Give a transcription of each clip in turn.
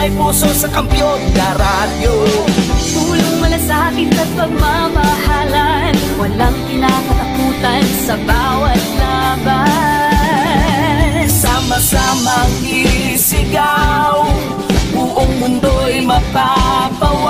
may puso sa kampiyon na radyo. Tulong malasakit at pagmamahalan, walang kinakatakutan sa bawat laban. Sama-samang isigaw, buong mundo'y mapapawaw.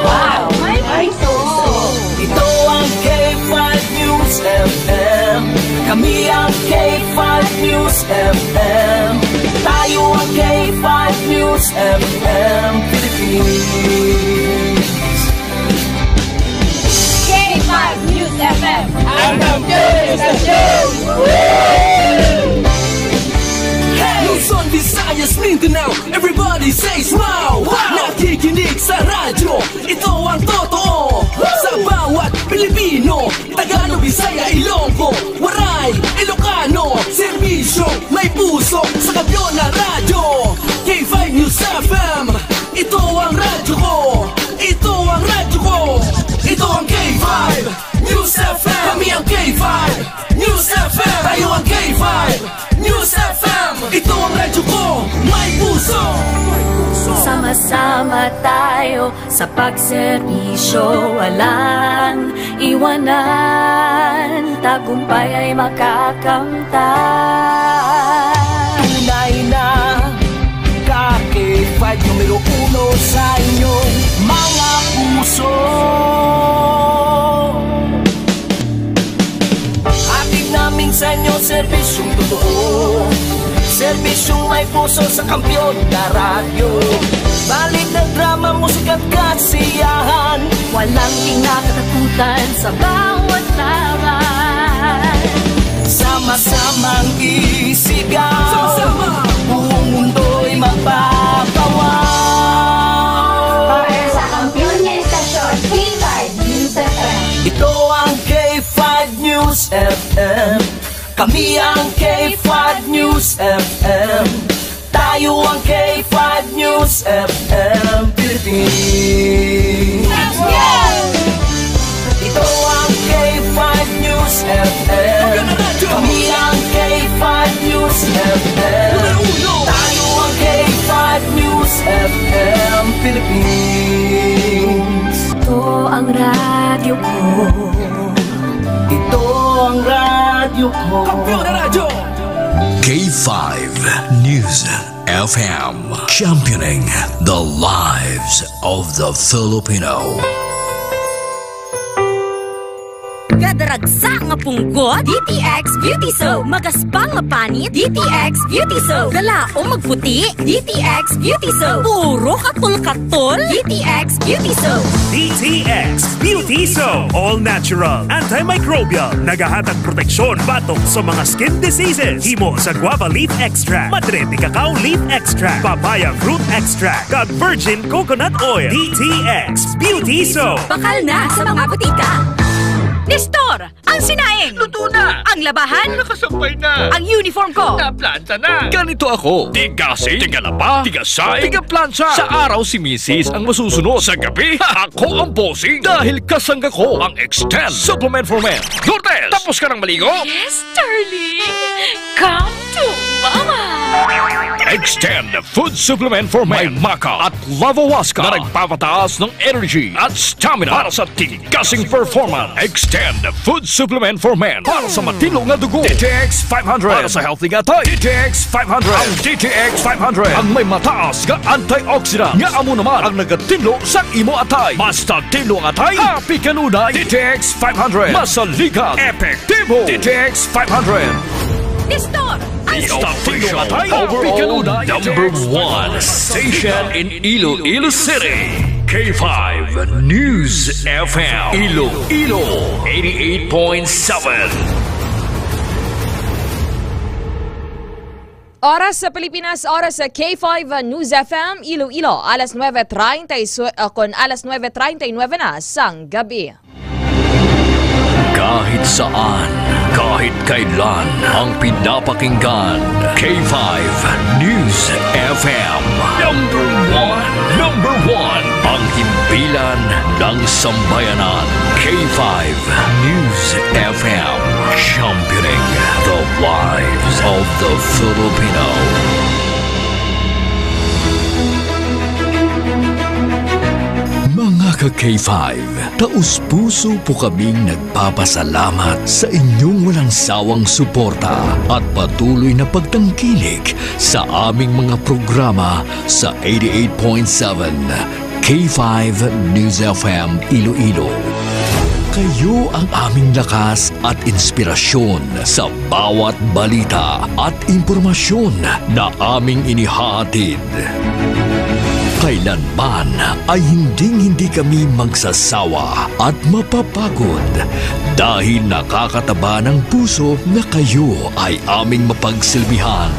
Wow! May puso! Ito ang K5 News FM. Kami ang K5 News FM. Tayo ang K5 News FM Philippines. K5 News FM. Ang News FM. Luzon, Visayas, Mindanao, everybody say smile. Nakikinig sa radyo, ito ang totoo. Sa bawat Pilipino, Tagalog, Bisaya, Ilonggo, Waray, Ilocano, serbisyo, may puso sa kampiyon na radyo. K5 News FM, ito ang radyo ko. Ito ang radyo ko. Ito ang K5 News FM. Kami ang K5 News FM. Tayo ang K5 News FM. Ito ang radyo ko, may puso. Sama-sama tayo sa pagserbisyo, walang iwanan, tagumpay ay makakamtan. Tunay na K5 numero 1 sa inyong mga puso. Hatid namin sa inyo serbisyong totoo, serbisyong may puso sa kampiyon na radyo. Balik na drama, musika at kasiyahan, Walang kinakatakutan sa bawat laban. sama-samang isigaw, buong mundo'y mapapawaw. Para sa kampiyon niya istasyon, K5 News FM. Ito ang K5 News FM. Kami ang K5 News FM. Tayo ang K5 News FM Philippines. Ito ang K5 News FM. Kami ang K5 News FM. Tayo ang K5 News FM Philippines. Ito ang radyo ko. Ito ang radyo ko. Kampiyon na radyo! K5 News FM, championing the lives of the Filipino. Gadaragsa nga punggot, DTX Beauty Soap. Magaspang nga panit, DTX Beauty Soap. Galaong magputi, DTX Beauty Soap. Puro katol-katol, DTX Beauty Soap. DTX Beauty Soap. All natural, antimicrobial, nagahatag proteksyon batok sa mga skin diseases. Himo sa guava leaf extract, madre de cacao leaf extract, papaya fruit extract, got virgin coconut oil. DTX Beauty Soap. Bakal na sa mga butika. Nestor, ang sinaing! Luto na! Ang labahan! Nakasampay na! Ang uniform ko! Naplanta na! Ganito ako. Tigasing, tigalaba, tigasay, tigaplansya. Sa araw si Mrs. ang masusunod. Sa gabi, ako ang bossing. Dahil kasangga ko ang Extend Supplement for Men. Lourdes, tapos ka ng maligo? Yes, darling! Come to Mama! Extend Food Supplement for Men. May Maca at Lavawaska na nagpapataas ng energy at stamina para sa tigasing performance. Extend Food Supplement for Men para sa matilong na dugo. DTX 500 para sa healthy gatay. DTX 500. Ang DTX 500 ang may mataas nga antioxidant nga amo naman ang nagatinlo sa imo atay. Basta tinlo ang atay, happy kanunay. DTX 500 masalikat, epektibo. DTX 500. Nestor, ang Overall number 1 station in Iloilo City. K5 News FM Iloilo 88.7. Oras sa Pilipinas, oras sa K5 News FM Iloilo, alas 9:30 kon alas 9:39 na sang gabi. Kahit saan, kahit kailan, ang pinapakinggan, K5 News FM. Number one, ang himpilan ng sambayanan, K5 News FM. Championing the lives of the Filipino. Mga ka-K5, taus-puso po kaming nagpapasalamat sa inyong walang sawang suporta at patuloy na pagtangkilik sa aming mga programa sa 88.7 K5 News FM Iloilo. Kayo ang aming lakas at inspirasyon sa bawat balita at impormasyon na aming inihahatid. Kailanman ay hindi kami magsasawa at mapapagod dahil nakakataba ng puso na kayo ay aming mapagsilbihan.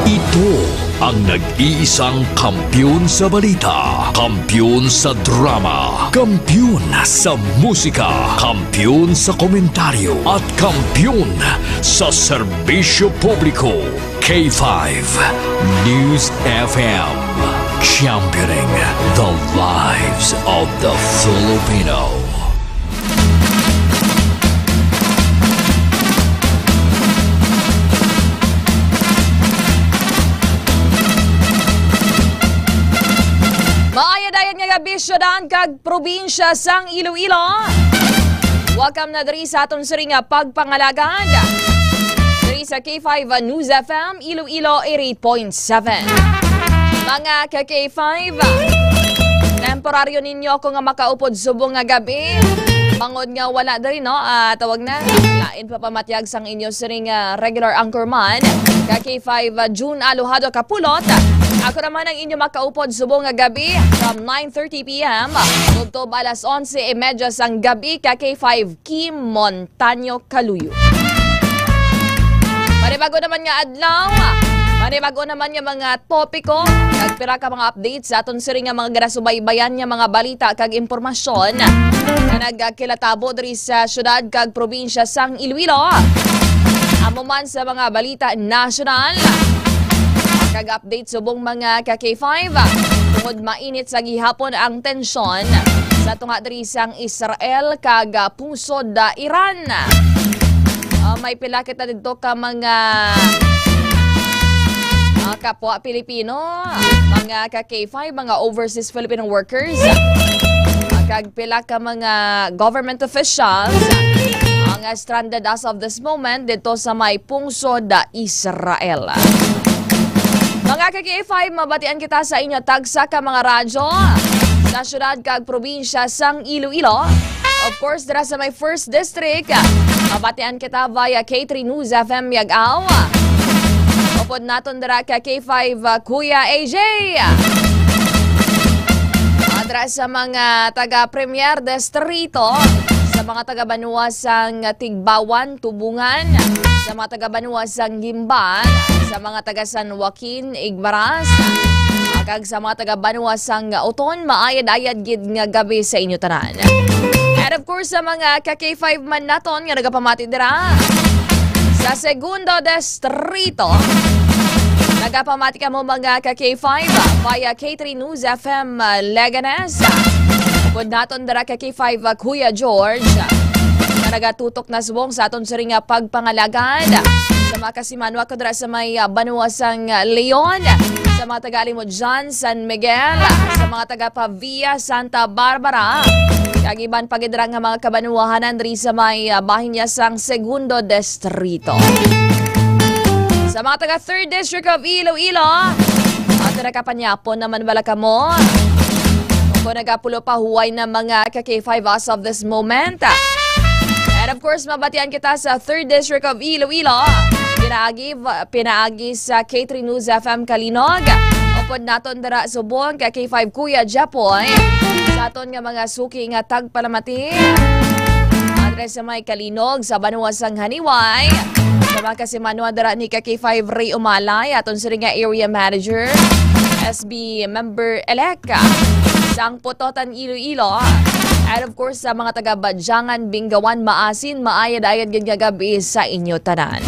Ito ang nag-iisang kampiyon sa balita, kampiyon sa drama, kampiyon sa musika, kampiyon sa komentaryo, at kampiyon sa serbisyo publiko. K5 News FM, championing the lives of the Filipino. Maayadayan nga gabi syudad kag probinsya sang Iloilo. Welcome na diri sa aton siri nga pagpangalagad. Diri sa K5 News FM Iloilo 88.7. Mga ka-K5, temporaryo ninyo ako nga makaupod subong nga gabi. Mangod nga wala diri no, tawag na. Lain pa pamatyag sang inyo siri nga regular anchorman. Ka-K5 June Alohado Kapulot. Ako naman ang inyo makaupod subong nga gabi from 9:30 p.m. Tugtob alas 11:30 sang gabi ka-K5 Kim Montaño Kaluyo. Panibago naman nga adlaw. Panibago naman nga mga topiko. Nagpira ka mga updates sa aton siri nga mga ginasubaybayan nga mga balita kag impormasyon na nagkilatabo diri sa syudad kag probinsya sang Iloilo. Amo man sa mga balita nasyonal. Kag-update subong mga ka-K5. Tungod mainit sa gihapon ang tensyon sa tunga diri sang Israel kag pusod Iran. May pila kita dito ka mga kapwa Pilipino, mga ka-K5, mga overseas Filipino workers, kag pila ka mga government officials ang stranded as of this moment dito sa may pungsod Israel. Mga ka-K5, mabatian kita sa inyo tagsa ka mga radyo sa syudad kag probinsya sang Iloilo. Of course, dira sa may first district, mabatian kita via K3 News FM Yagaw. Upod naton dira ka K5 Kuya AJ. Dira sa mga taga-Premier Distrito, sa mga taga-Banua sang Tigbawan, Tubungan, sa mga taga-Banua sang Gimban, sa mga taga-San Joaquin, Igbaras, kag sa mga taga-Banua sang Oton, maayad-ayad gid nga gabi sa inyo tanan. And of course, sa mga ka-K5 man naton nga nagapamati dira sa Segundo Distrito, nagapamati ka mo mga ka-K5 via K3 News FM Leganes. Pud naton dira ka-K5 Kuya George na nagatutok na subong sa aton siri nga pagpangalagad sa mga kasimanwa ko dira sa may Banua sang Leon, sa mga taga-Alimod John, San Miguel, sa mga taga-Pavia, Santa Barbara, kag iban pagidra nga mga kabanuahanan diri sa may bahin niya sang Segundo Distrito. Sa mga taga 3rd District of Iloilo, at nakapanyapon naman bala ka mo. Kung nagapulo pa huway na mga ka-K5 as of this moment. And of course, mabatian kita sa 3rd District of Iloilo. Pinaagi sa K3 News FM Kalinog. Upod naton dara subong ka K5 Kuya Japoy. Sa aton nga mga suki nga tagpalamati. Adres sa may Kalinog sa Banua sang Haniway. Sa mga kasimanwa dara ni ka K5 Ray Umalay. Aton siri nga Area Manager. SB Member-elect sang Putotan Iloilo. And of course sa mga taga-Badyangan, Bingawan, Maasin, maayad-ayad gid nga gabi sa inyo tanan.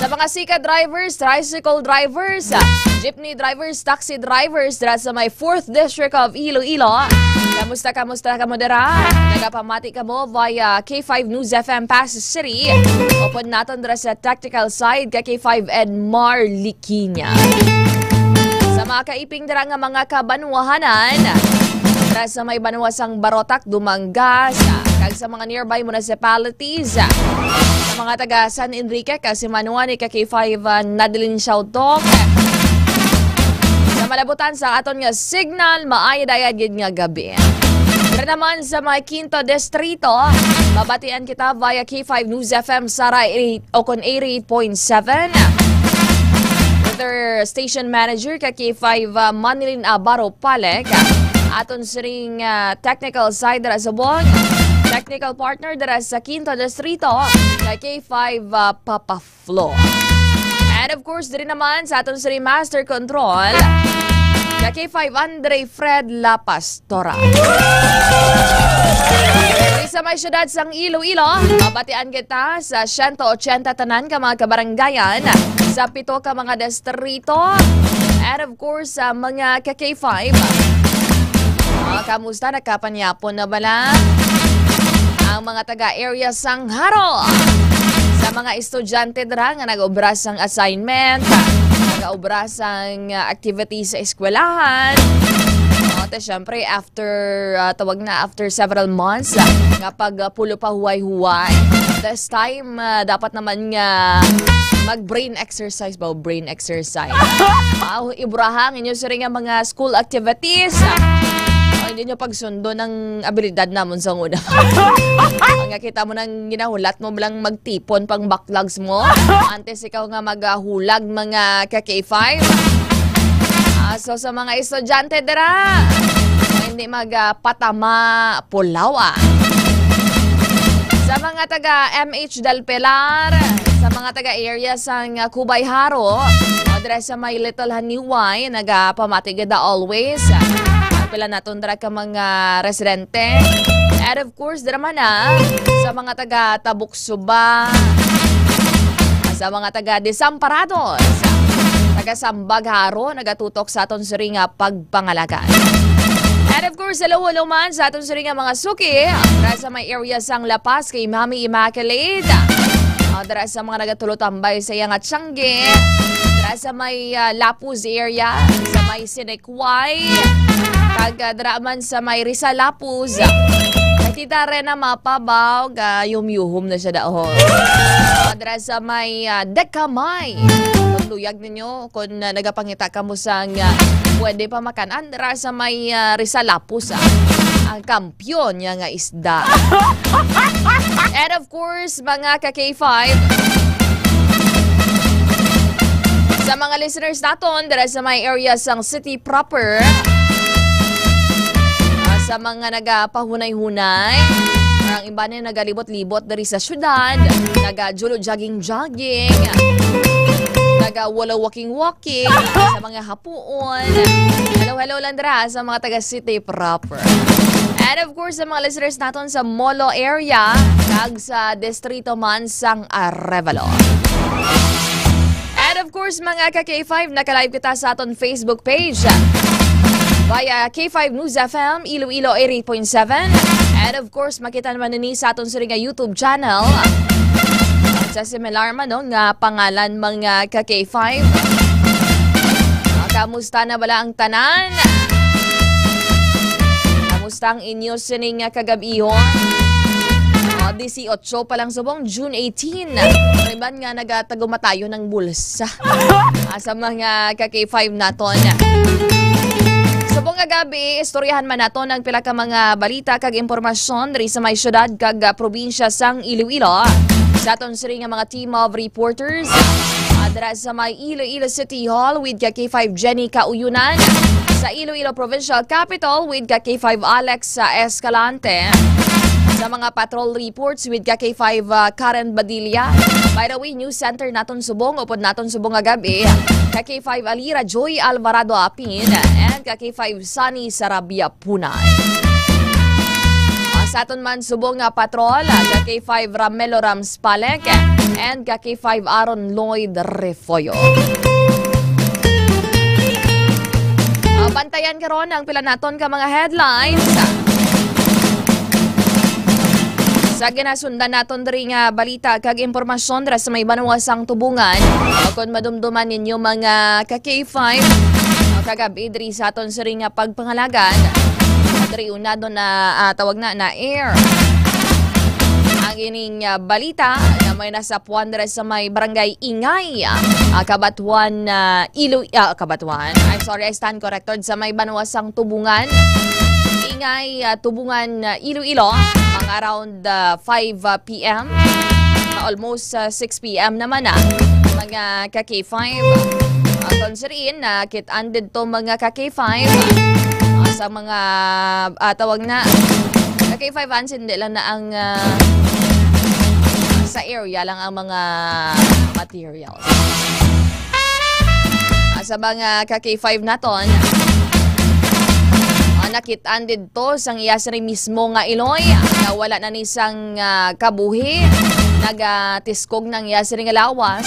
Sa mga sika drivers, tricycle drivers, jeepney drivers, taxi drivers dira sa may 4th District of Iloilo. Kamusta ka mo dira? Nagapamati ka mo via K5 News FM Pasig City. Upod naton dira sa tactical side ka K5 Edmar Liquiña. Sa Sa mga kaiping dira nga mga kabanwahanan, dira sa may banwasang Barotac, Dumangas, kag sa mga nearby municipalities, sa mga taga San Enrique, Kasimanuan, K5 Nadalin Siautok, sa malabutan sa aton nga signal, maayad-ayad gid nga gabi. Dira naman sa mga Quinto Distrito, babatian kita via K5 News FM Sara Ocon 88.7. Weather Station Manager ka K5 Manilin Abaro Palek. Aton siring technical side dira sa Bong. Technical partner dira sa Quinto Distrito ka K5 Papa Flo. And of course, diri naman sa aton siring Master Control ka K5 Andre Fred La Pastora. Sa may syudad sang Iloilo, mabatian kita sa 180 tanan ka mga kabaranggayan, sa 7 ka mga distrito, and of course sa mga ka-K5. Kamusta? Nakapanyapon na bala ang mga taga-area sang Haro? Sa mga estudyante dira nga nag-obra sang assignment, nag-obra sang activities sa eskwelahan. Siyempre, after several months, nga pag pulo pa huway-huway. This time, dapat naman nga mag-brain exercise ba? Brain exercise. Ibrahang inyo sa rin nga mga school activities. Hindi nyo pagsundo ng abilidad namon sa una. Ang kita mo nang ginahulat mo lang magtipon pang backlogs mo. Antes ikaw nga maghulag mga ka-K5. So sa mga estudyante dira, hindi magpatama pulawa. Sa mga taga MH Del Pilar, sa mga taga area sang Cubay Haro, dira sa may Little Haniway, nagapamatigada always. Pila naton dira ka mga residente. And of course, dira man sa mga taga Tabuksuba, sa mga taga Desamparados, taga Sambag Haro, nagatutok sa aton siri nga pagpangalagan. And of course, hello man sa aton siri nga mga suki, dira sa may area sang La Paz kay Mami Immaculate, dira sa mga nagatulotambay sa iyang Tiangge, dira sa may Lapuz area, sa may Sinekway, kag dira man sa may Rizal Lapuz. Kita rin na mapabaw, yumyuhom na siya dahon. Dira sa may Dekamay. Luyag ninyo kung nagapangita ka mo sa pwede pa makanan. Dira sa may Rizal Lapuz, ang kampyon niya nga isda. And of course, mga ka-K5, sa mga listeners naton, dira sa may area sang city proper, sa mga nagapahunay-hunay, ang iba na nagalibot-libot dari sa syudad, nagajulo-jogging-jogging, nagawala walking-walking, sa mga hapuon. Hello lang dira sa mga taga-city proper. And of course, sa mga listeners natin sa Molo area, kag sa distrito man sang Arevalo. And of course, mga ka-K5, nakalive kita sa aton Facebook page via K5 News FM, Iloilo 88.7. And of course, makita naman nini sa aton suri nga YouTube channel. Sa similar man nga pangalan mga ka-K5. Kamusta na bala ang tanan? Kamusta ang inyo sining kagabihon? 18 pa lang subong, June 18. Riban nga nagatagumatayo ng bulsa sa mga ka-K5 naton. Subong nga gabi, istoryahan man naton ang pila ka mga balita kag impormasyon diri sa may syudad kag probinsya sang Iloilo. Sa aton siri nga mga team of reporters dira sa may Iloilo City Hall with K5 Jenny Kauyunan, sa Iloilo Provincial Capital with K5 Alex Escalante, sa mga patrol reports with K5 Karen Badilla. By the way, news center naton subong, upod naton subong nga gabi, K5 Alira Joy Alvarado Apin, and K5 Sunny Sarabia Punay. Sa aton man subong nga patrol, K5 Ramelo Rams Palek, and K5 Aaron Lloyd Refoyo. Bantayan karon ang pila naton ka mga headlines sa ginasundan naton diri nga balita kag impormasyon dira sa may banwasang tubungan. Kung madumduman ninyo mga ka-K5, kagabi diri sa aton siring nga pagpangalagan. Diri unado na tawag na air. Ang ining balita na may nasapuan diri sa may barangay Ingay, Kabatuan, Kabatuan. I stand corrected sa may Banuasang Tubungan. Ingay, Tubungan, Iloilo, mga around 5 p.m. Almost 6 p.m. naman mga ka-K5. Considerin na kit-anded to mga ka-K5 sa mga tawag na ka-K5 hindi lang na ang sa area lang ang mga materials. Sa mga ka-K5 naton, nakit-anded to sang iyasri mismo nga Iloy na wala na nisang kabuhi, nagatiskog ng iyasri nga lawas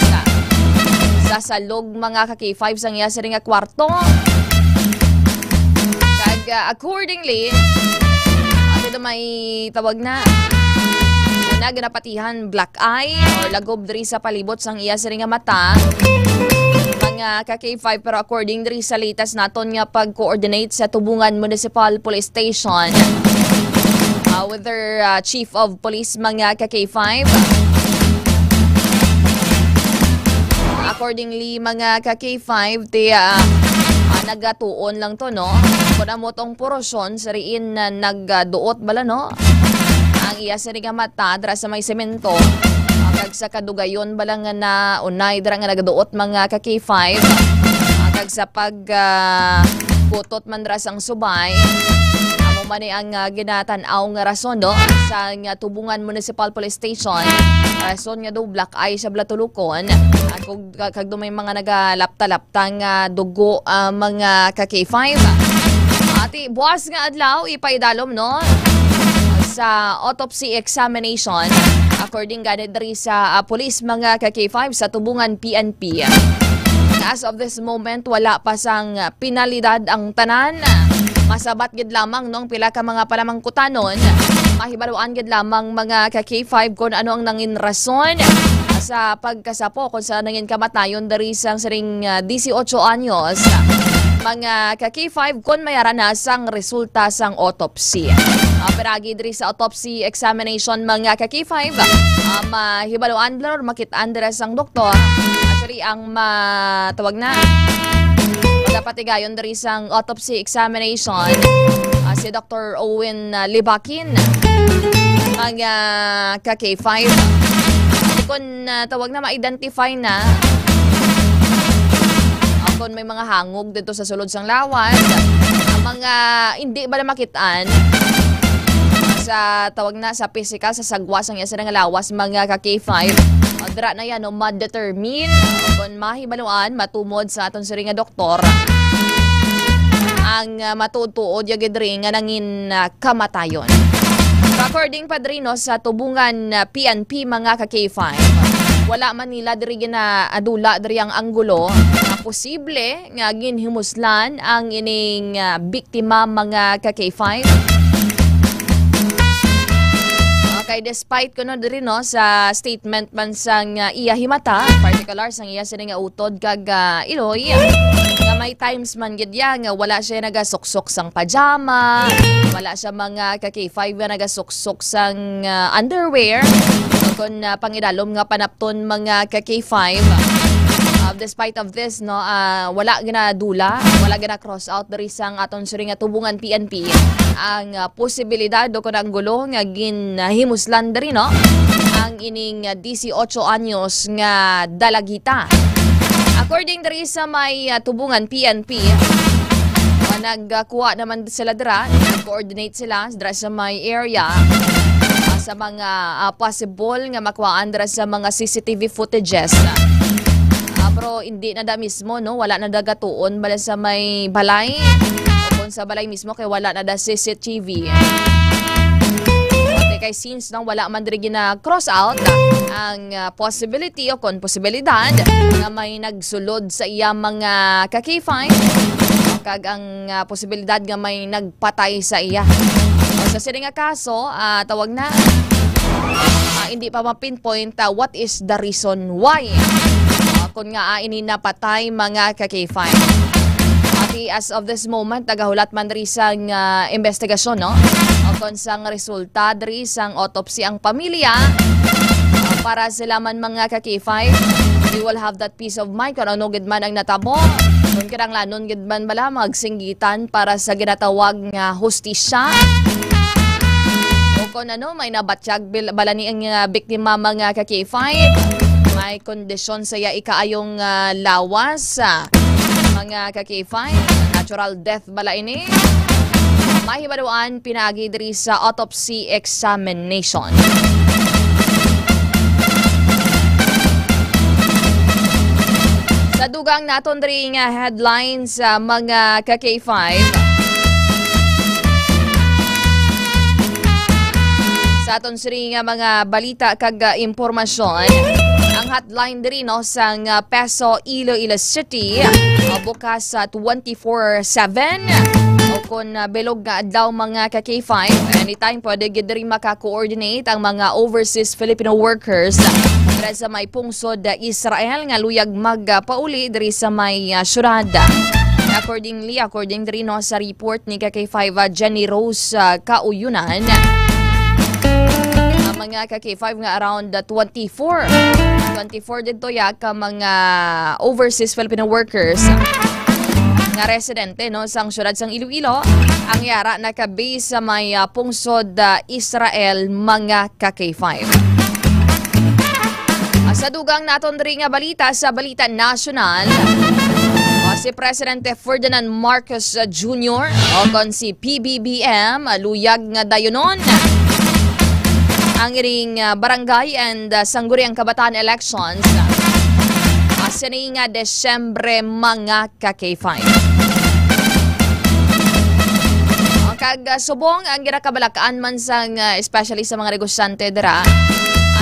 sa salog mga ka-K5 sang iyasri nga kwarto. Accordingly, ito may tawag na naganapatihan black eye or lagob diri sa palibot sang iya siri nga mata mga ka-K5, pero according diri sa latest naton nga pag-coordinate sa Tubungan Municipal Police Station with their Chief of Police mga ka-K5. Accordingly mga ka-K5 nagatuon lang to no. Kung mo tong porosyon sariin na nagduot bala no. Ang iya sa nga mata dra sa may semento. Kag sa kadugayon bala nga na unay dra nga nagduot mga ka-K5. Kag sa pag kutot man dra sang subay. Amo man ang ginatan-aw nga rason do sa nga Tubungan Municipal Police Station. Rason nga do black eye sa blatulukon. Kag do may mga nagalapta-lapta nga dugo mga ka-K5. Ati buwas nga adlaw ipaidalom no sa autopsy examination according ganit diri sa police mga ka-K5 sa Tubungan PNP. As of this moment wala pa sang pinalidad ang tanan. Masabat gid lamang nung pila ka mga palamangkutanon. Mahibaluan gid lamang mga ka-K5 kung ano ang nangin rason sa pagkasapo kung sa nangin kamatayon diri sang siring 18 anyos. Mga ka-K5 kung mayarana sang resulta sang autopsy. Peragi diri sa autopsy examination mga ka-K5, mahibaluan or makitaan diri sang doktor. Actually, ang matawag na magapatigayon diri sang autopsy examination si Dr. Owen Libakin mga ka-K5. Kung tawag na ma-identify na kung may mga hangog dito sa sulod sang lawas, ang mga hindi ba na makitaan sa tawag na sa physical sa sagwas ang isa nga lawas mga ka-K5, dra na yan no ma-determine kung mahibaluan matumod sa aton siri nga doktor ang matutuod yagidri nga nangin kamatayon. According pa diri no sa Tubungan PNP mga ka-K5, wala man nila diri gina adula diri ang anggulo na posible nga ginhimuslan ang ining biktima mga ka-K5. Okay, despite kuno diri no sa statement man sang iya himata, particular sang iya sini nga utod kag Iloy, nga may times man gid nga wala siya nagasuksok sang pajama, wala siya mga ka-K5 nga nagasuksok sang underwear, kun pangidalom nga panapton mga ka-K5. Despite of this no, wala ginadula, wala gina cross out diri sang aton suri nga Tubungan PNP ang posibilidad do kun ang gulo nga ginhimuslan diri no ang ining 18 anyos nga dalagita. According diri sa may Tubungan PNP, nagkuha naman sila dira, nag-coordinate sila dira sa may area sa mga possible nga makuhaan dira sa mga CCTV footages. Pero hindi na da mismo no, wala na da gatuon bala sa may balay o kung sa balay mismo kay wala na da CCTV. Kay since nang wala man diri gina cross out ang possibility o kung posibilidad nga may nagsulod sa iya mga ka-K5 kag ang posibilidad nga may nagpatay sa iya. Sa sini nga kaso, tawag na hindi pa ma-pinpoint what is the reason why kung nga ini napatay mga ka-K5. As of this moment, tagahulat man rin sang investigasyon, no? O kung sang resulta rin sang autopsy ang pamilya, para sila man mga ka-K5, we will have that peace of mind kung ano gid man ang natabo. Kung kinanglanon gid man bala magsinggitan para sa ginatawag nga hustisya. O kung ano, may nabatsyag bala ni ang biktima mga ka-K5, may kondisyon saya ikaayong lawas. Mga ka-K5, natural death bala ini. Mahibaluan pinagi diri sa autopsy examination. Sa dugang naton diri nga headlines sa mga ka-K5. Sa aton siri nga mga balita kag impormasyon, ang hotline diri no sang Peso Iloilo City bukas sa 24/7 o kung bilog nga adlaw mga ka-K5, anytime pwede gid diri maka-coordinate ang mga overseas Filipino workers diri sa may pungsod Israel nga luyag magpauli diri sa may syudad. According diri no sa report ni ka-K5 Jenny Rose Kauyunan, mga ka-K5 nga around 24 dito ya ka mga overseas Filipino workers nga residente no sang syudad sang Iloilo ang yara naka-base sa may pungsod Israel mga ka-K5. Sa dugang naton diri nga balita sa balita national, si Presidente Ferdinand Marcos Jr. o kon si PBBM luyag nga dayonon ang iring barangay and sangguniang kabataan elections sini nga Desyembre mga ka-K5. Kag subong ang ginakabalakaan man sang especially sa mga negosyante dira.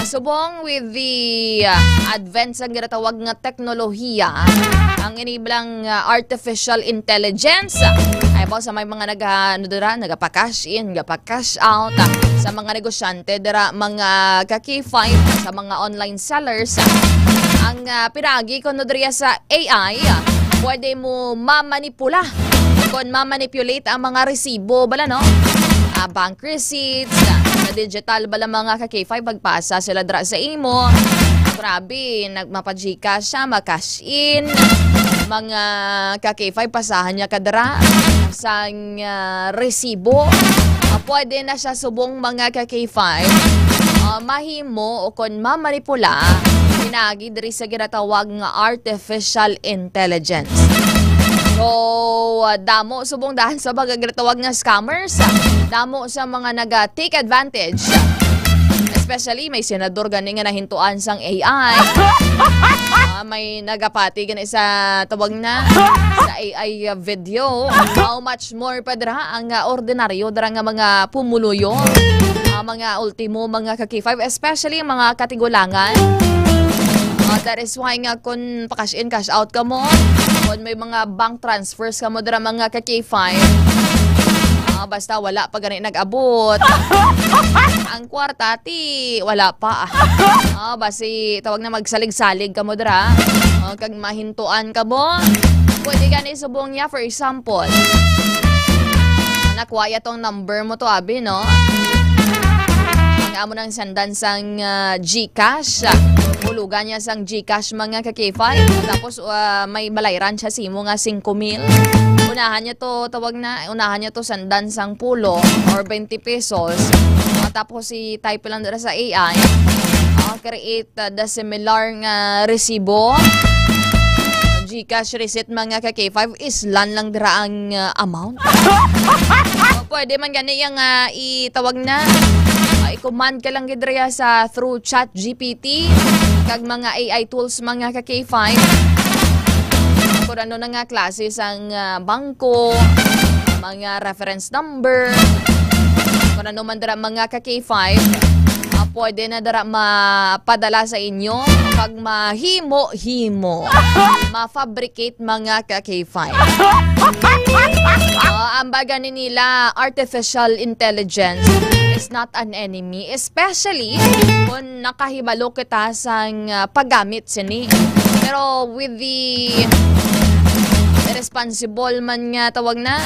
Subong with the advance ang ginatawag nga teknolohiya, ang iniblang artificial intelligence. Ay po sa may mga nagapa-cash in, nagapa-cash out sa mga negosyante dira mga ka-K5 sa mga online sellers. Ang pinagi ko diriya sa AI, pwede mo mamanipula kung mamanipulate ang mga resibo bala no? Bank receipts, na digital bala mga ka-K5 pagpasa sila dira sa imo. Grabe, nagmapa-Gcash siya, ma-cash in. Mga ka-K5 pasahan niya kadra sa resibo. Pwede na siya subong mga ka-K5 mahimo o kung mamanipula pinagi diri sa ginatawag nga artificial intelligence. So, damo subong dahan sa mga ginatawag nga scammers, damo sa mga naga-take advantage. Especially may senador gani nga nahintuan sang AI. May nagapati gani sa tawag na sa AI video. How much more pa dira ang ordinaryo dira nga mga pumuluyo, mga ultimo mga ka-K5, especially mga katigulangan. That is why nga kung pa-cash in, cash out ka mo, kung may mga bank transfers ka mo dira mga ka-K5, basta wala pa gani nag-abot. Ang kwarta ti wala pa. Basi tawag na magsalig-salig ka mo dira. Kag mahintuan ka mo, pwede gani subong niya for example. Nakuha tong number mo to abi no. Amo nang sandan sang Gcash. Hulugan niya sang Gcash mga ka-K5. Tapos may balayran siya simo nga 5,000. Unahan niya to sandan sang pulo or 20 pesos. Tapos type lang dira sa AI. Create the similar nga resibo. Gcash receipt mga ka-K5 is lang dira ang amount. Pwede man gani yung itawag na i-command ka lang gidriya sa through chat GPT kag mga AI tools mga ka-K5 kung ano na nga klase sang bangko, mga reference number, kung ano man dara mga ka-K5, pwede na dara mapadala sa inyo pag mahimo-himo, ma-fabricate mga ka-K5. Ang baga nila, artificial intelligence is not an enemy, especially kung nakahibalo kita sa paggamit sini. Pero with the irresponsible man nga tawag na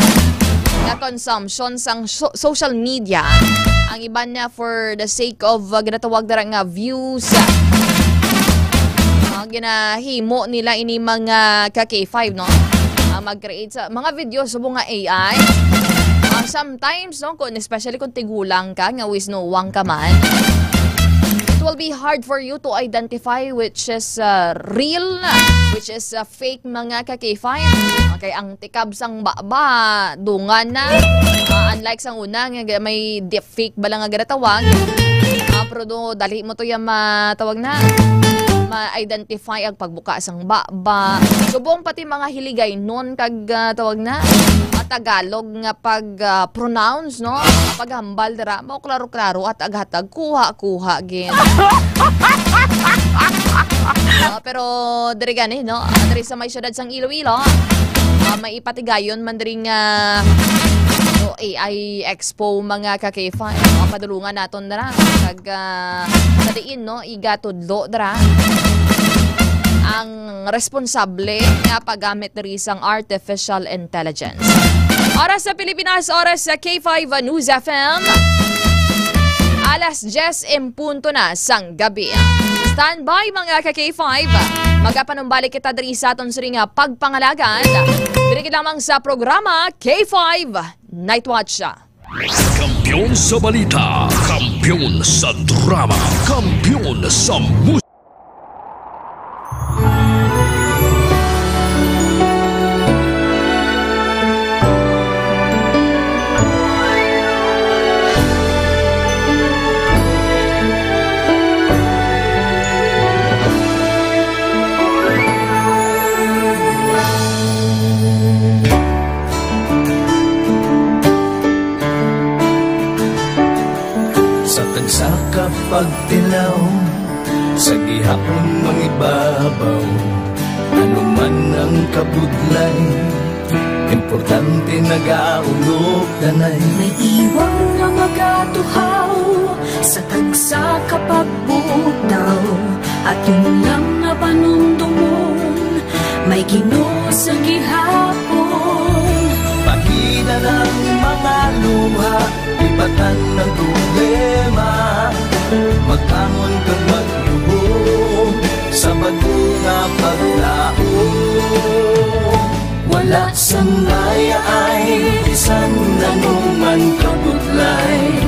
consumption sang social media. Ang iba na for the sake of ginatawag na nga views. Ginahimo nila ini mga ka-K5, no? Mag-create sa mga videos sa mga AI. Sometimes, no, especially kung tigulang ka, nga wisnowang ka man, it will be hard for you to identify which is real, which is fake mga ka-K5. Okay, ang tikab sang baba, dungan na. Unlike sang una, may deepfake ba lang nga ginatawag. Pero dali mo to yung matawag na ma-identify ang pagbuka sang baba. Subong pati mga hiligay nun kag tawag na Tagalog nga pag-pronounce, no? Paghambal dira, mao klaro-klaro at aghatag kuha-kuha gin. Pero diri gani, no? Diri sa may syudad sang Iloilo, may ipatigayon man diri nga AI Expo mga ka-K5. Padulungan naton dira kag sa diin, no? Igatudlo dira ang responsable nga paggamit diri sang artificial intelligence. Oras sa Pilipinas, oras sa K5 News FM. Alas 10 na sang gabi. Standby mga ka-K5. Magapanumbalik kita diri sa aton sa nga pagpangalagan. Diri lamang sa programa K5 Night Watch. Kampiyon sa balita, kampiyon sa drama, kampiyon sa musika. Pagtilaw sa gihapon mangibabaw, ano man ang kabudlay, importante nagaulog danay. May iwang nga magatuhaw sa tagsa kapagbutaw, at yun lang nga panumdumon, may Ginoo sa gihapon. Pahina ng mga luha, ibatan ng problema, magkamon kag magluhog sa bagunga paglaong. Wala sang laya ay bisan anuman kabudlay,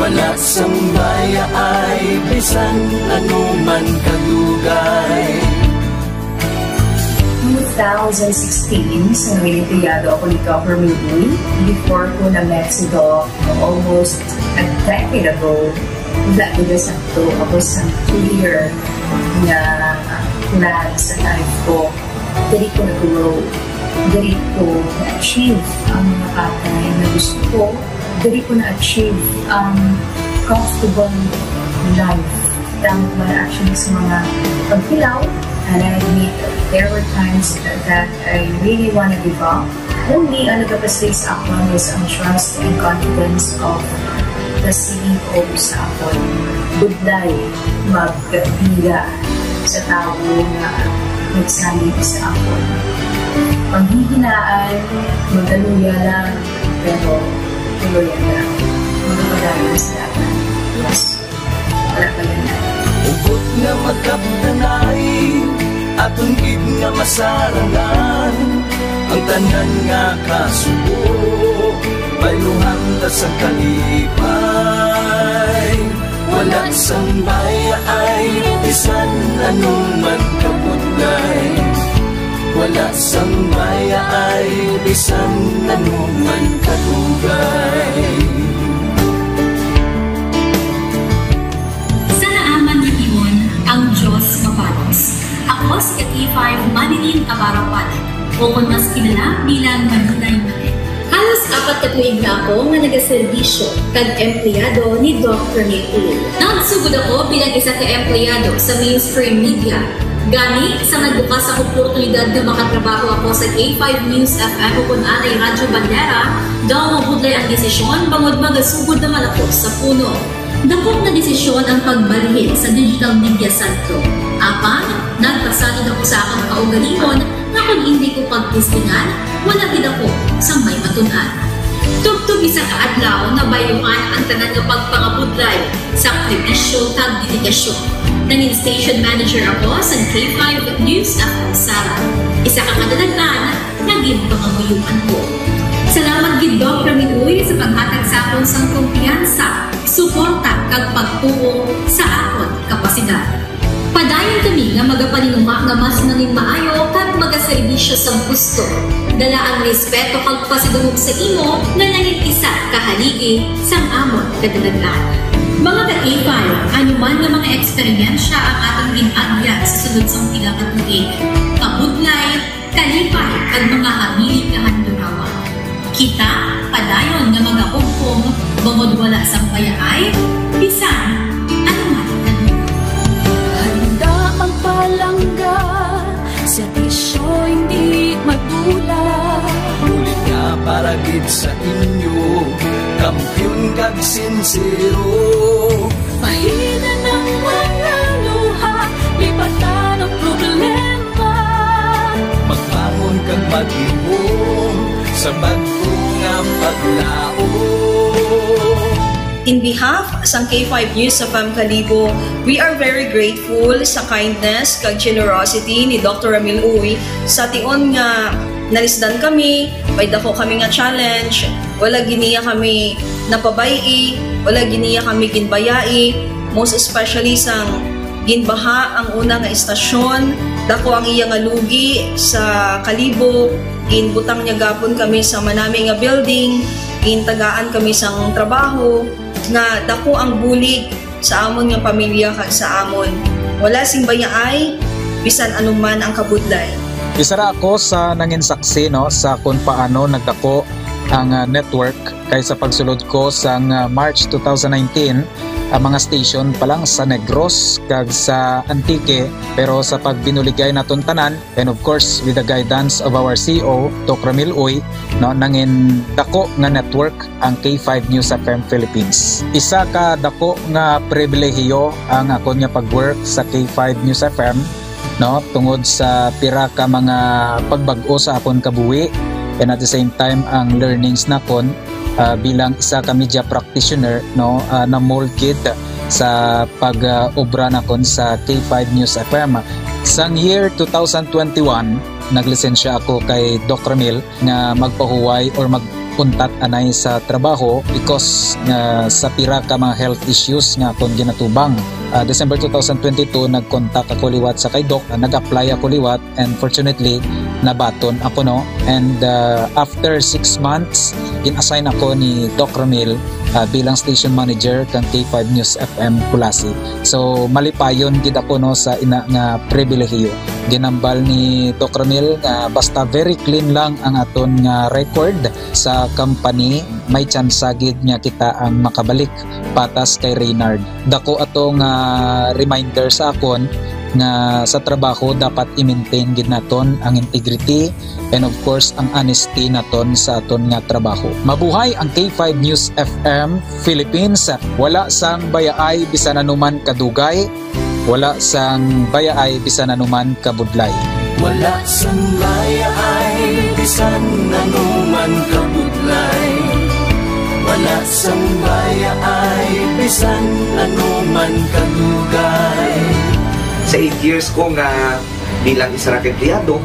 wala sang laya ay bisan anuman kadugay. 2016, sa Olimpiyado ako ni Government Week. Before ko na Mexico, almost a decade ago, dahil sa ito, ako sa 2-year na plan sa life ko. Dali ko nag-grow. Dali ko na-achieve ang mga patay na gusto ko. Dali ko na-achieve ang comfortable life. Dahil ko na-achieve sa mga pagpilaw. And I admit there were times that I really want to give up. Only ang nagpapasis ako is ang trust and confidence of the CEO sa akon. Budlay magkatiga sa tao na nagsalit sa akon. Paghihinaan, magaluya lang, pero tuloy na. Magpapadayon sa lahat. Yes, wala pa yan na. Ugot nga magkapdanay, atong gid nga masarangan, ang tanan nga kasubo, bayuhan ta sa kalipay. Wala sang baya ay bisan anuman kabudlay, wala sang baya ay bisan anuman kadugay. Ang Diyos mapatos. Ako si K5 Manilin Abarapan, o kung mas kilala bilang Manunay Manil. Halos 4 na tuig na ako nga nagaservisyo kag empleyado ni Dr. Mayfield. Nagsugod ako bilang isa ka empleyado sa mainstream media. Gani, sa nagbukas ang oportunidad na makatrabaho ako sa K5 News FM o kung anay Radyo Bandera, daw mabudlay ang desisyon bangod magasugod na malapos sa puno. Dakong na desisyon ang pagbalhin sa digital media sentro. Apan, nagpasalid ako sa akong kaugalingon na kung hindi ko pagtistingan, wala gid ako sa may matunan. Tugtog isa ka adlaw na bayuhan ang tanan nga pagpangabudlay sa sakripisyo kag dedikasyon. Nanging station manager ako sa K5 News FM Sara. Isa ka kadalagdan, naging panganguyuan ko. Salamat gid Doc Ramiloy sa paghatag sa akon sang kumpiyansa, suporta kag pagtuo sa akon kapasidad. Padayon kami nga magapaninuma nga mas nanging maayo kag magaserbisyo sa gusto. Dala ang respeto kag pasidungog sa imo nga nanging isa kahaligi sang amon kadalagdan. Mga ka-K5, anuman nga mga eksperyensya ang atong ginagyan sa sunod sang pila ka tuig. Kabudlay, kalipay kag mga hamilig nga handurawan. Kita, padayon nga magahugpong, bangod wala sang payaay, bisan, anuman handa ang palangga, servisyo hindi madula. Ulit nga para gid sa inyo, kampiyon kag sincero. Pahina ng mga luha, lipatan ang problema. Magbangon kag mag-ibong sa bagong nga paglao. In behalf sa K5 News FM Kalibo, we are very grateful sa kindness kag generosity ni Dr. Ramil Uy sa tion nga nalisdan kami, may dako kami nga challenge, wala giniya kami napabayi, wala giniya kami ginbayai, most especially sang ginbaha ang una nga istasyon, dako ang iya nga lugi sa Kalibo, ginbutang niya gapon kami sa manami nga building, gintagaan kami sang trabaho, nga dako ang bulig sa amon nga pamilya kag sa amon. Wala sing bayaay, bisan anuman ang kabudlay. Isa ra ako sa nangin saksi no sa kung paano nagdako ang network kaysa pagsulod ko sa March 2019 ang mga station pa lang sa Negros kag sa Antique, pero sa pagbinuligay naton tanan and of course with the guidance of our CEO Dr. Ramil Uy, no, nangin dako nga network ang K5 News FM Philippines. Isa ka dako nga pribilehiyo ang ako nga pagwork sa K5 News FM, no, tungod sa pira ka mga pagbag-o sa akon kabuhi, and at the same time ang learnings nakon bilang isa ka media practitioner, no, na molded sa pag-obra nakon sa K5 News FM. Sang year 2021 naglisensya ako kay Doc Ramil nga magpahuway or magpuntat anay sa trabaho because sa pira ka mga health issues nga akong ginatubang. December 2022 nag-contact ako liwat sa kay Doc, nag-apply ako liwat and fortunately nabaton ako, no, and after 6 months in-assign ako ni Doc Ramil bilang station manager kang K5 News FM Kulasi. So malipayon gid ako, no, sa ina nga pribilehiyo. Ginambal ni Doc Ramil nga basta very clean lang ang aton nga record sa company, may chance gid nga kita ang makabalik patas kay Reynard. Dako atong reminder sa akon nga sa trabaho dapat i-maintain gid naton ang integrity and of course ang honesty naton sa aton nga trabaho. Mabuhay ang K5 News FM Philippines. Wala sang bayaay bisan anuman kadugay, wala sang bayaay bisan anuman kabudlay. Wala sang bayaay bisan anuman kabudlay. Wala sang bayaay bisan anuman kadugay. Sa 8 years ko nga bilang isa ra ka empleyado,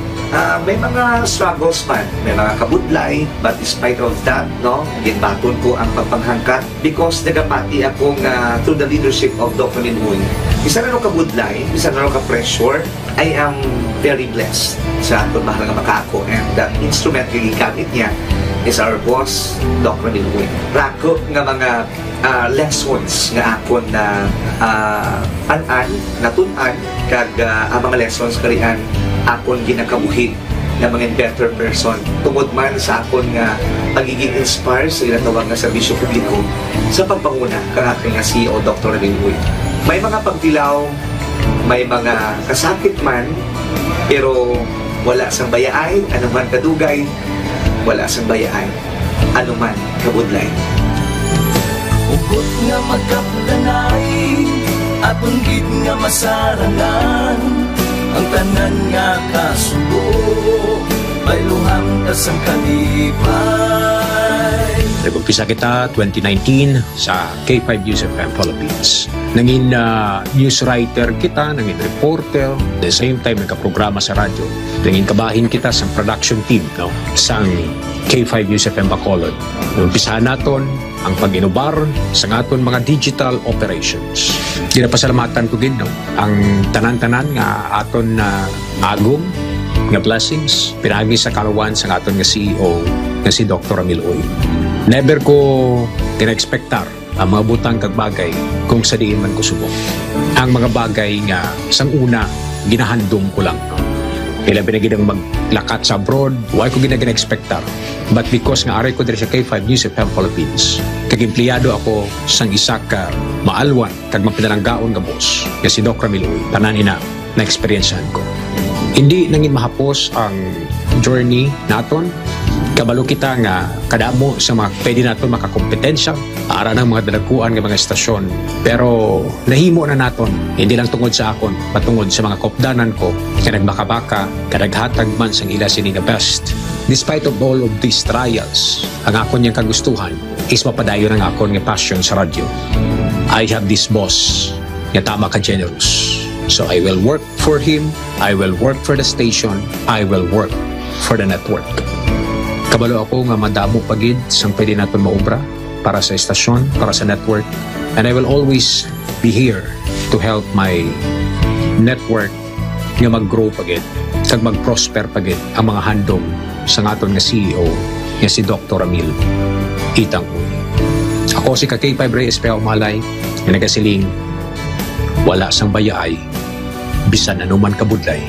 may mga struggles man, may mga kabudlay, but despite of that, no, ginbaton ko ang pagpanghangkat because nagapati ako nga through the leadership of Dr. Minhoy. Isa na kabudlay, isa na ka-pressure, I am very blessed sa atong mahal nga makaako, and the instrument nga gigamit niya is our boss, Dr. Minhoy. Rako nga mga lessons nga akon na natun-an kag ang mga lessons karian akon ginakabuhi na mga better person tungod man sa akon nga pagiging inspired sa ginatawag nga serbisyo publiko sa pagpanguna kang aking nga CEO Dr. Ramil. May mga pagdilaw, may mga kasakit man, pero wala sang bayaay anuman kadugay, wala sang bayaay anuman kabudlay. Ugot nga magkapdanay Aton gid nga masarangan ang tanan nga kasubo, bayluhang kasang kalipay. Nag-umpisa kita 2019 sa K5 News FM Philippines. Nangin news writer kita, nangin reporter, the same time nagka-programa sa radyo. Nangin kabahin kita sa production team no, sa K5 News FM Bacolod. Umpisahan naton ang pag-inubar sa aton mga digital operations. Ginapasalamatan ko gid no, ang tanan-tanan nga aton agom nga blessings pinagi sa kalawan sa aton nga CEO nga si Dr. Ramil Uy. Never ko tina-expectar ang mga butang kag bagay kung sa diin man ko subok. Ang mga bagay nga sang una ginahandom ko lang. Kailan pinagidang maglakat sa abroad, why ko gina-expectar. But because nga aray ko diri sa K5 News FM Philippines, kag empleyado ako sang isa ka maalwan kag mapinalanggaon nga boss, nga si Dr. Ramil Uy, tanan na experiencean ko. Hindi nangin mahapos ang journey naton. Kabalo kita nga kadamo sa mga pwede naton makakompetensya ara ng mga dalaguan ng mga estasyon. Pero nahimo na naton, hindi lang tungod sa akon, patungod sa mga kopdanan ko nga nagbaka-baka, kadaghatag man sang ila sini nga best. Despite of all of these trials, ang akon niyang kagustuhan is mapadayon ang akon nga passion sa radyo. I have this boss nga tama ka generous. So I will work for him, I will work for the station, I will work for the network. Kabalo ako nga madamo pagid sang pwede naton maubra para sa estasyon, para sa network. And I will always be here to help my network nga mag-grow pagid, kag mag-prosper pagid ang mga handom sa aton nga CEO nga si Dr. Ramil Itang Uy. Ako si K5 Reyes Peao Malay, nga nagasiling wala sang bayaay bisan anuman kabudlay.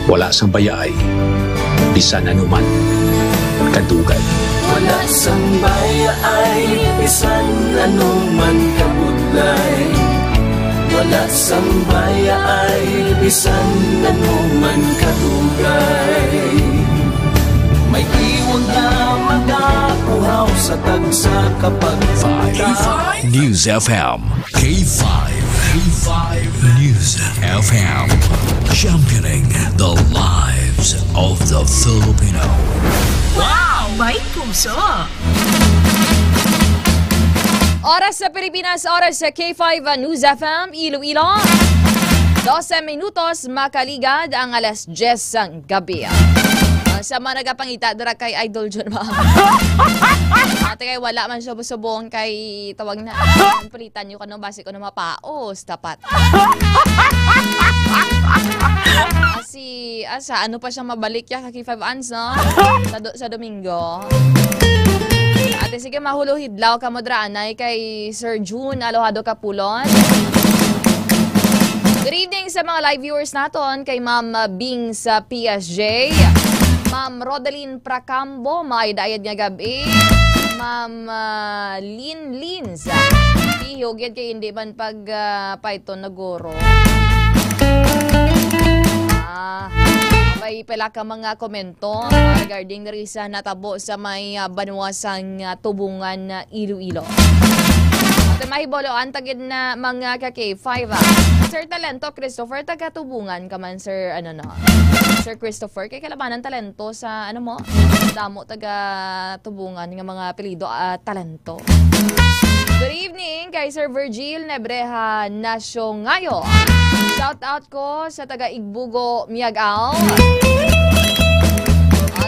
Wala sang bayaay bisan anuman kadugay. Wala sang bayaay bisan anuman kabudlay. Wala sang bayaay bisan anuman kadugay. May iwag na magapuhaw sa tagsa kapag K5 News FM. K5 News FM. Championing the lives of the Filipino. Wow! May puso! Oras sa Pilipinas, oras sa K5 News FM, Iloilo. 12 minutos makaligad ang alas 10 ng gabi. Sa mga nagapangita, dara kay Idol John ba? Ate kay wala man siya busubong kay tawag na. Palitan nyo ka nung basi ko na mapaos, tapat. Asa, ano pa siyang mabalik ya kay 5 ans, no? Sa Domingo. Ate, sige, mahuluhidlaw ka mo dranay kay Sir June Alohado Kapulon. Good evening sa mga live viewers naton, kay Ma'am Bing sa PSG. Ma'am Rodeline Pracambo, maidayad nga gabi. Ma'am Lin sa Tihogyan kay hindi man pag Python na guro. May pala ka mga komento regarding na sa natabo sa may banwasang tubungan na Iloilo. At mahiboloan tagid na mga ka-K5. Sir Talento Christopher, taga-tubungan ka man, Sir, Sir Christopher, kay kalabanan talento sa, mo, damo taga-tubungan ng mga apelido talento. Good evening kay Sir Virgil Nebreha Nasyongayo. Shout out ko sa taga-Igbugo Miagaw.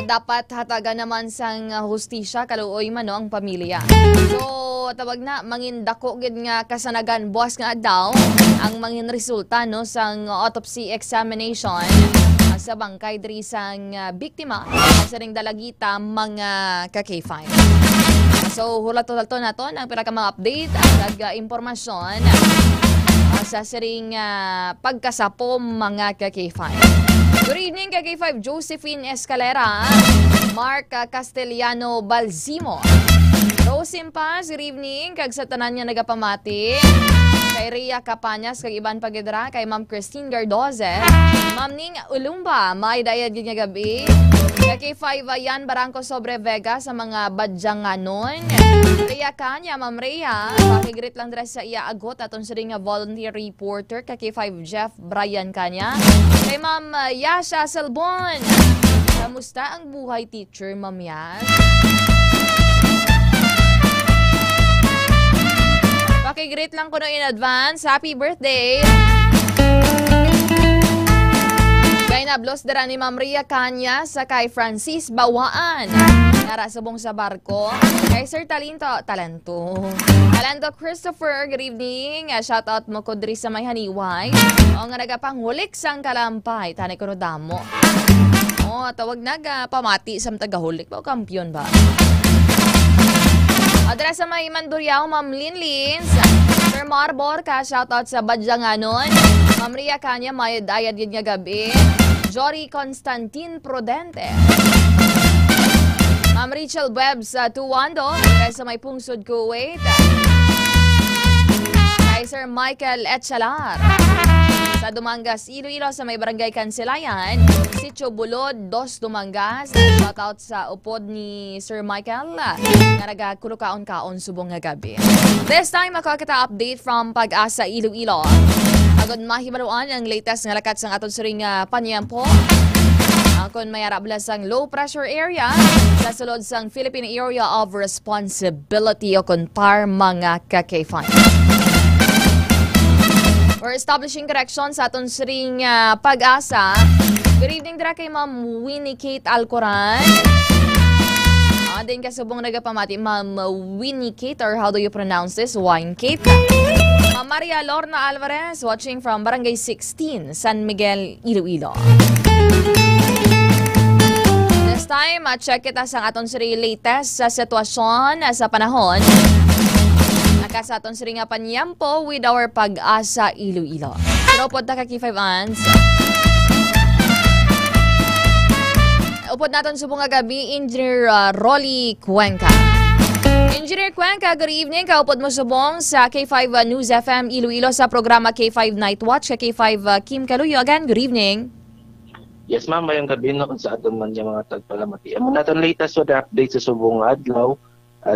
Dapat hataga naman sang hustisya kaluoy man ang pamilya. So tawag na mangin dako gid nga kasanagan buwas nga daw ang mangin resulta no sang autopsy examination sa bangkay diri sang biktima sa ring dalagita mga ka-K5. So hulat-hulato naton ang pila ka mga update at impormasyon sa siring pagkasapom mga ka-K5. Good evening kay K5 Josephine Escalera, Mark Castellano Balzimo, Rosim Paz, good evening kag sa tanan niya nagapamati, kay Rhea Capanyas kag iban pagidra, kay Ma'am Christine Gardoze, Ma'am Ning Ulumba, may dayad nga gabi, K5 yan, Barangco Sobre Vega sa mga badyanganon. Rhea Kanya, Ma'am Rhea, pakigrit lang dres sa iya agot aton sa ring volunteer reporter K5 Jeff Brian Kanya. Kay Ma'am Yasha Selbon, kamusta ang buhay teacher, Ma'am Yas? Pakigrit lang ko no in advance. Happy birthday! Kay nablos dara ni Ma'am Rhea Kanya sa kay Francis Bawaan. Nara subong sa barko. Kay Sir Talento Christopher, good evening. Shout out mo ko diri sa may haniway. O nga nagapangulik sang kalampay. Tanay ko no damo. O tawag pamati sa tagahulik. O kampyon ba? Adres sa may Mandurriao, Ma'am Linlins. Sir Marbor ka, shoutout sa Badyanganon. Ma'am Rhea Kanya, may dayad yun nga gabi. Jory Constantine Prudente. Ma'am Rachel Webb sa Tuwando. Adres sa may Pungsod, Kuwait. Kay Sir Michael Etchalar. Sa Dumangas, Iloilo sa may Barangay Kanselayan. Sitio Bulod, Dos Dumangas. Shoutout sa upod ni Sir Michael nga nagakulukaon-kaon subong nga gabi. This time, makakita update from Pag-asa Iloilo. Agad mahibaluan ang latest nga lakat sang aton siring panyampo. Kung may arablas ang low pressure area sa sulod sang Philippine Area of Responsibility o kung par mga ka-K5. We're establishing correction sa aton siring Pag-asa. Good evening dira kay Ma'am Winnie Kate Alcoran. Din kasubong nagapamati Ma'am Winnie Kate, or how do you pronounce this? Wine Kate. Ma'am Maria Lorna Alvarez watching from Barangay 16, San Miguel, Iloilo. This time, check kita sa aton siring latest sa sitwasyon sa panahon. Sa aton siring panyampo with our Pag-asa Iloilo. Pero upod na ka-K5 ans. Upod natin subong nga gabi, Engineer Rolly Cuenca. Engineer Cuenca, good evening. Kaupod mo subong sa K5 News FM Iloilo sa programa K5 Night Watch. K5 Kim Kaluyo. Again, good evening. Yes ma'am, mayang gabi no sa aton man yung mga tagpalamati. Amo natin latest with the update sa subong adlaw.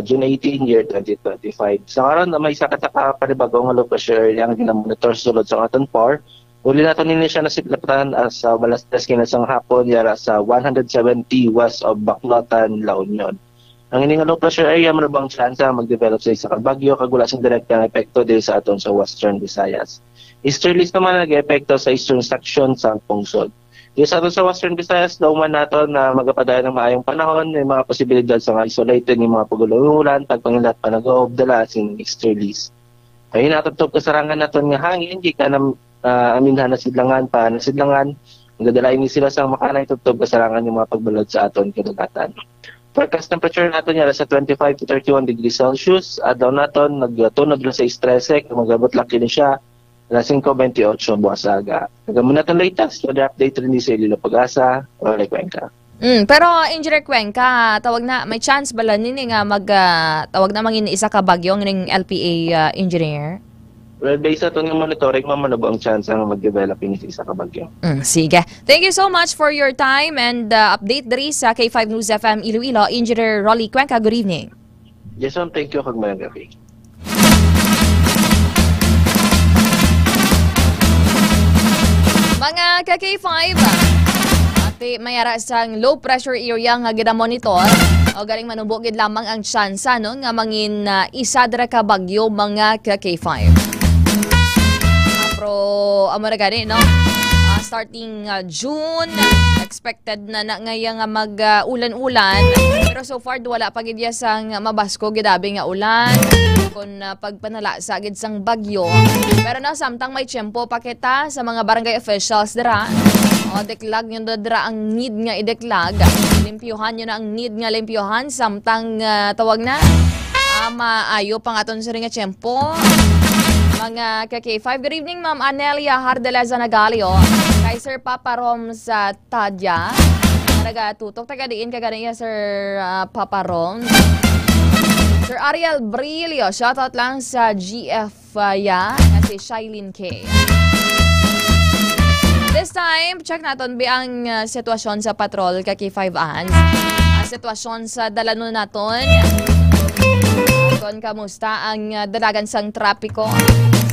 June 18, year 2025. Sa karon may isa kataka panibagong low pressure area ang ginamonitor sulod sa aton par. Uli nato nini siya nasiplatan sa balas 10 kinasang hapon yara sa 170 west of Baclotan, La Union. Ang ining low pressure area manubang tsansa mag-develop sa isa ka bagyo kag wala sing direktang epekto diri sa aton sa Western Visayas. Easterlies naman nag-epekto sa eastern section sa Pungsod. Dito sa aton sa Western Visayas, daw man nato na magapadayon ng maayong panahon, may mga posibilidad sa mga isolated ng mga pagulong ulan, pagpangilat pa nag-oob dala sing easterlies. Kaya natutog kasarangan naton nga hangin, di ka na aminhan na sidlangan pa na sidlangan, nagdalain ni sila sa makanay tutog kasarangan yung mga pagbalod sa aton kadagatan. Forecast temperature naton yara sa 25 to 31 degrees Celsius, daw naton nagtunod sa stress kung magabot laki ni siya na 5:28 buwas aga. Nagamon natin latest, so the update rin sa Iloilo Pag-asa, Rolly Cuenca. Pero Engineer Cuenca, tawag na, may chance bala nini nga tawag na mangin isa ka bagyo ng LPA engineer? Well, based sa itong monitoring, mamanabo ang chance na mag-develop ini sa isa ka bagyo. Sige. Thank you so much for your time and update diri sa K5 News FM Iloilo. Engineer Rolly Cuenca, good evening. Yes ma'am, thank you kag mayang gabi. Mga ka-K5, mayara sang low pressure area nga gina-monitor o galing manubukid lamang ang tsansa no, nga mangin isa dira ka bagyo mga ka-K5. Pero amara gani no, starting June, expected na ngayang mag-ulan-ulan. Pero so far wala pa gid sang mabasko gidabi nga ulan kun pagpanala sa gid sang bagyo. Pero na samtang may tiyempo pa kita sa mga barangay officials dira. O deklag nyo dira ang need nga ideklag. Limpyuhan nyo na ang need nga limpyuhan samtang tawag na maayo pang aton sa ring nga tiyempo. Mga ka-K5, good evening Ma'am Anelia Hardeleza Nagalio. Kay Sir Papa Rom sa Tadya. Nagatutok tagadiin kaganiya Sir Papa Rom. Sir Ariel Brilio, shoutout lang sa GF ya, si Shailene K. This time, check natin ang sitwasyon sa patrol kaki 5 ans. Sitwasyon sa dalano naton. Kung kamusta ang dalagan sang trapiko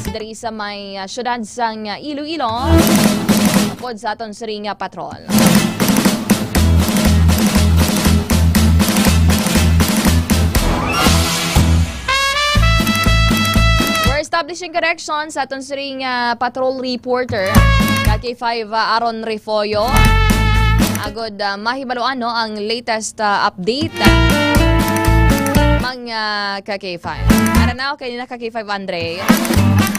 dari sa may syudad sang Iloilo pod sa aton siring patrol. We're establishing correction sa aton siring patrol reporter kaki 5 Aaron Refoyo. Agod mahibaloan no ang latest update mga ka-K5. Aranaw kayo na ka-K5 Andre.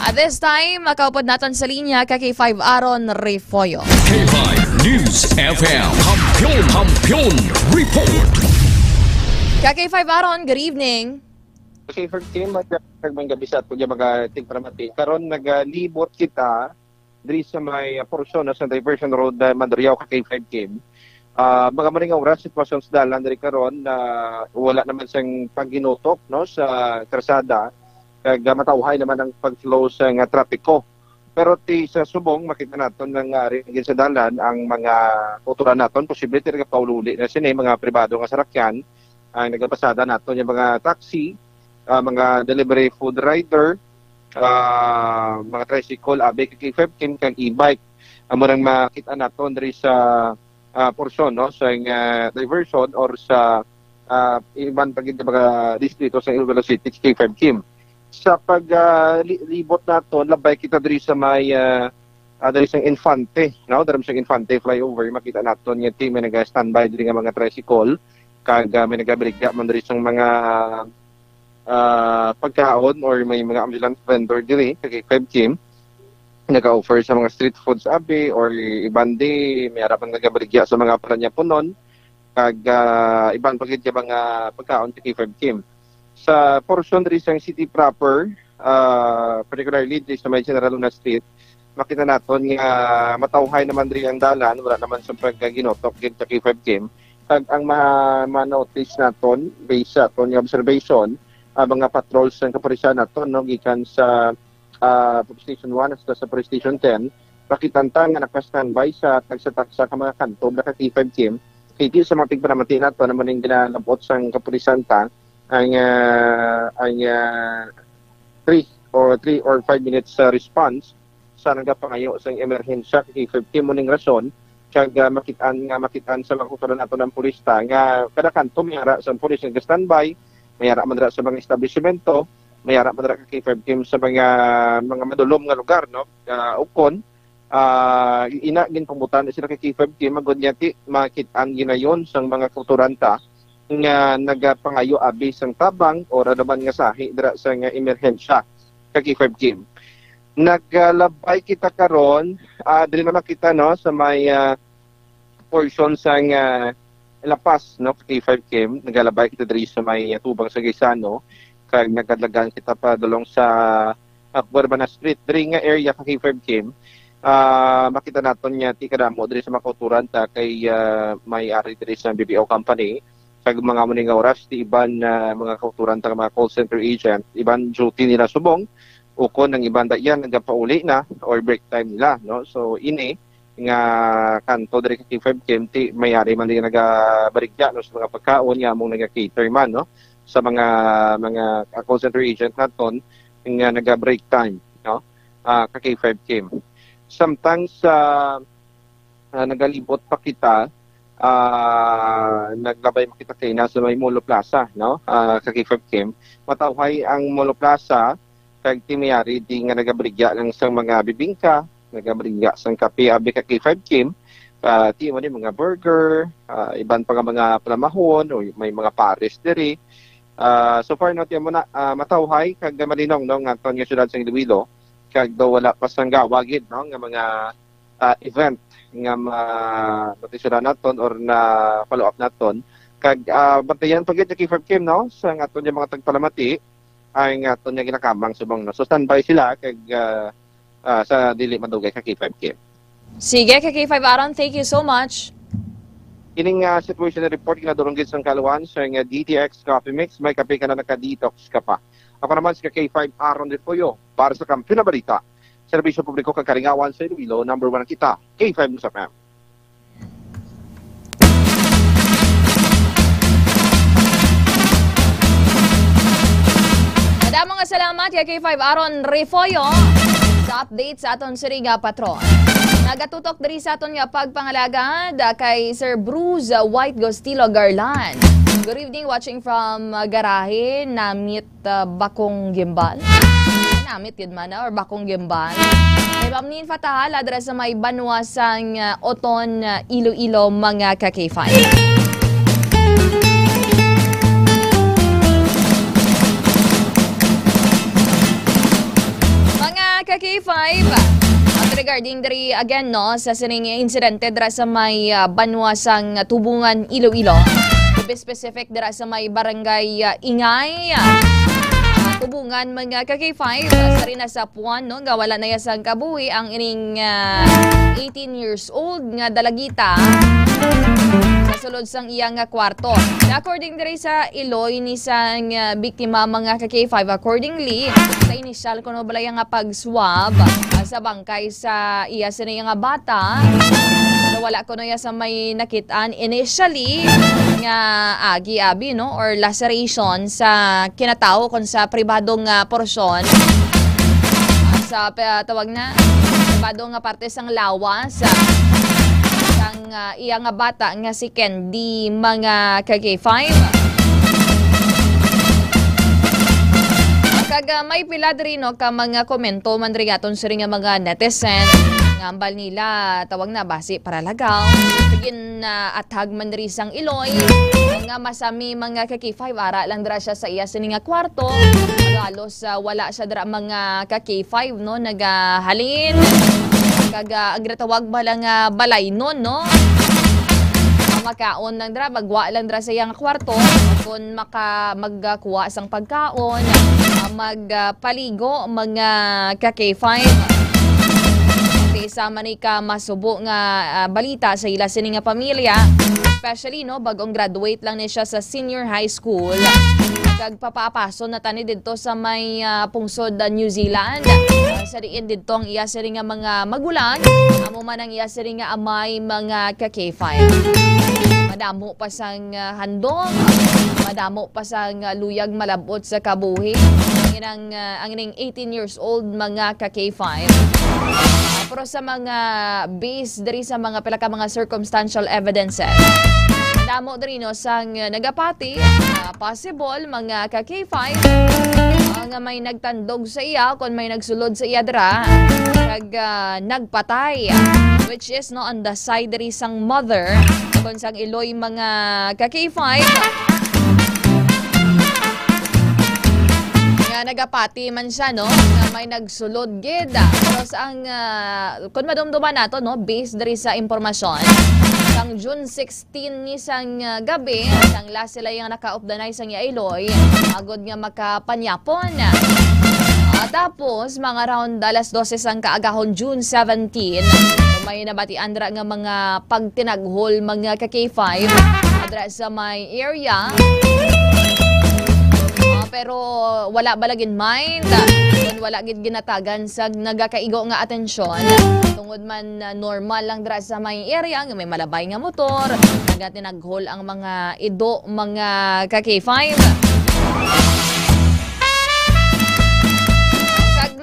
At this time, makaupod natin sa linya ka-K5 Aaron Refoyo. K5 News FM Kampiyon Report. Ka-K5 Aaron, good evening. Okay, first team, magkagmang gabi sa ato mga tigparamati. Karon nagalibot kita diri sa may porsyon sa Diversion Road Mandurriao ka-K5 team. Mga maring oras sitwasyon sa dalan diri karon na wala naman siyang pagginutok no sa kalsada kag matawhay naman ang pag-flow sa nga trapiko. Pero ti sa subong makita naton nangyari sa dalan ang mga motoran naton posible ti paululi na sini mga pribado nga sasakyan ang nagapasada naton yung mga taxi, mga delivery food rider, mga tricycle, kay kag e-bike. Amurang makita naton diri sa porsyon no sa diversion or sa ibang pagiging mga distrito sa Iloilo City K5 Kim. Sa paglibot naton labay kita diri sa may diri sa Infante no daram sa Infante flyover makita naton nga team nga nag-standby diri nga mga tricycle kag may nagabrigya man diri sa mga pagkaon or may mga ambulance vendor diri kay K5 Kim nag-offer sa mga street foods or ibandi may harapan nagabaligya sa mga paranya punon kag ibang pagidya mga pagkaon sa K5 Kim. Sa portion diri sa city proper, particularly diri sa may General Luna Street, makita naton nga matawhay naman diri ang dalan, wala naman sa pagkaginotok sa K5 Kim. Kag ang ma-notice naton based sa aton observation, mga patrols ng kapulisan naton no gikan sa Police Station 1 at sa Police Station 10, pakitantang nga naka-standby sa tagsa-tagsa ka mga kanto na ka-K5 Kim. Kaya sa mga tigparamati na ito naman yung ginalabot sa kapulisan ta ang 3 or 5 minutes response sa nagapangayo sa emerhensya kay K5 Kim muning rason kaya makitaan sa mga kuturan nato ng pulista nga kada kanto mayara sa pulis nga standby, mayara man sa mga establishmento, mayara man ka K5 Kim sa mga madulom nga lugar no ukon ina gin pumutan sila kay K5 Kim magonyati makitaan ginayon sang mga kulturanta nga nagapangayo abi sang tabang or naman nga sahi dira sa nga emerhensya kay K5 Kim. Naglabay kita karon dili na makita no sa may portion sang lapas no kay K5 Kim, nagalabay kita diri sa may tubang sa Gaisano kag nagkadlagan kita pa dulong sa Burbana Street diri nga area kay K5 Kim. Makita naton nya ti kadamo diri sa makuturan ta kay may-ari diri sa BPO company kag mga muning oras ti iban mga kauturan ta mga call center agent iban duty nila subong ukon ng iban dayan nagapauli na or break time nila no. So ini nga kanto diri kay K5 Kim ti may-ari man din nagabarigya no sa mga pagkaon nga among naga-cater man no sa mga call center agent naton nga naga-break time no kay K5 Kim. Sometimes nagalibot pa kita naglabay makita kay nasa may Molo Plaza no kay K5 Kim matawhay ang Molo Plaza kag timiyari di nga nagabrigya lang sang mga bibingka nagabrigya sang kape abi kay K5 Kim ti mo ni mga burger iban pa nga mga palamahon o may mga pares diri so far natin mo na matawhay kag malinong no nga aton nga syudad sang Iloilo kag daw wala pa sang gawagid no nga mga event nga matisura naton or na follow up naton kag bantayan pagid kay K5 Kim no sa aton nga mga tagpalamati ay aton nga ginakamang subong no so standby sila kag sa dili madugay kay K5 Kim. Sige kay K5 Aaron, thank you so much. Ining situation report nga durong gid sang kaluan sa nga DTX Coffee Mix may kape ka na naka-detox ka pa. Ako naman si K5 Aaron Refoyo para sa Kampiyon na Balita, serbisyo publiko kag kalingawan sa Iloilo, number 1 kita, K5 News FM. Madamang salamat kay K5 Aaron Refoyo sa update sa aton Siriga Patron. Nagatutok diri sa aton nga pagpangalagad kay Sir Bruce White Gostilo Garland. Good evening, watching from garahe, namit Bakong Gimbal. Namit yun man or Bakong Gimbal. Kay Ma'am Fatahal, adres sa may Banwasang Oton, Iloilo, mga ka-K5. K5 at regarding diri again no sa sining insidente dira sa may Banwasang Tubungan, Iloilo. To be specific dira sa may barangay Ingay Tubungan, mga K5 sa rin sa Puan no nga wala na yasang kabuhi ang ining 18 years old nga dalagita sulod sang iyang kwarto. According diri sa Iloy ni sang biktima, mga K5, accordingly sa initial kuno balay nga pag-swab sa bangkay sa iya sini nga bata, pero wala kuno ya sa may nakitaan initially nga agi-abi no or laceration sa kinatao kon sa pribadong porsyon sa tawag na pribadong nga parte sang lawas ang iya nga bata nga si Candy, mga K5. Kaga may pila diri no ka mga komento man diri aton sa nga mga netizen nga ambal nila tawag na basi para lagaw tigin athag man diri sang Iloy nga masami, mga K5 ara lang dira siya sa iya sini nga kwarto halos wala siya dira, mga K5 no nagahalin kaga agratawag ba lang balay nun, no? Makaon lang dra, magwa lang dra sa iyang kwarto kung magkuha sang pagkaon, magpaligo, mga K5. Isa man ka masubo nga balita sa ila sini nga pamilya, especially no bagong graduate lang ni siya sa senior high school. Kagpapapaso na tani dito sa may pungsod New Zealand. Sa diin dito ang iya siri nga mga magulang, amo man ang iya siri nga amay, mga K5. Madamo pa sang handong, madamo pa sang luyag malabot sa kabuhi. Ang ining 18 years old, mga K5. Pero sa mga base diri sa mga pila ka mga circumstantial evidences, damo diri no sang nagapati possible, mga K5 nga may nagtandog sa iya kon may nagsulod sa iya dira kag nagpatay, which is no on the side diri sang mother kon sang Iloy, mga K5 nga nagapati man siya no nga may nagsulod gid. Pero sang kun madumduman nato no based diri sa impormasyon sang June 16 ni sang gabi, sang last sila yung naka-updanay sang Iloy, agod nga makapanyapon. Tapos, mga around alas 12 sang kaagahon June 17, may nabatian dra nga mga pagtinaghol, mga K5 adra sa may area. Pero wala balagin mind, wala gid ginatagan sa nagakaigo nga atensyon. Tungod man normal lang dra sa may area nga may malabay nga motor, nagtinaghol ang mga ido, mga K5.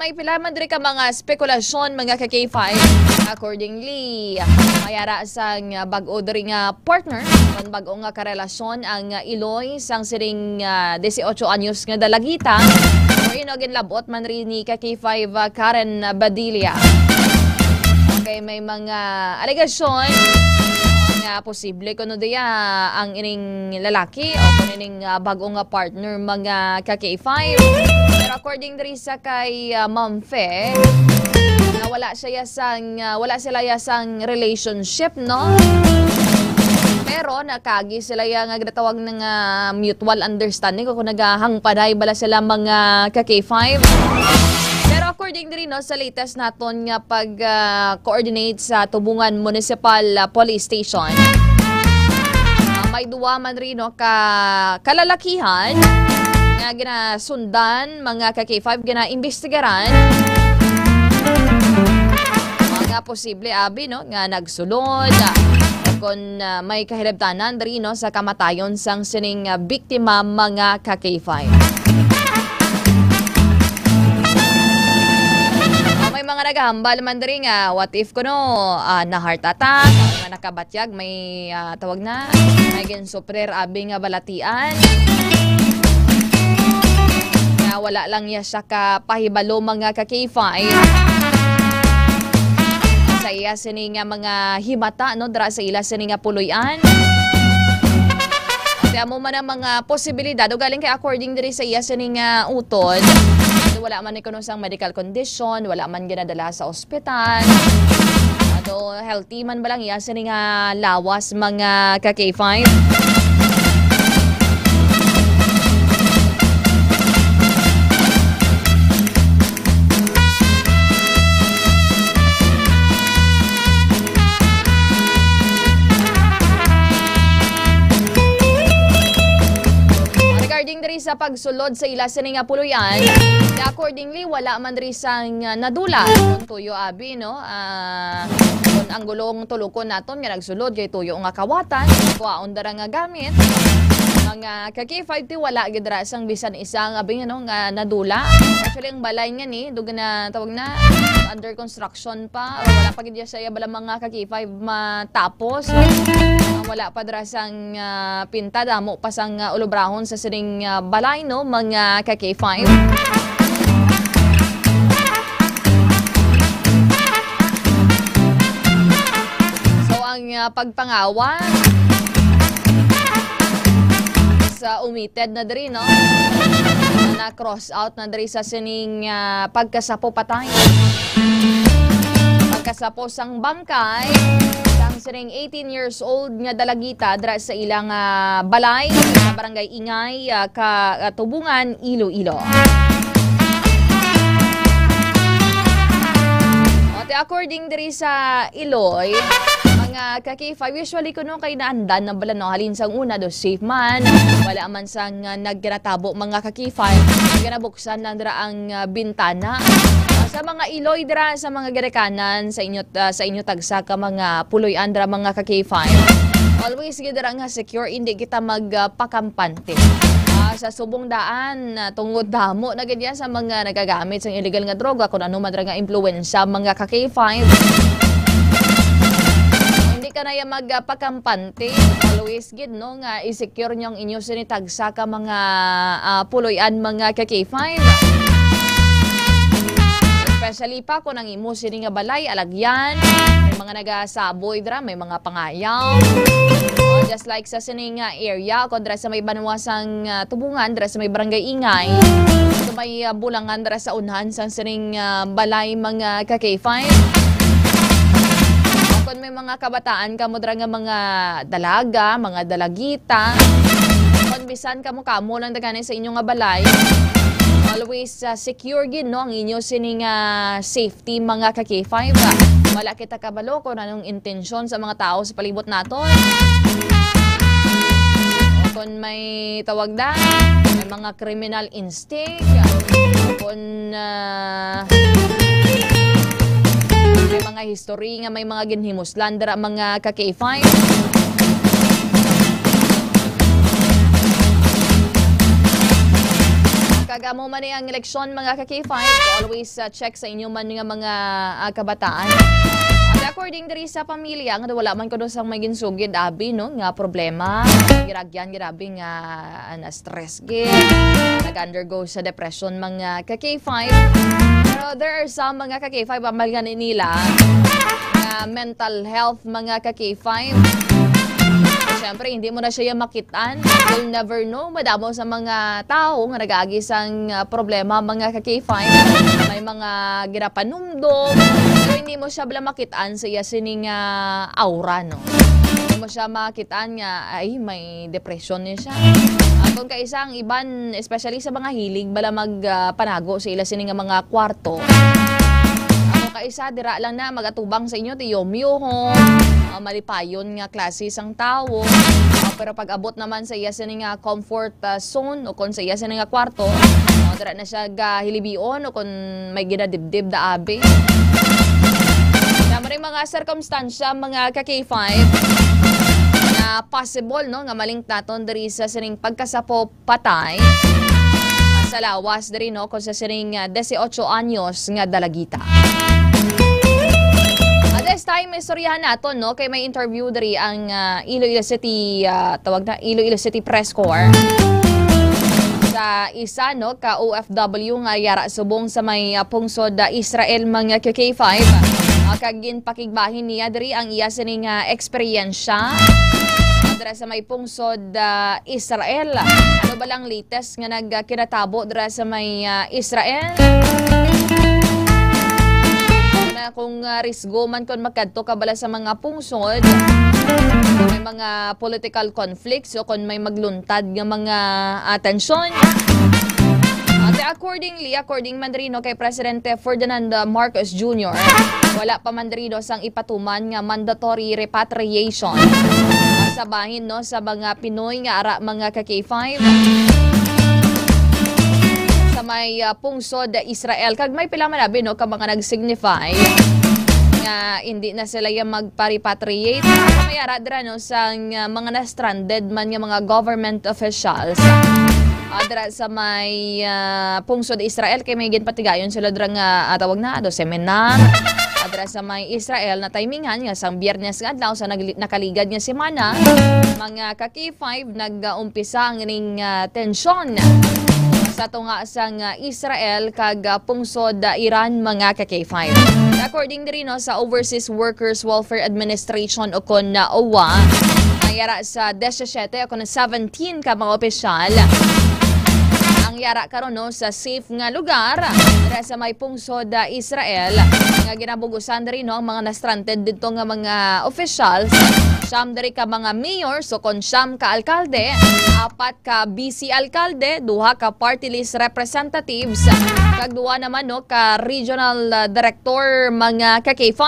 May pila man diri ka mga spekulasyon, mga K5. Accordingly, mayara sang bag-o diri nga partner, kon bag-o nga karelasyon ang Iloy sang siring 18 anyos nga dalagita. O inogin labot man rin ni K5 Karen Badilla. Okay, may mga alegasyon nga posible kuno diya ang ining lalaki o kun ining bag-o nga partner, mga K5. Pero according diri sa kay Ma'am Fe, na wala sila yasang relationship, no? Pero nakagi sila yang nagtawag ng mutual understanding kung naghangpaday bala sila, mga K5. Pero according diri no sa latest naton nga pag-coordinate sa Tubungan Municipal Police Station, may duwa man rin no kalalakihan nga ginasundan, mga K5, ginaimbestigaran nga posible abi no nga nagsulod kung may kahilabtanan diri no sa kamatayon sang sining biktima mga ka-K5. May mga naghambal man diri nga what if kuno na heart attack, may nakabatyag, may tawag na may ginsuprer abi nga balatian. Nga wala lang ya siya ka pahibalo mga ka-K5. Sa iya sini nga mga himata no dra sa ila sini nga puloy-an. Kaya mo man ang mga posibilidad o galing kay according diri sa iya sini nga utod. Wala man ikuno sang medical condition, wala man ginadala sa ospital. Healthy man ba lang iya sini nga lawas mga ka-K5. Regarding diri sa pagsulod sa ila sini nga puloy-an, accordingly wala man diri sang nadula kun tuyo abi no. Kun ang gulong tulukon naton nga nagsulod kay tuyo nga kawatan, kuwaon dara nga gamit. Mga ka-K5 ti wala gid ra sang bisan isang abi nga no nga nadula. Actually ang balay nga ni duga na tawag na under construction pa, wala pa gid sa iya bala mga ka-K5 matapos. Wala pa dra sang pinta damo pa sang ulobrahon sa sining balay no mga ka-K5. So ang pagpangawa sa umited na diri no na cross out na diri sa sining pagkasapo patay. Pagkasapo sang bangkay sang sining 18 years old nga dalagita dra sa ilang balay sa barangay Ingay, Katubungan, Iloilo. According diri sa Iloy, mga ka-K5 usually kuno kay naandan na bala no halin sang una do safe man, wala man sang nagkinatabo mga ka-K5 ginabuksan lang dira ang bintana sa mga Iloy dira sa mga girekanan sa inyo tagsa ka mga puloy-an dira mga ka-K5. Always gid dira nga secure, hindi kita magpakampante. Sa subong daan tungod damo na gid sa mga nagagamit sang illegal nga droga kun ano man nga impluwensya mga ka-K5. Hindi ka na ya magpakampante. Always gid no nga i-secure nyong inyo sinitagsa ka mga puloy-an mga ka-K5. Especially pa kung ang imo sini nga balay alagyan, may mga nagasaboy dra, may mga pangayaw. Just like sa sining area kung dra sa may banwasang Tubungan, dra sa may barangay Ingay, so may bulangan dra sa unhan sa sining balay mga ka-K5. Kung may mga kabataan kamo dra nga mga dalaga, mga dalagita, kung bisan kamo lang dagani sa inyo nga balay, always secure gid no ang inyo sining safety mga ka-K5. Wala kita kabalo kung anong intensyon sa mga tao sa palibot naton. O kung may tawag na, may mga criminal instinct, kung may mga history nga may mga ginhimuslan dira mga ka-K5. Kagamo man ang eleksyon mga ka-K5, always check sa inyo man nga mga kabataan. At according diri sa pamilya, nga wala man kuno sang may ginsugid abi no nga problema, giragyan grabe nga na stress gid, nag-undergo sa depression mga ka-K5. Pero there are some mga ka-K5 amalgan nila nga mental health mga ka-K5. Siyempre, hindi mo na siya makitaan. You'll never know. Madamo sa mga tao nga nag-aagis ang problema, mga ka-K5. May mga ginapanumdom. Pero hindi mo siya makitaan sa iya sining aura, no? Hindi mo siya makitaan nga, ay, may depression niya siya. Kung kaisang iban, especially sa mga hilig, bala magpanago sa ila sining mga kwarto. Kaisa dira lang na magatubang sa inyo ti yomyo ho, malipayon nga klase sang tao. Pero pag abot naman sa iya sining comfort zone o kung sa iya sining kwarto, dira na siya hilibion o kung may ginadibdib da abi. Naman rin mga circumstansya, mga ka-K5, na possible, no, nga maling taton diri sa sining pagkasapo patay sa lawas diri, no, kung sa sining 18 anyos nga dalagita. At this time, istoryahan naton, no, kay may interview diri ang Iloilo City, Iloilo City Press Corps sa isa, no, ka OFW nga yara subong sa may pungsod Israel, mga K5. Kagin pakigbahin niya diri ang iya sining eksperyensya dira sa may pungsod Israel. Ano ba lang latest nga nagkinatabo dira sa may Israel? Na kung risgo man kon makadto kabala sa mga pungsod, may mga political conflicts o kung may magluntad nga mga tensyon. According Mandrino kay Presidente Ferdinand Marcos Jr., wala pa Mandrino sang ipatuman nga mandatory repatriation sa bahin, no, sa mga Pinoy nga ara mga ka-K5 sa may pungsod Israel. Kag may pila man abi, no, ka mga nag-signify nga hindi na sila yung magpa-repatriate. May ara dira, no, sa mga na-stranded man nga mga government officials dira sa may pungsod Israel, kay may ginpatigayon sila dira nga tawag na seminar dira sa may Israel na timingan nga sang Biyernes nga adlaw sa nakaligad nga semana. Mga ka-K5 nag-umpisa ang ning tensyon sa tunga sang Israel kag pungsod Iran, mga ka-K5. According diri, no, sa Overseas Workers Welfare Administration o kon OWA, yara sa 17 o kon 17 ka mga opisyal ang yara karon, no, sa safe nga lugar dira sa may pungsod Israel nga ginabugusan diri, no, ang mga na-stranded dito nga mga officials. Siyam diri ka mga mayor, so kon siyam ka alkalde, 4 ka BC alkalde, 2 ka party list representatives, kag 2 naman, no, ka regional director, mga ka-K5.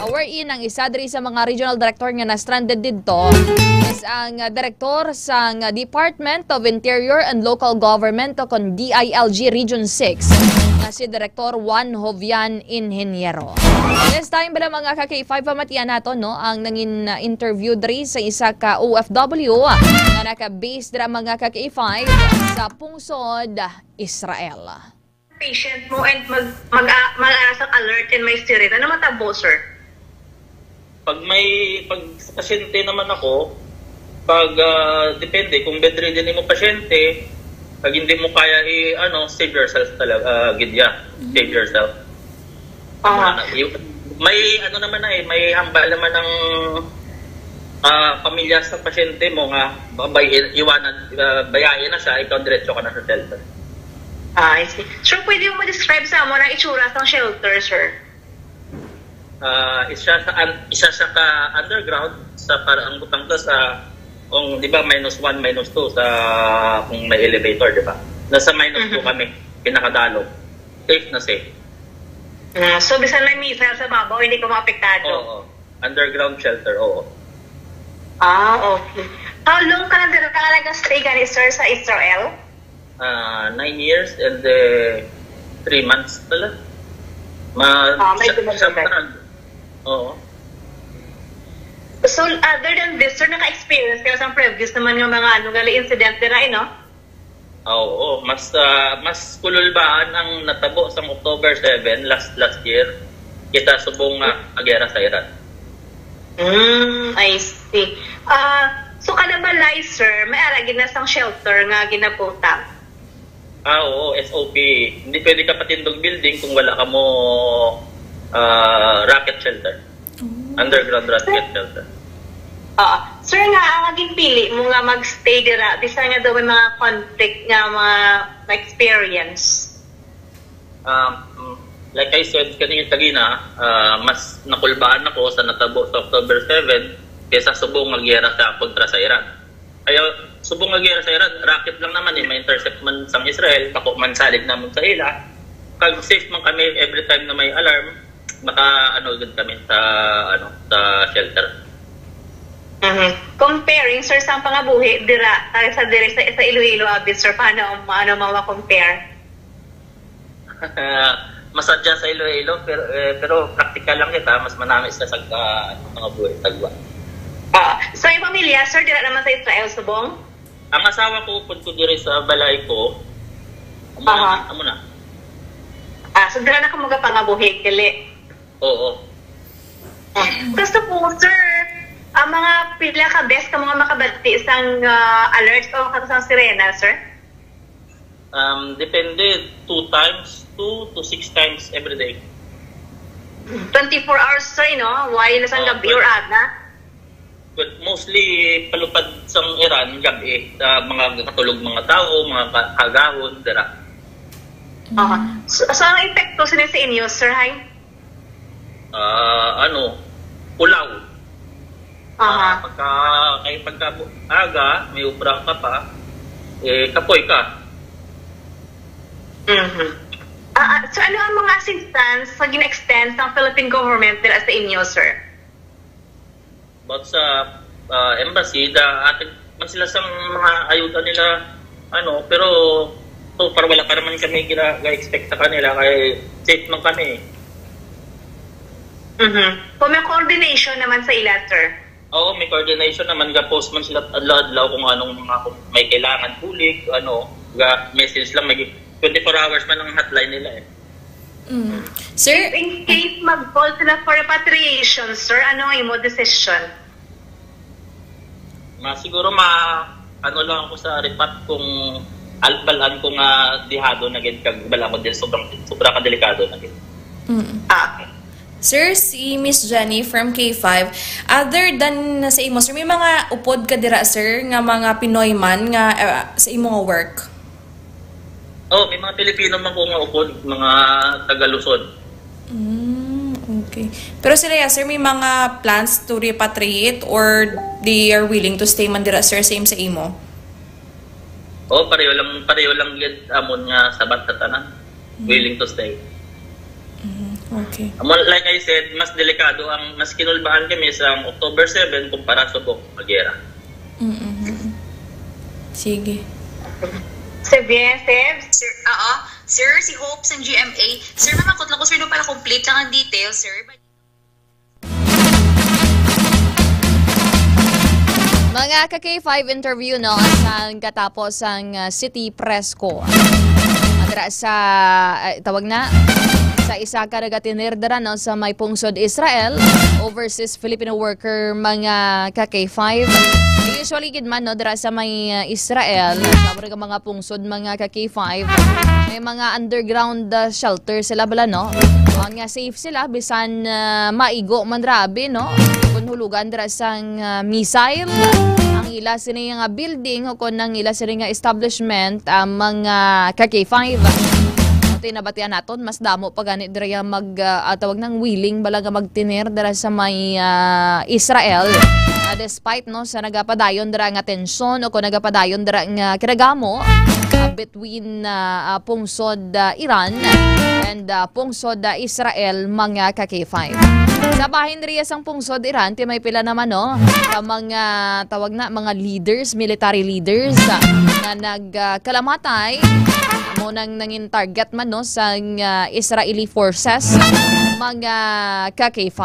Wherein ang isa diri sa mga regional director nga na-stranded dito is ang director sa Department of Interior and Local Government o kon DILG Region 6 na si Director Juan Jovian Inheniero. This time bala mga ka-K5, pamatian nato, no, ang nangin interview diri sa isa ka OFW na naka-base dira mga ka-K5 sa pungsod Israel. Patient mo and mag-aras ang alert and may spirit. Ano matabo, sir? Pag pasyente naman ako, depende kung bedridden mo pasyente, pag hindi mo kaya save yourself talaga, gidya, save yourself. May naman may hambal naman ng pamilya sa pasyente mo nga, bayahin na siya, ikaw diretso ka na sa shelter. I see. Sir, pwede mo describe sa mo ng itsura ng shelter, sir? Isa sa underground sa parang butang to sa kung di ba -1, -2 sa kung may elevator, di ba? Nasa -2 kami, pinakadalo. Safe na safe. So bisan may missile sa babaw, hindi ko maapektado. Oo. Underground shelter, oo. Okay. How long ka na talaga stay gani, sir, sa Israel? 9 years and 3 months pala. Oo. So, other than this, sir, naka-experience kayo sa previous naman yung mga incident nila, no? Oo. Mas kululbaan ang natabo sa October 7 last year. Kita subong agera sa Iran. I see. So, kada balay, sir, may aragin na sang shelter nga ginabutang? Oo, SOP. Hindi pwede ka patindog building kung wala ka mo rocket shelter. Underground rocket shelter. Sir, nga ang naging pili mo nga magstay dira, bisa nga daw may mga conflict nga mga experience? Like I said kanina, mas nakulbaan ako sa natabo sa October 7 kaysa subong magyera sa kontra sa Iran. Kaya subong magyera sa Iran, rocket lang naman may intercept man sa Israel, bako man salig naman sa ila. Kag safe man kami every time na may alarm, maka-good kami sa shelter. Comparing, sir, sa pangabuhi dira sa Iloilo, sir, paano ma-compare? masadya sa Iloilo, pero practical lang kita, mas manami sa mga buhay tagwa. So yung pamilya, sir, dira naman sa Israel subong? Ang asawa ko, pud ko diri sa balay ko, amo na. So dira na ka mga pangabuhi, kili? Oo. Gusto po, sir, ang mga pila ka best ka mga makabati isang alerts o katasang sirena, sir? Depende, 2 to 6 times every day. 24 hours, sir, no? While isang gabi or aga? But mostly palupad sa Iran gabi sa mga katulog mga tao, mga kagahon, dira. So ang epekto sila sa inyo, sir, hay? Ulaw. Pagka aga, may ubra ka pa, kapoy ka. So ano ang mga assistance sa gina-extend ng Philippine government nila sa inyo, sir? About sa embassy, atin man sila sa mga ayuda nila, pero so para wala pa naman kami gina-expect sa kanila, kaya safe man kami. So may coordination naman sa ila, sir? Oo, may coordination naman. Ga-post man sila adlaw kung anong kung may kailangan bulig, message lang, may 24 hours man ang hotline nila eh. Sir, in case mag-call sila for repatriation, sir, ano ang imo decision? Siguro lang ako sa repat kung albalan ko nga dihado na gid kag bala mo din sobrang kadelikado na gid. Sir, si Miss Jenny from K5, other than sa imo, sir, may mga upod ka dira, sir, nga mga Pinoy man nga sa imo nga work? May mga Pilipino man ko nga upod, mga taga-Luzon. Okay. Pero sila, sir, may mga plans to repatriate or they are willing to stay man dira, sir, same sa imo? Pareho lang gid amon nga sabat sa tanan. Willing to stay. Okay. Like I said, mas delikado mas kinulbahan kami sa October 7 kumpara sa Baguera. Sige. Sir, Sir, Sir, si Hope sa GMA. Sir, mamakot lang ko, sir, doon pala complete lang ang details, sir. Mga ka-K5 interview, no, sa katapos ang City Press ko. Adra sa, sa isa ka nagatinirdaran, no, sa may pungsod Israel, overseas Filipino worker, mga ka-K5. Usually gid man, no, dira sa may Israel, sabi ka mga pungsod, mga ka-K5, may mga underground shelter sila bala, no? Ang safe sila bisan maigo man rabi, no? Kung hulugan dira sang missile, ang ila sini nga building o kung ang ila sini nga establishment, mga ka-K5. Nabatian naton mas damo pa ganit dira tawag nang willing bala nga magtinir dira sa may Israel. Despite no sa nagapadayon dira nga tensyon o kung nagapadayon dira nga kinagamo between pungsod Iran and pungsod Israel, mga ka-K5. Sa bahin diri sang pungsod Iran, may pila naman, no, mga tawag na mga leaders, military leaders na nagkalamatay mo nang nangin target man, no, sa Israeli forces, mga ka-K5.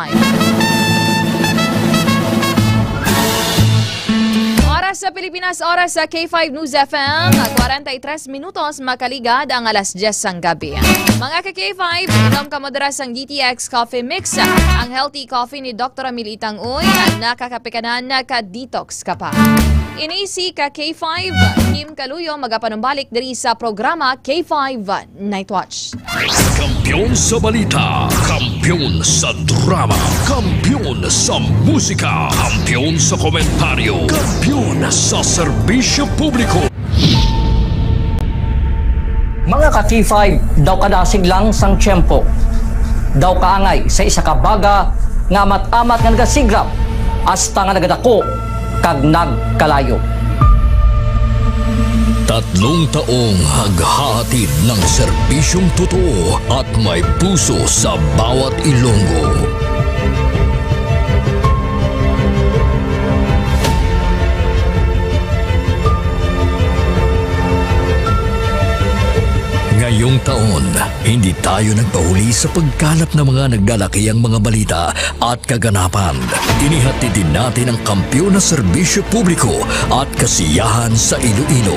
Oras sa Pilipinas, oras sa K5 News FM, 43 minutos makaligad ang alas 10 ng gabi. Mga ka-K5, inom ka moderas ang GTX Coffee Mix, ang healthy coffee ni Dr. Amil Itang-Uy, nakakapikanan na ka-detox ka pa. Inisi ka K5, Kim Kaluyo, magapanumbalik diri sa programa K5 Night Watch. Kampiyon sa balita, kampiyon sa drama, kampiyon sa musika, kampiyon sa komentaryo, kampiyon sa serbisyo publiko. Mga ka-K5, daw kadasig lang sang tiyempo. Daw kaangay sa isa ka baga nga amat-amat nga nagasigrap hasta nga nagadako kag nagkalayo. 3 taong haghatid ng serbisyong totoo at may puso sa bawat Ilonggo. Ngayong taon, hindi tayo nagpahuli sa pagkalap ng mga naglalakihang mga balita at kaganapan. Inihatid din natin ang kampiyon na serbisyo publiko at kasiyahan sa Iloilo.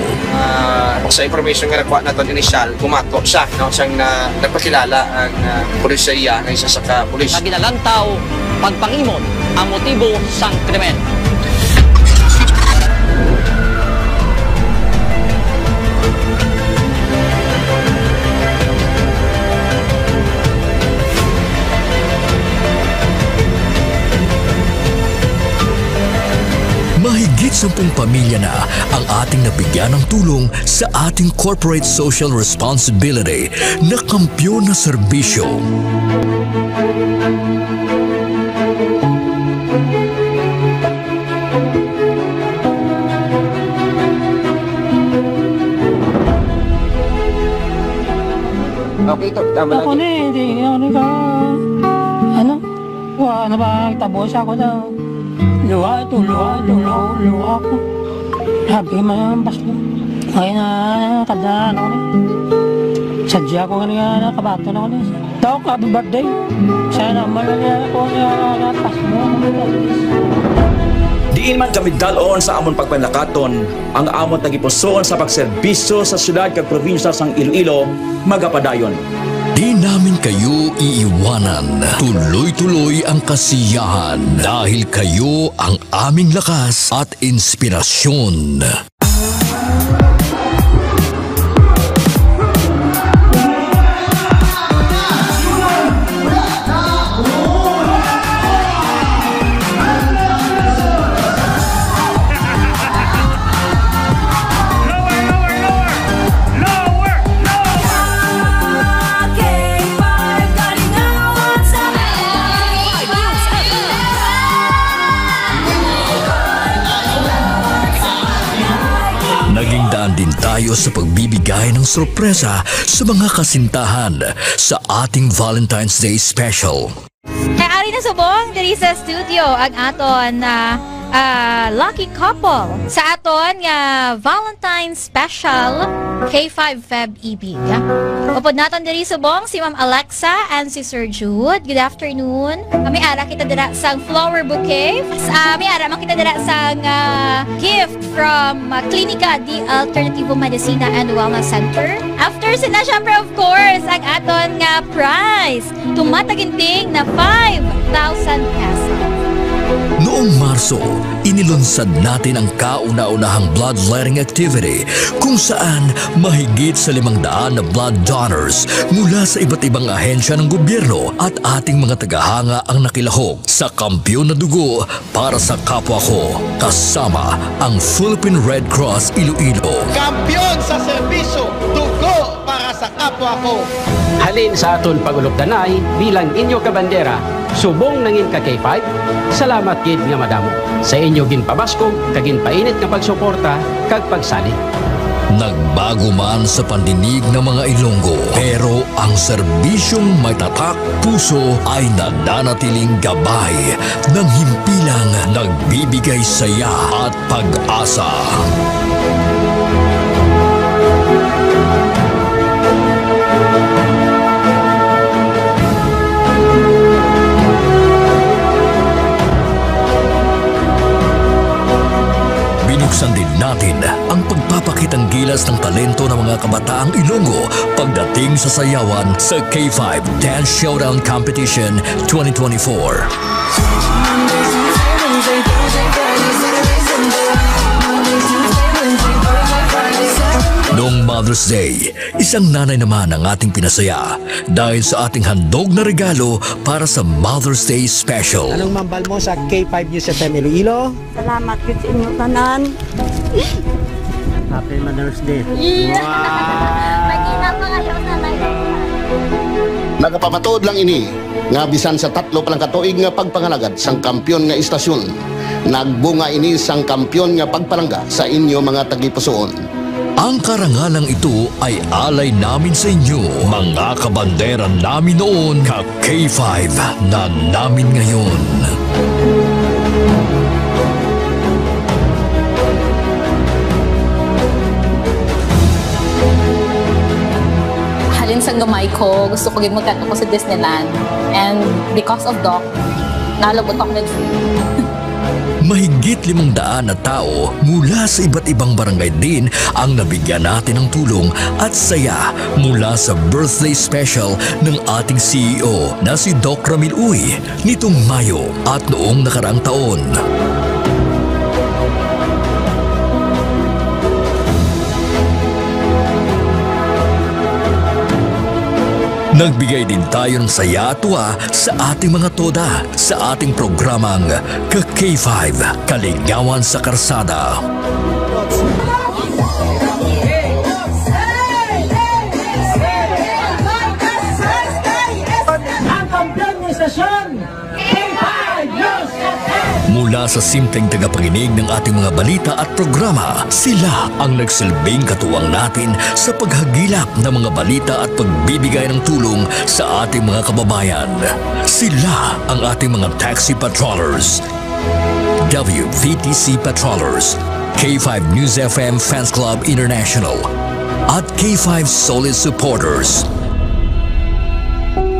Sa information nga nakuha natin initial, pumato siya, siyang nagpakilala ang pulisya ng isa sa pulis. Naginalantaw, pagpangimon ang motibo sang krimen. Mahigit 10 pamilya na ang ating nabigyan ng tulong sa ating corporate social responsibility na kampiyon na serbisyo. Okay, ito. Tama ako na hindi ako ka. Ano? Wala na ba tabo siya ako daw. Luha ko. Sabi mo naman basko. Ngayon na kadaan ako na. Sadya ko nga nakabato na ako na. Daw ka, happy birthday. Sana malala ko na Pasko. Diin man kami dalon sa amon pagpanlakaton, ang amon tagipusoon sa pagserbisyo sa syudad kag probinsya sang Iloilo, magapadayon. Di namin kayo iiwanan. Tuloy-tuloy ang kasiyahan dahil kayo ang aming lakas at inspirasyon. Din tayo sa pagbibigay ng sorpresa sa mga kasintahan sa ating Valentine's Day Special. Kaya ari na subong diri sa studio ang aton na lucky couple sa aton nga Valentine's Special K5 Feb Ibig. Upod naton diri subong si Ma'am Alexa and si Sir Jude. Good afternoon. May ara kita dira sang flower bouquet. May ara man kita dira sang gift from Clinica di Alternativo Medicina and Wellness Center. After sina syempre of course ang aton nga prize. Tumataginting na 5,000 pesos. Noong Marso, inilunsad natin ang kauna-unahang bloodletting activity kung saan mahigit sa 500 na blood donors mula sa iba't ibang ahensya ng gobyerno at ating mga tagahanga ang nakilahok sa kampiyon na dugo para sa kapwa ko, kasama ang Philippine Red Cross Iloilo. Kampiyon sa serbisyo, dugo para sa kapwa ko. Halin sa aton pagulokdanay bilang inyo kabandera, subong nangin ka K5, salamat gid nga madamo. Sa inyo ginpabasko, kagin painit nga pagsuporta, kag pagsali. Nagbago man sa pandinig ng mga Ilonggo, pero ang serbisyong may tatak puso ay nananatiling gabay ng himpilang nagbibigay saya at pag-asa. Binuksan din natin ang pagpapakitang gilas ng talento ng mga kabataang Ilonggo pagdating sa sayawan sa K5 Dance Showdown Competition 2024. Noong Mother's Day, isang nanay naman ang ating pinasaya dahil sa ating handog na regalo para sa Mother's Day Special. Anong mambal mo sa K5 News FM Iloilo? Salamat ko sa inyo tanan. Happy Mother's Day. Wow! Magina pa kayo nanay. Nagapamatuod lang ini nga bisan sa 3 palang katuig nga pagpangalagad sang kampiyon nga istasyon. Nagbunga ini sang kampiyon nga pagpalangga sa inyo mga tagipusoon. Ang karangalang ito ay alay namin sa inyo, mga kabandera namin noon, ka K5 na namin ngayon. sa gamay ko, gusto ko gid magkanto ko sa Disneyland. And because of Doc, nalabot ako ng Mahigit 500 na tao mula sa iba't ibang barangay din ang nabigyan natin ng tulong at saya mula sa birthday special ng ating CEO na si Doc Ramil Uy nitong Mayo at noong nakaraang taon. Nagbigay din tayo ng saya at tuwa sa ating mga toda sa ating programang Ka-K5 Kaligawan sa Karsada. Ang kampiyon ng istasyon, K5 News FM! Mula sa simpleng tagapakinig ng ating mga balita at programa, sila ang nagsilbing katuwang natin sa paghagilap ng mga balita at pagbibigay ng tulong sa ating mga kababayan. Sila ang ating mga taxi patrollers, WVTC Patrollers, K5 News FM Fans Club International, at K5 Solid Supporters.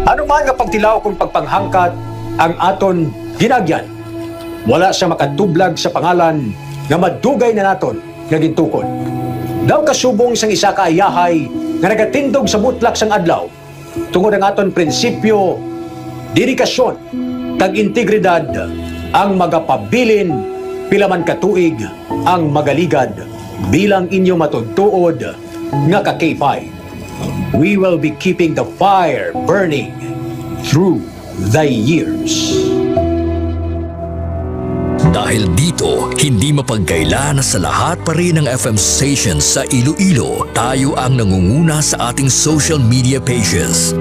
Ano man nga pagtilaw kung pagpanghangkat ang aton ginagyan, wala siya makatublag sa pangalan nga madugay na naton nga gintukod. Daw kasubong sang isa ka ayahay nga nagatindog sa mutlak sang adlaw tungod ang aton prinsipyo, dedikasyon, kag integridad ang magapabilin pila man katuig ang magaligad bilang inyo matudtuod nga ka K5. We will be keeping the fire burning through the years. Dahil dito, hindi mapagkaila na sa lahat pa rin ng FM stations sa Iloilo, tayo ang nangunguna sa ating social media pages.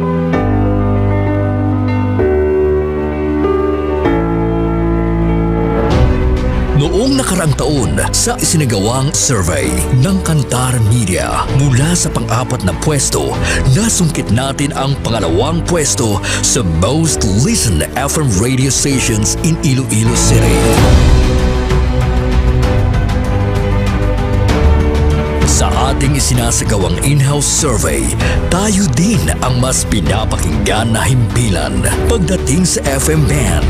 Noong nakaraang taon, sa isinagawang survey ng Kantar Media, mula sa pang-4 na pwesto, nasungkit natin ang pangalawang pwesto sa most listened FM radio stations in Iloilo City. Sa ating isinasagawang in-house survey, tayo din ang mas pinapakinggan na himpilan pagdating sa FM band.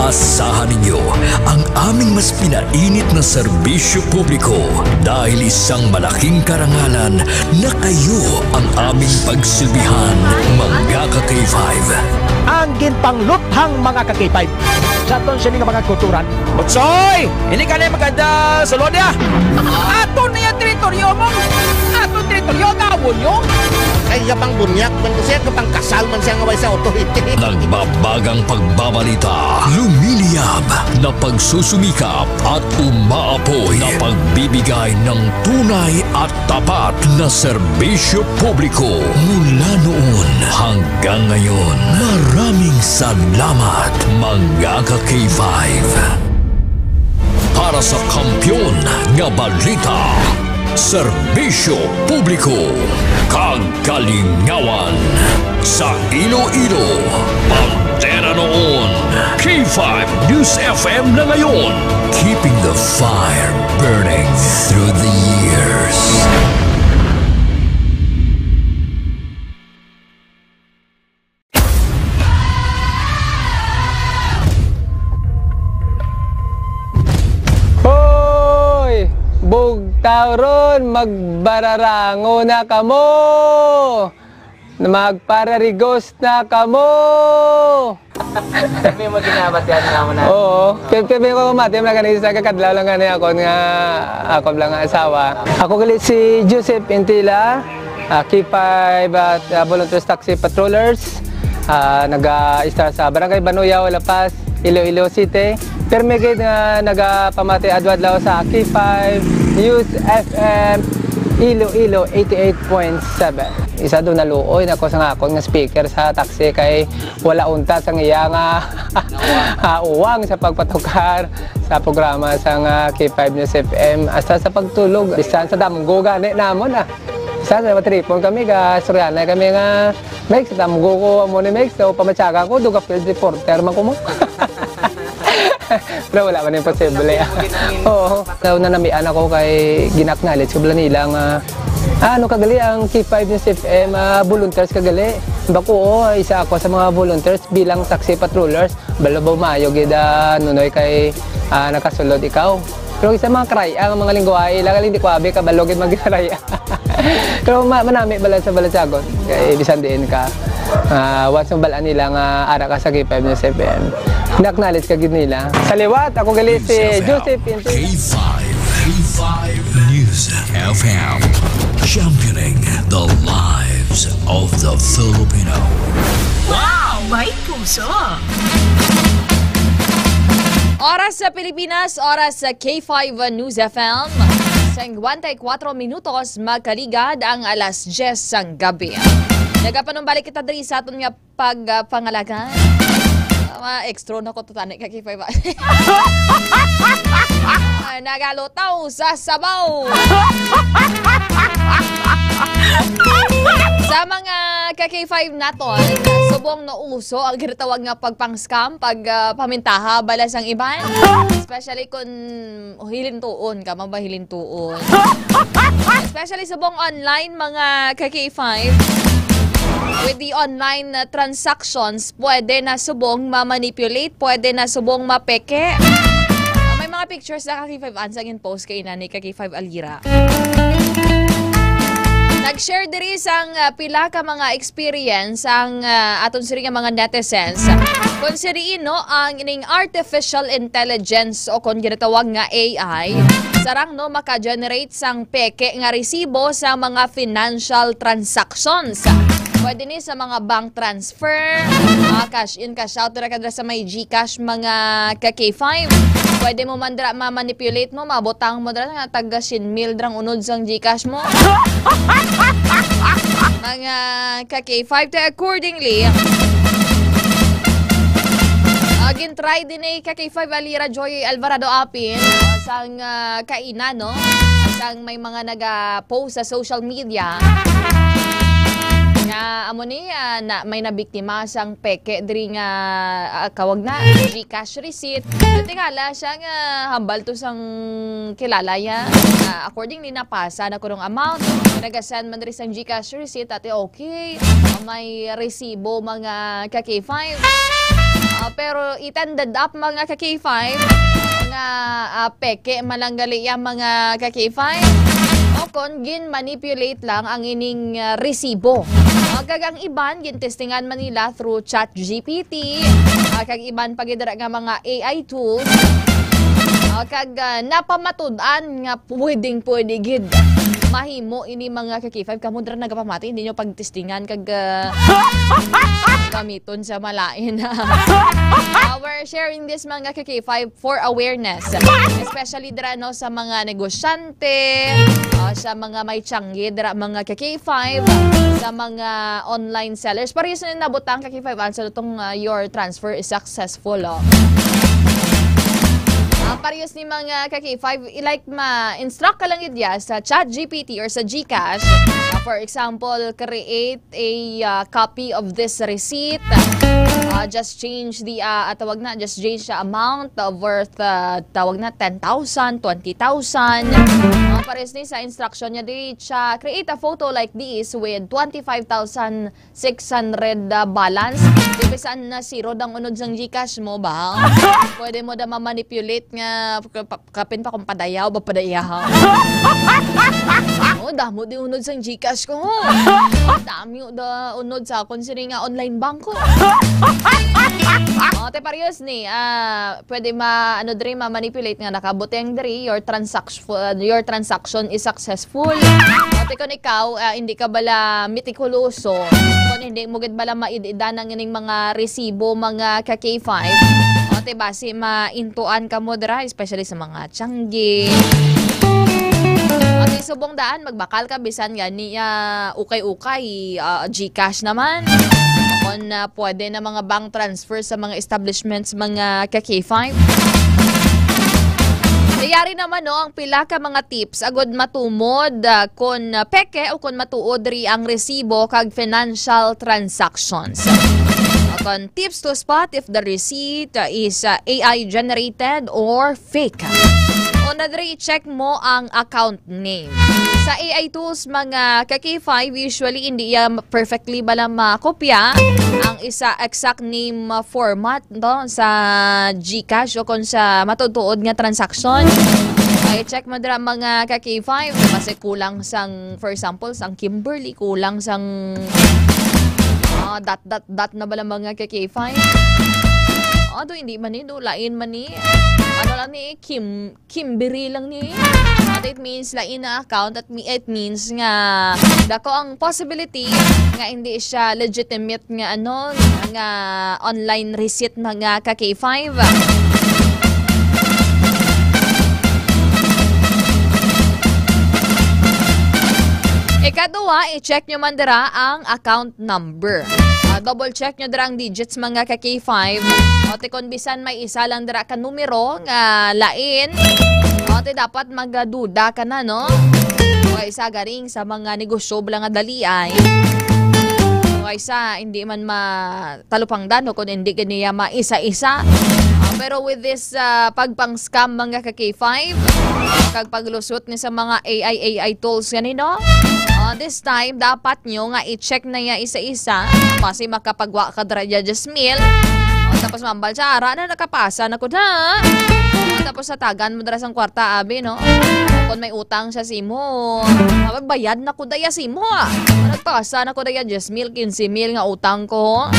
Asahan ninyo ang aming mas pinainit na serbisyo publiko dahil isang malaking karangalan na kayo ang aming pagsilbihan, mga ka-K5. Ang ginpangluthang mga ka-K5 sa aton siya nga mga kulturan. Otsoy! Hindi ka na maganda sa lodya! Aton na yung teritoryo mo! Aton teritoryo, gawon nyo! Ay kapang bunyak man siya, kapang kasal man siya nga sa authority. Nagbabagang pagbabalita, lumiliyab na pagsusumikap at umaapoy na pagbibigay ng tunay at tapat na serbisyo publiko mula noon hanggang ngayon. Maraming salamat, mga ka-K5. Para sa kampyon nga balita, serbisyo publiko, kagalingawan sa Iloilo. Pantera noon, K5 News FM na ngayon, keeping the fire burning through the years. Bugtauron, magbararango na kamo! Magpararigos na kamo! Kami mo ginabat yan nga mo na. Oo. Kami ko mati, mga kanisa kakadlaw lang nga ako nga ako lang nga asawa. Ako galit si Joseph Intila, K5 at Volunteers Taxi Patrollers. Nag-start sa Barangay Banuyaw, La Paz, Iloilo City. Pero may nga nagpamati adwadlaw sa K5 News FM Iloilo 88.7. Isa doon naluoy na ko sa ngakon nga speaker sa taxi kay wala unta sa iya nga uwang sa pagpatukar sa programa sa K5 News FM hasta sa pagtulog. Bisan sa damgo gani namon Isa sa matripon kami ga Suryana kami nga Mex damgo ko mo ni Mex so pamatsaga ko duga field reporter man ko mo. Pero wala man yung posible. Oo. Na namian ako kay ginaknalit ko bala nila nga ano kagali ang K5 News FM volunteers kagali. Bako isa ako sa mga volunteers bilang taxi patrollers. Balabaw maayo gid nunoy kay nakasulod ikaw. Pero isa mga kray ang mga lingwahe lang hindi ko abi ka balogid magkaray. Pero manami bala sa Balasagon kay bisan diin ka. Once balaan nila nga ara ka sa K5 News FM. Naknalit ka gid nila. Sa liwat ako gali si Joseph K5 News FM, championing the lives of the Filipino. Wow! May puso! Oras sa Pilipinas, oras sa K5 News FM. Sa 54 minutos, magkaligad ang alas 10 ng gabi. Nagapanumbalik kita diri sa aton nga pagpangalagan. Extra na ko tutanik ka K5. Nagalutaw sa sabaw. Sa mga ka-K5 naton, subong na uso ang ginatawag nga pagpang-scam, pagpamintaha balas ang iban. Especially kung hilin tuon ka, mabahilin tuon. Especially subong online mga ka-K5. With the online transactions, pwede na subong ma-manipulate, pwede na subong mapeke. May mga pictures na ka-K5 ansang post kay nani ka-K5 Alira. Nag-share diri sang pila ka mga experience ang aton siri nga mga netizens. Kung siriin no ang ining artificial intelligence o kung ginatawag nga AI, sarang no maka-generate sang peke nga resibo sa mga financial transactions. Pwede ni sa mga bank transfer, cash in, cash out, kadra sa may GCash, mga ka-K5. Pwede mo mandra ma-manipulate mo, mabotang mo dra nga taga mil drang unod sang GCash mo. Mga ka-K5 accordingly. Gin-try din eh ka-K5 Alira Joy Alvarado Apin sang kainan, no? Sang may mga nag-post sa social media. Nga amo ni na may nabiktima sang peke diri nga kawag na GCash receipt. Tingala siya nga hambal to sang kilala ya. Accordingly napasa na kurong amount. Nagasan man diri sang GCash receipt ate okay. May resibo mga ka-K5. Pero itended up mga ka-K5 nga peke malanggali ya mga ka-K5. O kon gin manipulate lang ang ining resibo. Kagang iban gintestingan man nila through ChatGPT. Kag iban pagidara nga mga AI tools. Kag napamatud-an nga pwede gid mahimo ini mga ka-K5 kamo dra nagapamati hindi nyo pagtestingan kag gamiton sa malain. We're sharing this mga ka-K5 for awareness, especially dra no sa mga negosyante, sa mga may tiyanggi dra mga ka-K5, sa mga online sellers. Parehas na nabutang ka-K5 answer itong your transfer is successful. Parehas ni mga ka-K5, like ma-instruct ka lang idya sa ChatGPT or sa GCash. For example, create a copy of this receipt. Just change the just change the amount worth tawag na 10,000, 20,000. Parehas ni sa instruction niya di create a photo like this with 25,600 balance. Dibisan na zero dang unod sang GCash mo ba? Pwede mo da ma-manipulate nga kapin pa kung padayaw ba padayaw. Damo di unod sang GCash ko. Dami da unod sa akong siri nga online bank ko. Te parehas ni pwede ma-manipulate nga nakabuteng diri your transaction is successful. Te kung ikaw hindi ka bala mitikuloso, kung hindi mo gid bala maididan ang ining mga resibo mga ka-K5, te base maintuan ka mo dira especially sa mga tiyanggi. Okay, subong daan magbakal ka bisan nga niya ukay-ukay GCash naman. Kung pwede na mga bank transfer sa mga establishments mga ka-K5. Nayari naman no ang pila ka mga tips agod matumod kung peke o kung matuod ri ang resibo kag financial transactions. Kon tips to spot if the receipt is AI generated or fake. O nadri, check mo ang account name. Sa AI tools, mga ka-K5, usually hindi perfectly bala makopya ang isa exact name format no, sa GCash o kung sa matutuod nga transaction. Ay check mo dira mga ka-K5 kasi kulang sang, for example, sang Kimberly, kulang sang dot na bala mga ka-K5. Hindi man ni, lain man ni. Ano lang ni, Kimberly lang ni. It means lain na account at it means nga dako ang possibility nga hindi siya legitimate nga nga online receipt mga ka-K5. Ikaduha, i-check nyo man dira ang account number. Double check nyo dira ang digits mga ka-K5. O kung bisan may isa lang dira ka numero nga lain, o dapat magaduda ka na, no? O isa garing sa mga negosyo lang nga dali ay. O isa hindi man matalupangdan o kung hindi ganiya maisa-isa. Pero with this pagpang-scam mga ka-K5, kag paglusot ni sa mga AI tools ganino, this time dapat nyo nga i-check na ya isa-isa kasi makapagwa ka dra Jasmil. Tapos mambal siya, na nakapasa na ko na. Tapos satagan mo dara sang kwarta abi, no? Kung may utang siya simo, magbayad na ko daya simo. Nagpasa na ko daya Jasmil 15,000 nga utang ko.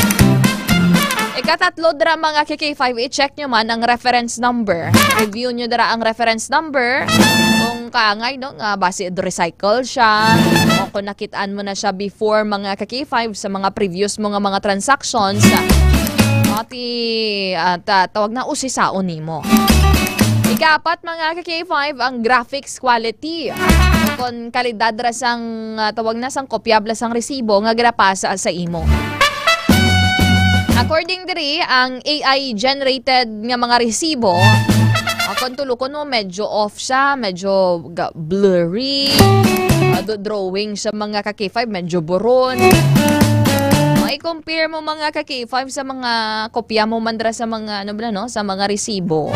Ikatatlo dara mga KK5, i-check nyo man ang reference number. Review nyo dara ang reference number. Kung kaangay, no, base recycle siya. O kung nakitaan mo na siya before mga KK5 sa mga previous mga transactions. Tawag na usisaon nimo. Ikapat mga KK5, ang graphics quality. Kung kalidad dara sang tawag na sang kopyable sang resibo nga grapasa sa imo. According diri, ang AI-generated nga mga resibo, kung tulukon mo, medyo off siya, medyo blurry, drawing sa mga ka-K5, medyo buron. I-compare mo mga ka-K5 sa mga kopya mo mandra sa mga, sa mga resibo.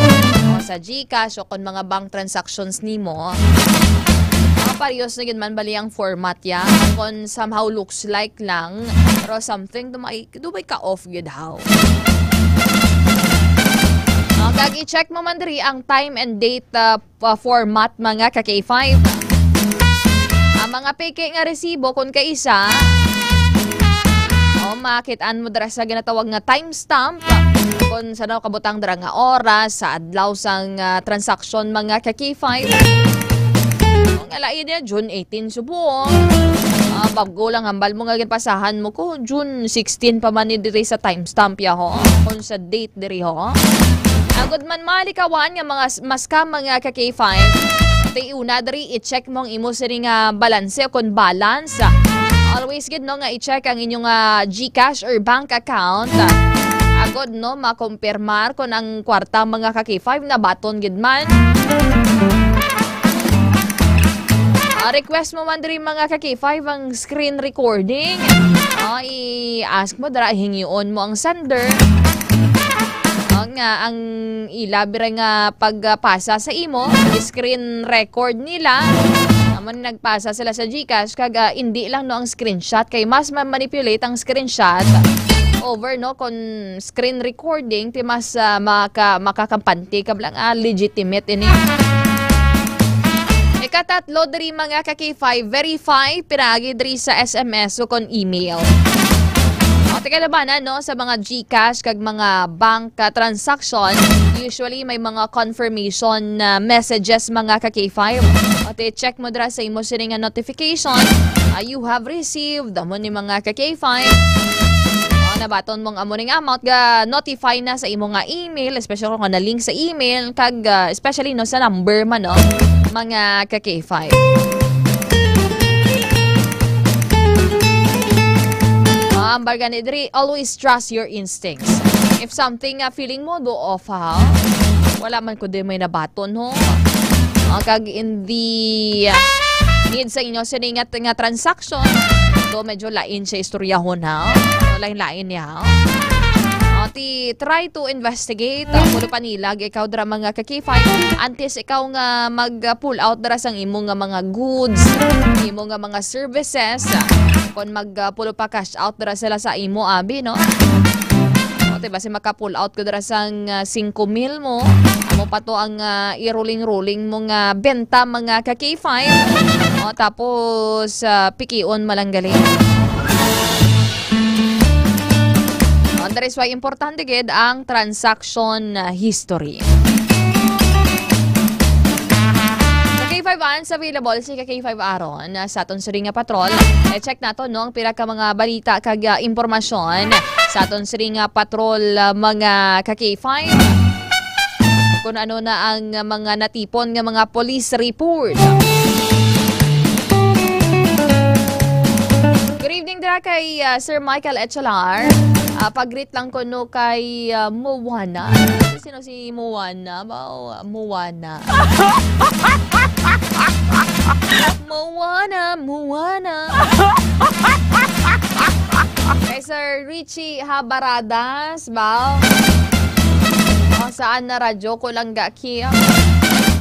Sa GCash o kung mga bank transactions nimo. Parehas na man bali ang format ya. Kung somehow looks like lang, pero something dumay ka-off yun how. Kag i-check mo man diri ang time and date format mga ka-K5. Ang mga peke nga resibo kung kaisa, makitaan mo dira sa ginatawag nga timestamp. Kung sa kabutang dira nga oras, sa adlaw sang transaction mga ka-K5. Alain niya, June 18 subong. Bago lang hambal mo nga pasahan mo ko. June 16 pa man ni diri sa timestamp ya ho. Kung sa date diri ho. Agad man malikawan nga mga maskam mga ka-K5. Ito una diri, i-check mo ang imo sa nga balanse o kung balance. Always good no nga i-check ang inyong GCash or bank account. Agad no, makumpirmar kung ang kwarta mga ka-K5 na baton gid man. Request mo man diri mga ka-K5 ang screen recording. I-ask mo dara, hingion mo ang sender. Ang ilabira nga pagpasa sa imo, screen record nila. Naman nagpasa sila sa GCash kag hindi lang no ang screenshot kay mas manipulate ang screenshot over no kon screen recording ti mas makakampante ka lang legitimate ini. Ikatatlo diri mga ka-K5, verify piragi diri sa SMS o kon email. Teka labanan no sa mga GCash kag mga bank transaction, usually may mga confirmation messages mga ka-K5. Check mo dira sa imo sining notification, you have received amo ni mga ka-K5. Nabaton mong amo ning amount ga notify na sa imo nga email, especially kung na link sa email kag especially no sa number man no mga ka-K5. Ambar ganidri, always trust your instincts. If something feeling mo do off ha, wala man ko din may nabaton ho. Kag in the need sa inyo siningat nga transaction, do medyo lain siya istoryahon ha. Lain-lain niya ha. ti try to investigate kuno panilag ikaw dra mga ka-K5 antes ikaw nga mag-pull out dra sang imo nga mga goods, imo nga mga services kon mag-pull pa cash out dra sila sa imo abi no. Diba, si maka-pull out ko dara sang 5,000 mo. Amo pa to ang i-rolling-rolling mo nga benta mga ka-K5. O, tapos pikion malanggaling. That is why importante gid ang transaction history. K5 Ans available si K5 Aron sa aton siri nga patrol. Check nato no ang pila ka mga balita kag impormasyon sa aton siri nga patrol mga K5. Kung ano na ang mga natipon nga mga police report. Good evening dira kay Sir Michael Echelar. Pag-greet lang ko no kay Moana. Sino si Moana? Moana. Moana. Kay Sir Richie Habaradas, ba? Saan na radyo ko lang gaki?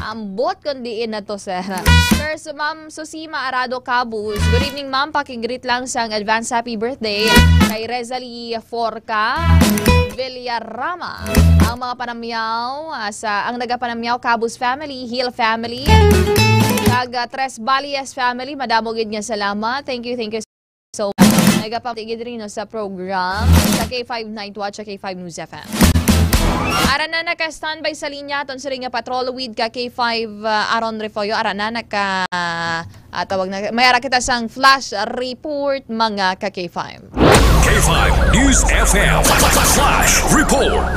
Ambot kundiin na to, sir. Sir, Ma'am Susima Arado Cabus. Good evening, ma'am. Pakigreet lang sa advance happy birthday kay Rezalie Forca Villarama. Ang mga panamyaw ang nagapanamyaw Cabus family, Hill family, kag Tres Balias family. Madamogid nga salamat. Thank you so much. Nagapatigid rin sa program sa K5 Night Watch sa K5 News FM. Aran na naka-standby sa linya aton sa ringa patrol with ka K5 Aron Refoyo. Aran na tawag na mayara kita sang flash report mga ka K5. K5 News FM Flash Report.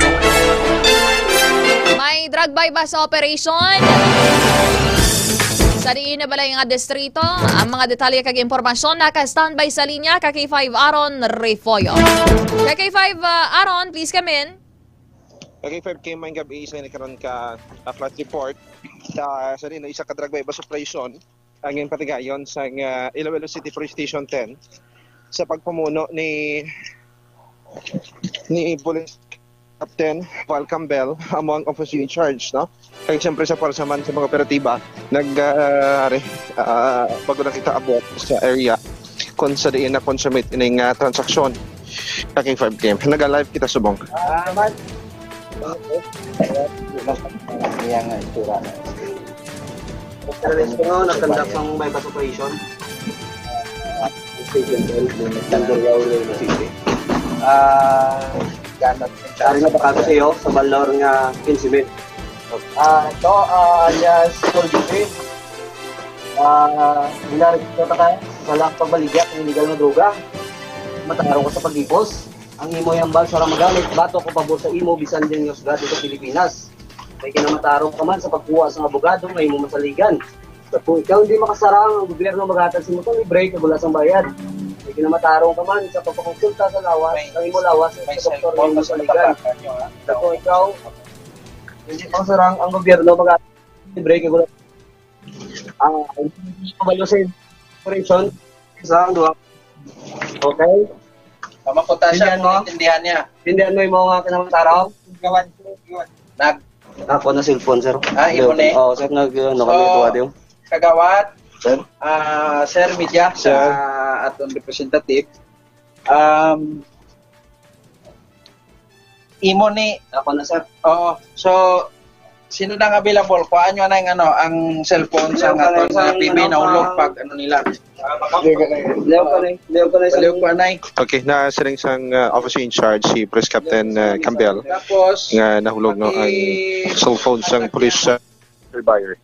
May drug bypass operation sa diin na balay nga distrito. Ang mga detalye kag impormasyon naka-standby sa linya ka K5 Aron Refoyo. Ka K5 Aron, please come in. Okay, 5K may gabi isa nagkaroon ka flat report sa rin isa ka drug bypass operation ang yung patigayon sa Iloilo City Police Station 10 sa pagpamuno ni Police Captain Val Campbell among officer in charge, no? Kaya siyempre sa parasaman sa mga operatiba bago nakita abot sa area kung sa diin na consummate ining transaksyon kaking 5K. Nag-live kita subong. Kaya nga istura na. Ito nga, nagkandak ng bypass operation. Sari na baka ko sa iyo sa balor nga incident. Ito, alias Soldier. Hinarik ko tayo sa lahat pagbaligya ng illegal na droga. Matarong ko sa pag-ipos. Ang imo yung bal sa magalit, bato ko pabor sa imo, bisan din yung sugado sa Pilipinas. May kinamatarong ka man sa pagkuha sa abogado, may imo masaligan. Kung ikaw hindi makasarang, ang gobyerno maghatag sa mo itong libre, wala sang bayad. May kinamatarong ka man sa pagpakonsulta sa lawas, ang imo lawas sa doktor na imo masaligan. Kung ikaw hindi makasarang, ang gobyerno maghatag sa libre, wala ang pabalo sa operation sa ang duwa. Okay? Pamakuta siya kung intindihan niya. Intindihan mo yung mga kinamatarong? Gawan. Ako na cellphone, sir. Ipon eh? Oo, sir. Kami tuwa din. Kagawad. Sir? Sir Media, sa atong representative. Imo ni... Ako na, sir. Oo. So, sino nang available? Kuhaan nyo na yung ang cellphone sa atong PB na ulog pag nila. Okay, na siring sang officer in charge si Police Captain Campbell nga nahulog no ang cellphone sang police buyer.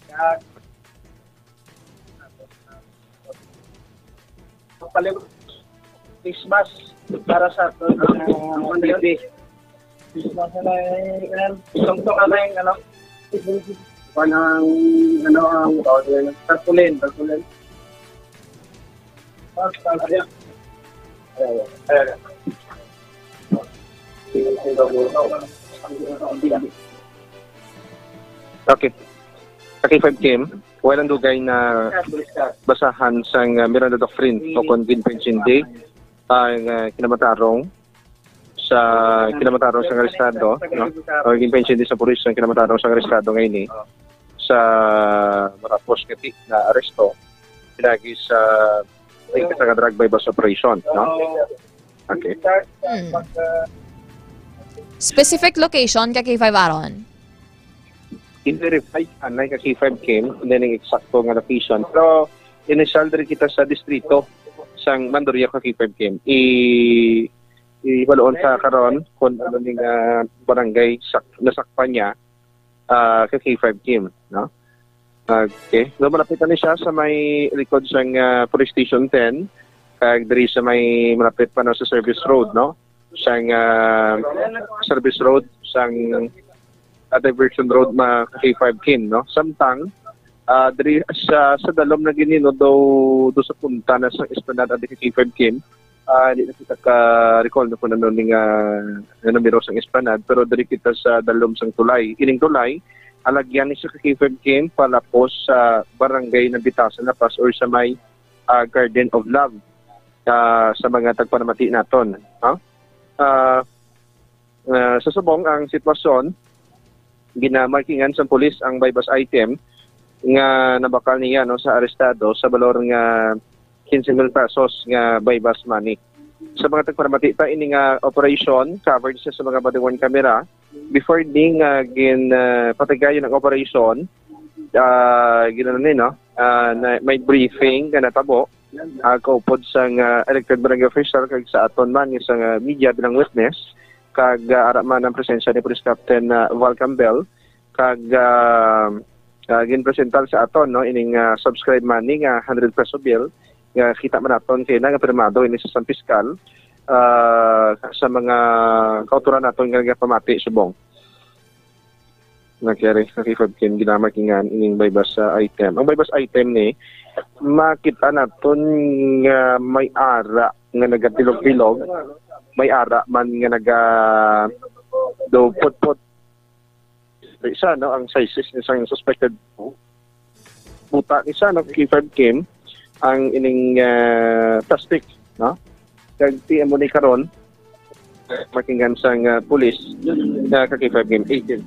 Christmas para sa community. Christmas na tungtong ang ang tarpaulin. Okay. Okay, 5K. Walang dugay na basahan sang Miranda Doctrine o Convention Day ang kinamatarong sa kinamatarong sa arestado, no? O yung pension din sa pulis ng kinamatarong sa arestado ngayon sa matapos kati na aresto pinagi sa drug bypass operation, no? Okay. Specific location ka K5 Aron? I-verify anay ka K5 came and then yung eksakto nga location. Pero initial din kita sa distrito sang Mandoria ka K5 came. Ibaloon sa karon kung ano ning barangay nasakpan niya ka K5 came, no? Okay. So malapitan ni siya sa may likod sang Police Station 10 kag diri sa may malapit pa no sa Service Road, no? Sang Service Road sang Diversion Road ma K5 kin, no? Samtang diri sa dalom na ginino do sa punta na sa Esplanade at K5 kin, hindi na kita ka-recall na kung ano ning numero sang Esplanade, pero diri kita sa dalom sang tulay. Ining tulay alagyan ni sa K5 kin palapos sa barangay ng Bitasan na Pas or sa may Garden of Love sa mga tagpanamati naton, no? Sa subong ang sitwasyon ginamarkingan sa pulis ang bypass item nga nabakal niya no sa arestado sa balor nga 15,000 pesos nga bypass money. Sa mga tagparamati pa ini nga operation covered siya sa mga body-worn camera before ding patigayon ang operation ginano ni no na may briefing nga natabo kaupod sa elected barangay official kag sa aton man sa media bilang witness kag araman ang presensya ni Police Captain Val Campbell kag ginpresental sa aton no ining subscribe money nga 100 peso bill nga kita man naton kay nga pirmado ini sa San Piskal sa mga kauturan naton nga pamati subong nakere K5 kin ginamarkingan ining bypass item. Ang bypass item ni makita naton nga may ara nga nagatilog-tilog, may ara man nga do put isa no ang sizes ni sang suspected buta isa no K5 came ang ining plastic, no? Kag TM ni karon markingan sang police na K5 game agent.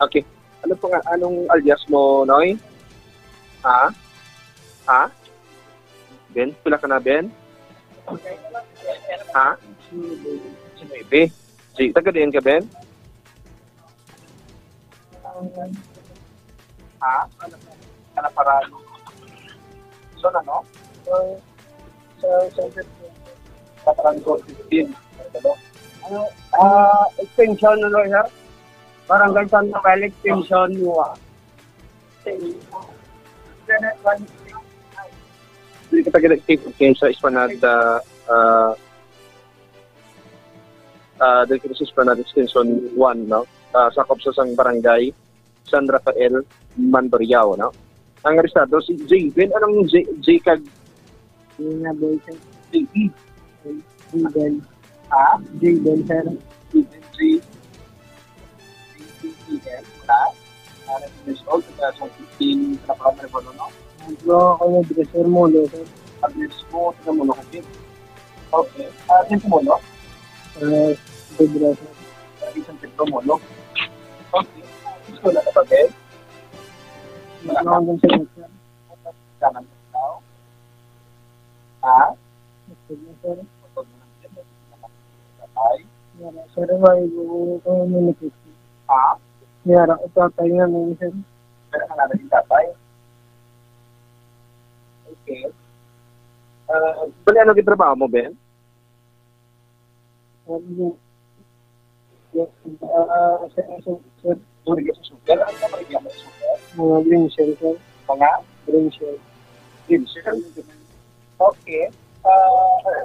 Okay. Ano po nga, anong alias mo, Noy? Ha? Ben? Pila ka na, Ben? Ha? Si Baby. Si, taga-diin ka, Ben? Ha? Ano para? So, ano? Sa Parangko 15. Extension na, Noy, ha? Barangay Santa Mel extension mo. Hindi ka taga-take sa Esplanade dito sa Esplanade extension 1, no? Sakop sa sang barangay San Rafael, Mandoriao, no? Ang arestado si Jaden, anong J kag JB? Jaden. Ha? Jaden, sir. Jaden, years old, 15 na pa na ba no? Ako yung dresser mo, sir. Address mo, ito mo na kasi. Okay. Ito mo, no? Dresser. Isang pito mo, no? Okay. Gusto na kapag eh? Ano ang sa dresser? Kanan mo tao? Ha? Gusto mo, sir? Gusto mo na sir? Tatay? Sir, may communicate. Ha? Yara, tatay nga mo, sir. Pero ka na rin tatay? Okay. Bali, ano gitrabaho mo, Ben? Sir. Burigya sa sugar? Ano ka burigya sa sugar? Mga green shell, sir. Mga? Green shell. Green shell? Okay.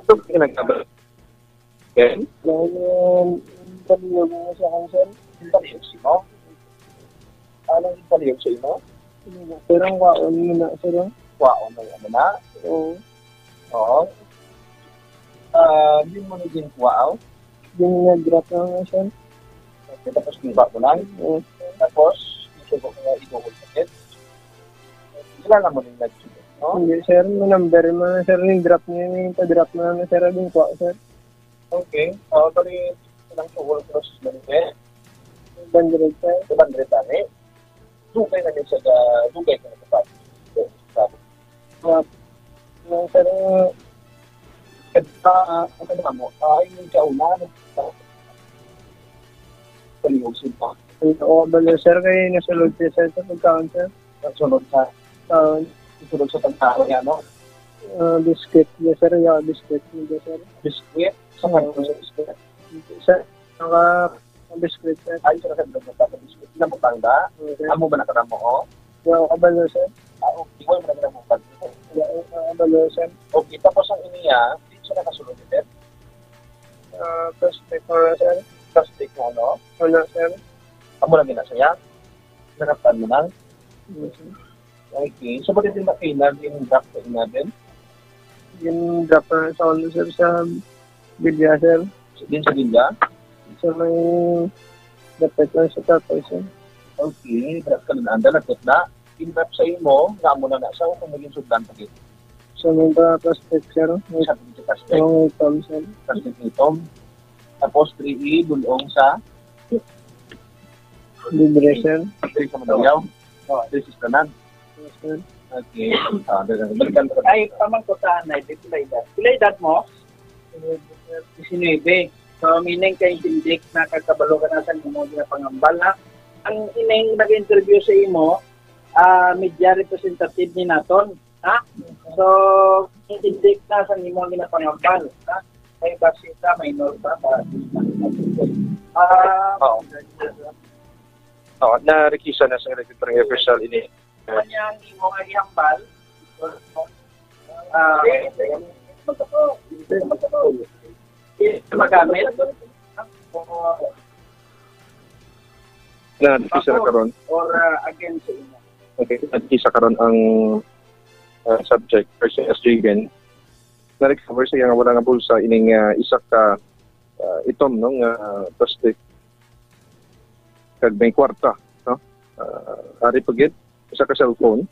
Ito ka nagkabal? Ben? Dahil mo sa akin, sir. Interview sino? Anong interview sa ino? Pero ang waon mo na, sir. Waon na? Oo. Oo. Hindi mo na din waaw? Yung nag-grap na nga, sir. Okay, tapos kiba mo lang? Oo. Tapos, nagsugo nga inuhol sakit. Kilala mo rin nagsugo, no? Hindi, sir. May number mo na, sir. Yung drop niya, yung pa-drop na namin, sir. Yung kwa, sir. Okay. Tali, ilang sugo ng process na rin. Bandred, sir. Bandred, tani. Dugay na rin sa dugay ka na kapag. Sir, ano naman mo? Ay, yung kauna, paliusin pa. Oo, balo, sir. Kayo nasulod siya, sir, sa pagkaon, sir. Nasulod sa tagtao niya, no? Biscuit, yes, sir. Yeah, biscuit, yes, sir. Biscuit? Saan nga sa biscuit? Sir, biscuit, sir. Ay, sir, sa biscuit. Ilang mo tangda? Amo ba nakaramo, o? Yeah, kabalo, sir. Okay, ikaw mo nakaramo pa. Kabalo, sir. Okay, tapos ang iniya, dito na kasulod ito? Plastic, sir. Plastic mo, no? Wala, sir. Amo lang ginasaya? Narapan mo lang? Okay, so bakit din makinag yung drop ko natin? Yung drop na sa ano, sir, sa Bilya, sir. Din sa Bilya? So, may dapat lang sa tatay, sir. Okay, drop ka na. Anda, nagkot na. In-drop sa mo, nga mo na nasa kung maging sudlan pa dito. So, may plastic, sir. May sabi dito plastic. Yung itom, sir. Plastic itom. Tapos 3E, bulong sa libre, sir. Libre sa Madayaw. This is the nan. Yes, sir. Okay. Ay, pamangkotaan na, pilay dat mo? 19. So, meaning kay tindik na kakabalo ka na sa imo na pangambal na. Ang ining nag-interview sa imo, media representative ni naton. Ha? So, tindik na sa imo na pangambal. Ha? May basita, minor pa. Na-rekisa na sa Secretary Official ini. Kanyang imo nga ihambal. Magamit. Na-rekisa na karon. Or against sa imo. Okay, na-rekisa karon ang subject, person as Jigen. Na-recover siya nga wala nga bulsa ining isa ka itom no nga plastic kag may kwarta no ari pagid isa ka cellphone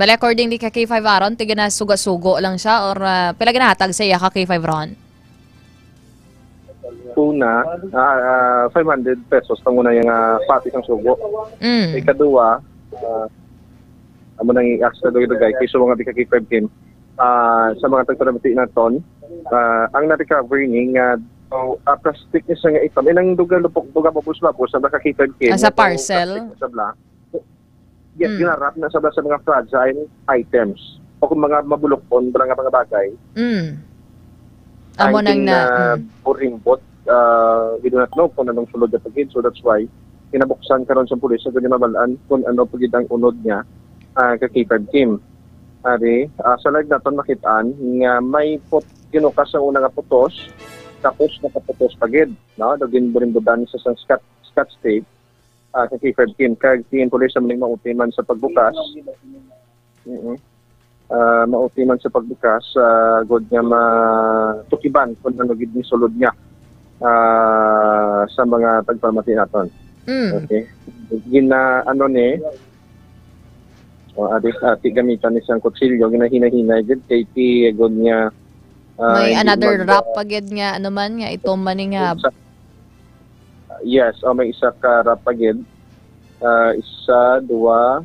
Bali according di ka K5 Aron, tiga na suga-sugo lang siya or pila ginahatag sa iya ka K5 Ron? Una, 500 pesos tang una yung pati ng sugo. Ikaduwa, amo nang i-ask na dugay kay so mga di ka K5 team. Sa mga tagtaramati na ton, ang na-recovery ni nga plastic ni sa nga itom inang duga lupok duga babus-babus sa ka K5 team. Sa parcel. Yes, ginarap na sa mga fragile items o kung mga mabulokon mga bagay. Amo nang na burimbot. We do not know kung anong sulod na pagid, so that's why kinabuksan karon sa pulis sa ganyan mabalaan kung ano pagid ang unod niya ka K5 team. Ari, sa live naton makitaan nga may ginukas ang una nga putos tapos nakaputos pagid, no? Dagin burimbodan sa Scott State sa K5 team kag team pulis sa maning mautiman sa pagbukas. Mautiman sa pagbukas god nga matukiban kung ano gid ni sulod niya sa mga tagpamati naton. Okay. Gina ano ni ati gamitan ni sang kutsilyo ginahina-hina gid kay ti god niya may another wrap pagid nga ano man nga ito man nga yes, may isa ka wrap pagid isa duwa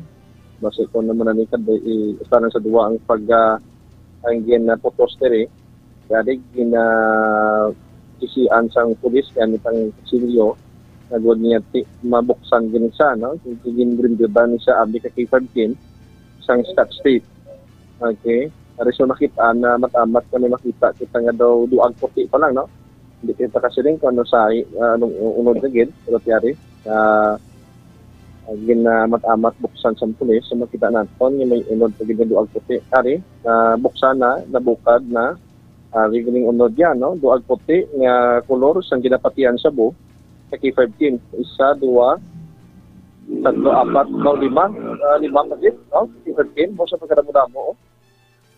basta ko naman ni kad sa duwa ang pag ang ginaputos diri gadi gina isian sang pulis gamit ang kutsilyo na god niya mabuksan ginsa no ginbrindoban sa abi ka K15 sang Scott State. Okay. Ari so makita na matamat kami makita kita nga daw duag puti pa lang no. Hindi kita kasi rin kung ano sa anong unod na gid pero tiyari matamat buksan sa pulis so makita naton nga may unod na gid na duag puti. Ari buksan na nabukad na gining unod yan no duag puti nga kolor sang ginapatian sa buo sa K15 isa duwa tatlo apat no lima pagit no K15 mo sa pagkadamo-damo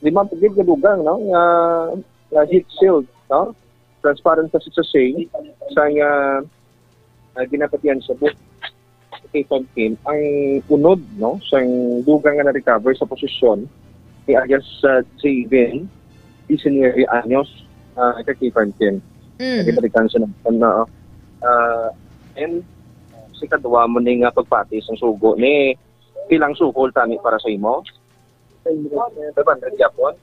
Lima pagid gadugang, no? Heat shield, no? Transparent kasi sa say, sa ginapatian sa book. K5 team, ang unod, no? Sa dugang nga na-recover sa posisyon ni alias Javen, 19 anyos, K5 team. Ginapatian sa na, and si kadwa mo ni nga pagpatis ang sugo ni ilang suhol tani para sa imo? 500 Japon.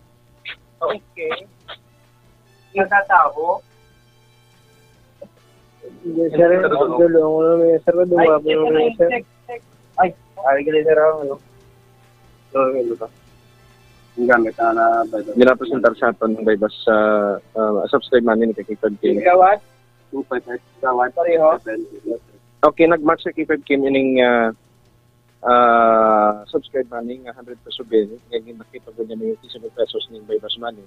Okay. Nagtataho. Sir, sir, ay gali sir ano. Ang gamit na ginapresentar sa aton ng Baybas sa subscribe man ni K5 Kim. Gawat? 2.5 gawat pareho. Okay, nag-match sa K5 Kim ining subscribe money nga 100 peso bill, ngayon nakita ko niya ng 50 pesos ng Baybas money.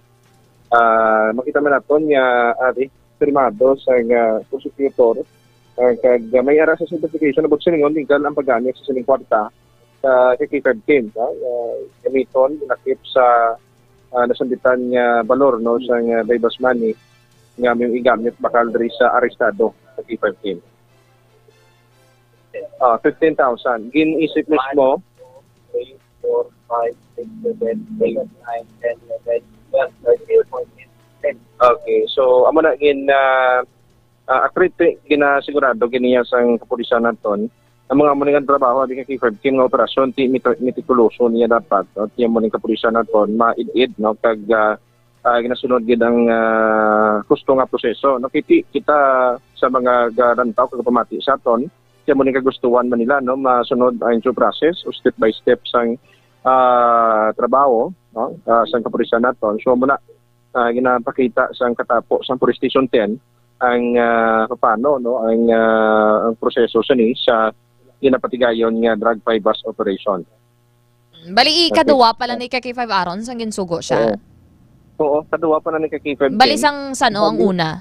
Makita man naton nga firmado sa prosecutor kag may ara sa certification about siningon legal ang paggamit sa sining kwarta sa K5 Kim. Gamiton nakip sa nasanditan nga balor no sa Baybas money nga may igamit bakal diri sa arestado sa K5 Kim. 15,000. Gin-isip mismo. 3, 4, 5, 6, 7, 8, 9, 10, 11, 12, 13, 14, 15. Okay. So, amo na akrite ginasigurado giniya sang kapulisan naton. Ang mga muningan trabaho di kay K5 Kim nga operasyon ti mitikuloso niya dapat. At yung muning kapulisan naton maid-id no kag ginasunod gid ang gusto nga proseso. No kita sa mga garantaw kag pamati sa aton kaya mo kagustuhan man nila no masunod ang due process o step by step sang trabaho no sang kapulisan naton. So muna ginapakita sang katapo sang Police Station 10 ang paano no ang proseso sa ginapatigayon nga drug bypass operation. Bali ikaduwa pa lang ni K5 Aron sang ginsugo siya. Oo, kaduwa pa lang ni K5. Bali sang sano ang una?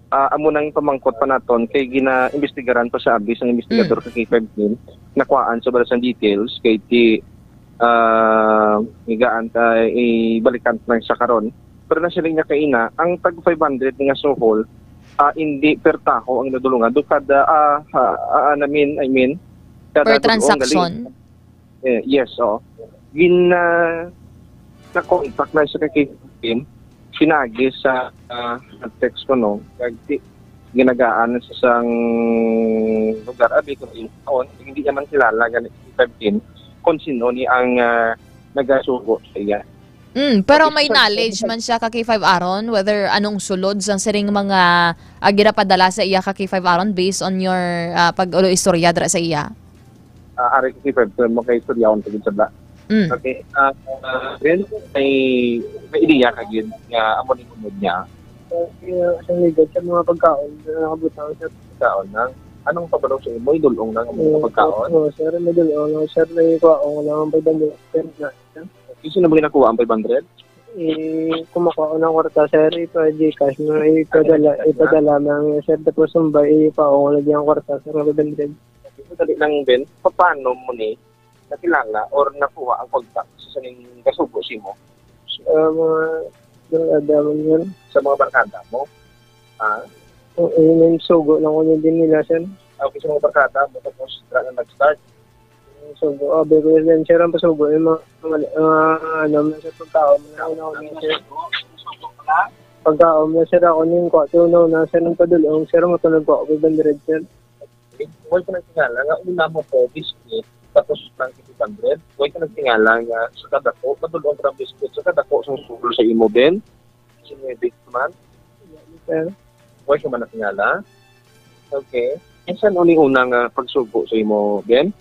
Amo nang pamangkot pa naton kay gina-investigaran pa sa abis ang investigador sa K5 team nakuhaan sa balasang details kay ti higaan ta ibalikan lang sa karon pero na siling niya kaina ang tag 500 nga sohol hindi per taho ang nadulungan do kada I mean kada per transaction. Yes na-contact na sa K5 team sinagi sa text ko no kag ginagaan sa sang lugar abi ko taon hindi naman kilala ganit 15 kung sino ni ang nagasugo sa iya. Pero may knowledge man siya ka K5 Aron whether anong sulod sang siring mga ginapadala sa iya ka K5 Aron based on your pag-istorya dra sa iya. Ari K5 mo kay istoryaon pagid sa Okay. Then, may ideya ka yun nga amo ni kunod niya. Ang ligad sa mga pagkaon na nakabutang sa pagkaon na. Anong pabalaw sa imo? Idulong na mga pagkaon? Oo, sir. May dulong. Sir, may kuwaong lang ang 500. Kasi na ba ginakuha ang 500? Kumakuha ng kwarta, sir. Ipa-Gcash mo. Ipadala ng sir. Tapos sumbay, ipaong lagi ang kwarta, sir. 500. Dali lang, Ben. Paano mo ni nakilala or nakuha ang contact sa saning kasugo mo? Sa mga barkada mo? Yung sugo lang ko din nila, sir. Okay, sa mga barkada mo tapos na nag-start? Sugo, pero yan, sir, ang pasugo. Yung mga sa pagkaon na sir. Pagkaon na, sir, ako nyung kwa. Tunaw na, sir, ng padulong. Sir, matulog ko ako 500, sir. Huwag ko nagtingala nga una mo po, biscuit, tapos ng 500. Huwag ka nagtingala nga sa kadako, madulong ka ng biscuit, sa kadako sa sulo sa imo, Ben. Sinibig naman. Huwag ka man nagtingala. Okay. E saan uning-unang pagsugo sa imo, Ben?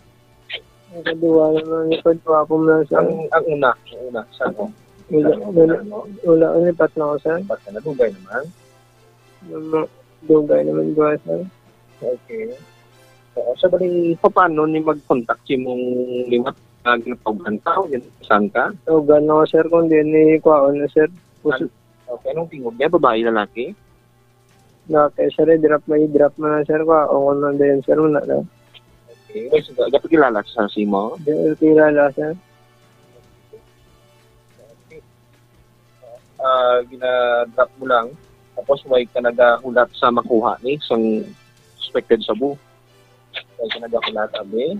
Ang kaduwa naman, ipadwa ko na sa... Ang una, saan mo? Wala, inipat na ako, sir. Ipat ka na, dugay naman. Dugay naman ba, sir? Okay. So, bali, paano ni mag-contact si mong liwat na ginapawgan tao? Saan ka? Tawgan ako, sir, kung din ni Kwaon na, sir. Okay, anong tingog niya? Babae, lalaki? Lalaki, sir, i-drop na, sir, Kwaon na din, sir, muna na. Okay, dapat kilala sa si mo? Kilala, sir. gina-drop mo lang tapos way ka nagahulat sa makuha ni isang suspected sabu. Way ka nagahulat abi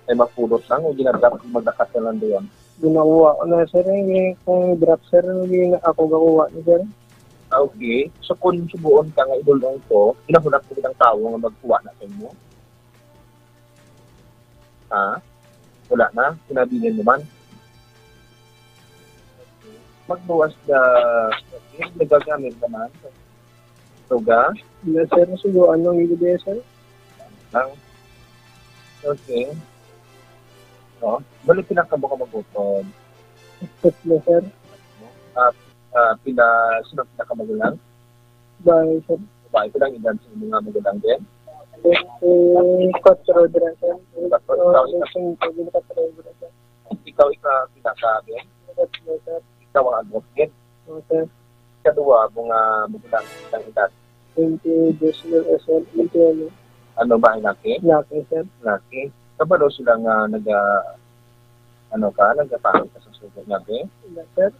ay mapulot lang o gina-drop magdakat na lang doon. Ginawa ko na sir, kung drop sir, hindi na ako gawa ni sir. Okay. So kung subuon ka nga idol ko, ginahulat mo ng tao nga magkuha na sa inyo. Wala na, sinabinin mo man. Magbuwas na nagagamit naman. Tuga? Yes sir, subuan lang yung ideya sir. Lang. Okay. So, balik pinakabo ka magutod. Tatlo sir. Sino pinakamagulang? Bahay sir. Bahay ko lang edad sa mga magulang din. 4 dira sir. Ikaw pinakabi? Sir. Ikaw ang advocate? Sir. Kadua, mga magulang ng edad? 20 years old. 20. Ano ba ang laki? Laki sir. Laki. Kabalo silang nagpahal ka sa sugot natin? Sir.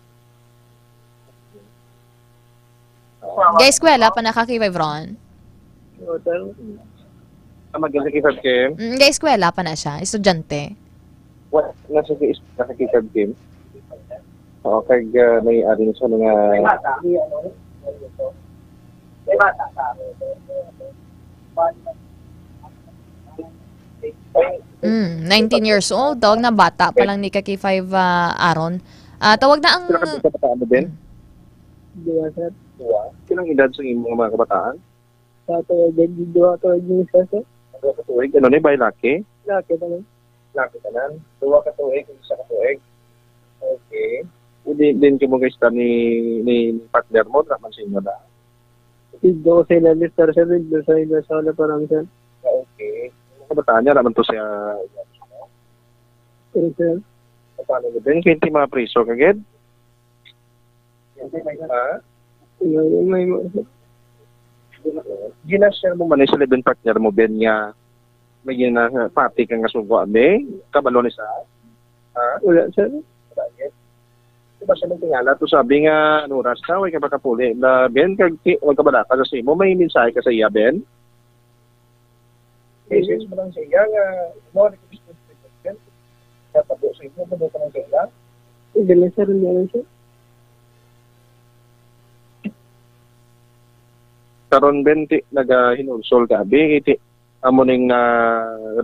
Guys, eskwela pa nakaki-5 Ron? Sir. Maganda kay Kim? Guys, eskwela pa na siya, estudyante. What? Nasa kay Kim? Oo, kag may arin sa mga... May bata ka. 19 years old, tawag na bata pa lang ni Kaki5 Aaron. Tawag na ang... Sila ka kabataan mo din? Dua, sir. Dua? Silang edad sa mga kabataan? Sa dua yung isa, sir. Dua ka tuwig? Ano na ba laki? Laki naman. Laki ka nan? Dua ka tuwig, isa ka tuwig? Okay. Din ka mo guys ni partner mo, naman sa inyo na? Dito ko sila listar, sir. Dito sa wala parang, sir. Okay. Kabataan niya, naman to siya. Sir. Paano na din? 20 mga preso kagad? 20 ha? May ginashare mo man sa live partner mo, Ben, nga may pati kang kasugo, abe? Kabalo ni sa? Ha? Wala, sir. Diba siya nagtingala? To sabi nga, oras ka, huwag ka ba kapuli? Na, Ben, huwag ka ba na? Kasi mo, may mensahe ka sa iya, Ben? Message mo lang sa iya nga, mo, request mo, Ben? Kapag sa inyo, ba ka lang sa iya? Hindi lang, sir. Hindi lang, sir. Karon Ben, nag-hinulsol ka, abe? Amo ning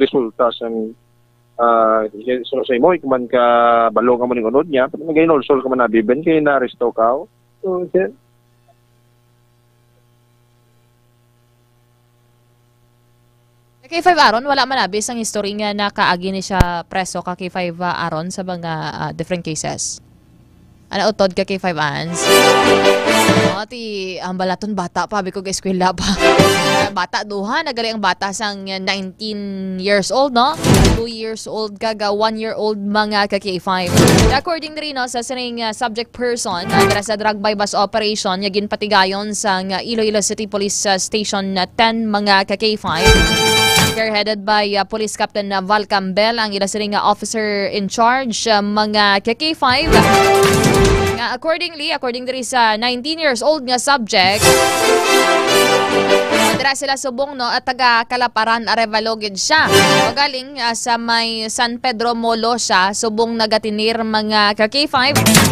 resulta sa sa imo, ikuman ka balo ka mo ning unod niya, pero nag-hinulsol ka man abi, Ben, kaya na-arresto ka? Oo, sir. Kay 5 Aaron, wala man abis ang history nga nakaagi ni siya preso ka kay 5 Aaron sa mga different cases. Ano utod ka kay 5 Ans? Ti ang balaton bata pa, biko kay eskwela pa. Bata duha, nagali ang bata sang 19 years old, no? 2 years old kaga 1 year old mga ka K5. According rin no, sa sining subject person dira sa drug by bus operation yagin patigayon sa Iloilo City Police Station 10 mga ka K5. Headed by Police Captain Val Campbell, ang ila sining officer in charge mga ka K5. According diri sa 19 years old nga subject, dira sila subong no at taga Kalaparan Arevalogid siya. Magaling sa may San Pedro Molo siya, subong nagatinir mga ka-K5,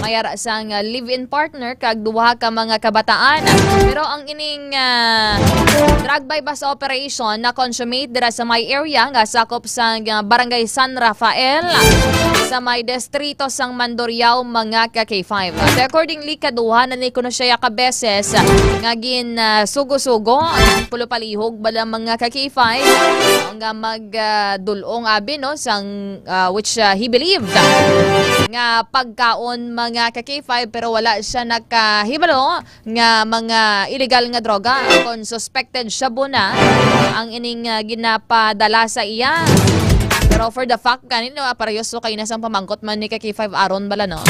mayara sang live-in partner kag duha ka mga kabataan. Pero ang ining drug by bus operation na consummate dira sa may area nga sakop sa Barangay San Rafael sa may distrito sang Mandurriao mga ka-K5. At accordingly kaduha na ni kuno siya ka beses nga gin sugo-sugo pulo palihog bala mga ka-K5 nga magdulong abi no sang which he believed nga pagkaon mga ka-K5 pero wala siya nakahibalo nga mga illegal nga droga kon suspected siya buna ang ining ginapadala sa iya. Pero for the fact, kanino parehas so kayo na sang pamangkot man ni K5 Aaron bala no.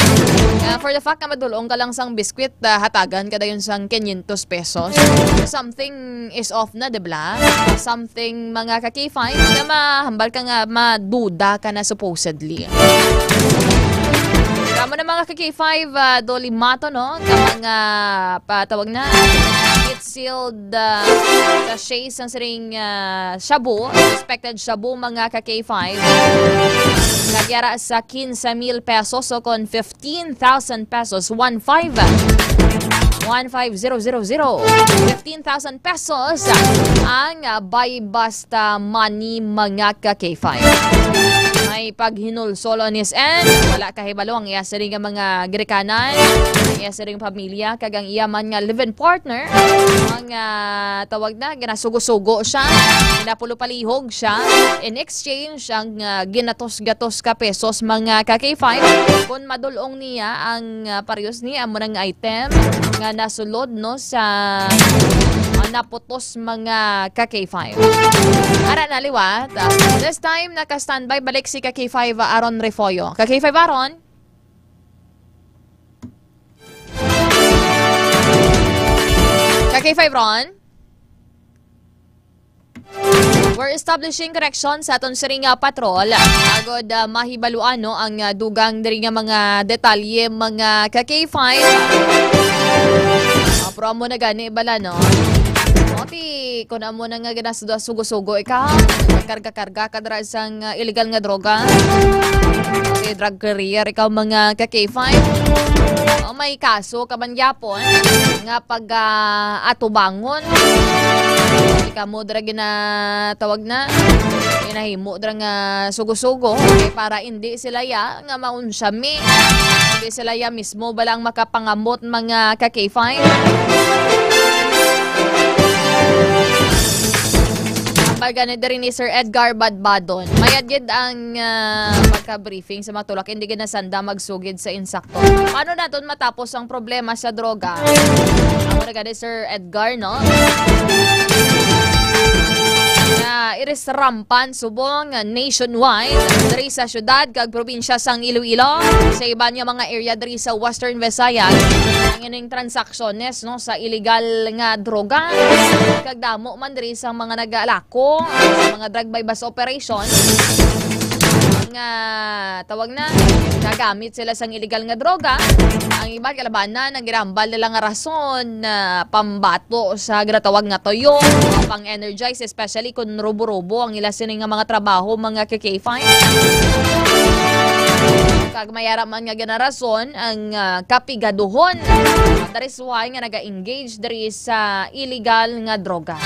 For the fact na madulong ka lang sang biskwit, hatagan ka dayon sang 500 pesos. Something is off na, dibla? Something mga K5 na mahambal ka nga, maduda ka na supposedly. Amo na mga K5 Dolimato, no? Mga patawag na sealed sachets ng siring shabu, suspected shabu mga K5. Nagyara sa 15,000 pesos o kon 15,000 pesos, 15,000 15,000 pesos ang buy basta money mga K5. May paghinulsolo nis and wala kahibalo ang iya siring mga Grekanan, iya siring pamilya kagang iya man nga live-in partner ang tawag na ginasugo-sugo siya, ginapulupalihog siya in exchange ang ginatos-gatos ka pesos mga K5 kung madulong niya ang parehas niya mo ng item nga nasulod no sa naputos mga K5. Ara naliwat. This time naka-standby balik si K5 Aaron Refoyo. K5 Aaron? K5 Ron? We're establishing correction sa aton siring patrol. Agod mahibaluan no ang dugang diri nga mga detalye mga K5. Promo na gani bala no. Oti, kung amo na nga ginasugo-sugo ikaw, karga-karga ka dara isang illegal nga droga. Okay, drug career ikaw mga K5. May kaso ka man yapon nga pag atubangon. Ika mo dara ginatawag na ginahimo dara nga sugo-sugo okay, para hindi sila ya nga maunsyami. Hindi sila ya mismo balang makapangamot mga K5. Pagani din ni Sir Edgar Badbadon. Mayadgid ang pagka-briefing sa mga tulak. Hindi ginasanda magsugid sa insakto. Paano natin matapos ang problema sa droga? Ako na gani Sir Edgar, no? Iris rampan subong nationwide dari sa syudad kag probinsya sang Iloilo sa iba niya mga area dari sa Western Visayas ang ining transactiones no sa illegal nga droga kag damo man diri sa mga nag-alako sa mga drug by bus operation nga tawag na gagamit sila sang illegal nga droga. Ang iba kalabanan ang ginambal nila nga rason na pambato sa ginatawag nga toyo, pang-energize especially kung rubo-rubo ang ila sining nga mga trabaho mga K5. Kag mayara man nga generason ang kapigaduhon. That is why nga naga-engage diri sa illegal nga droga.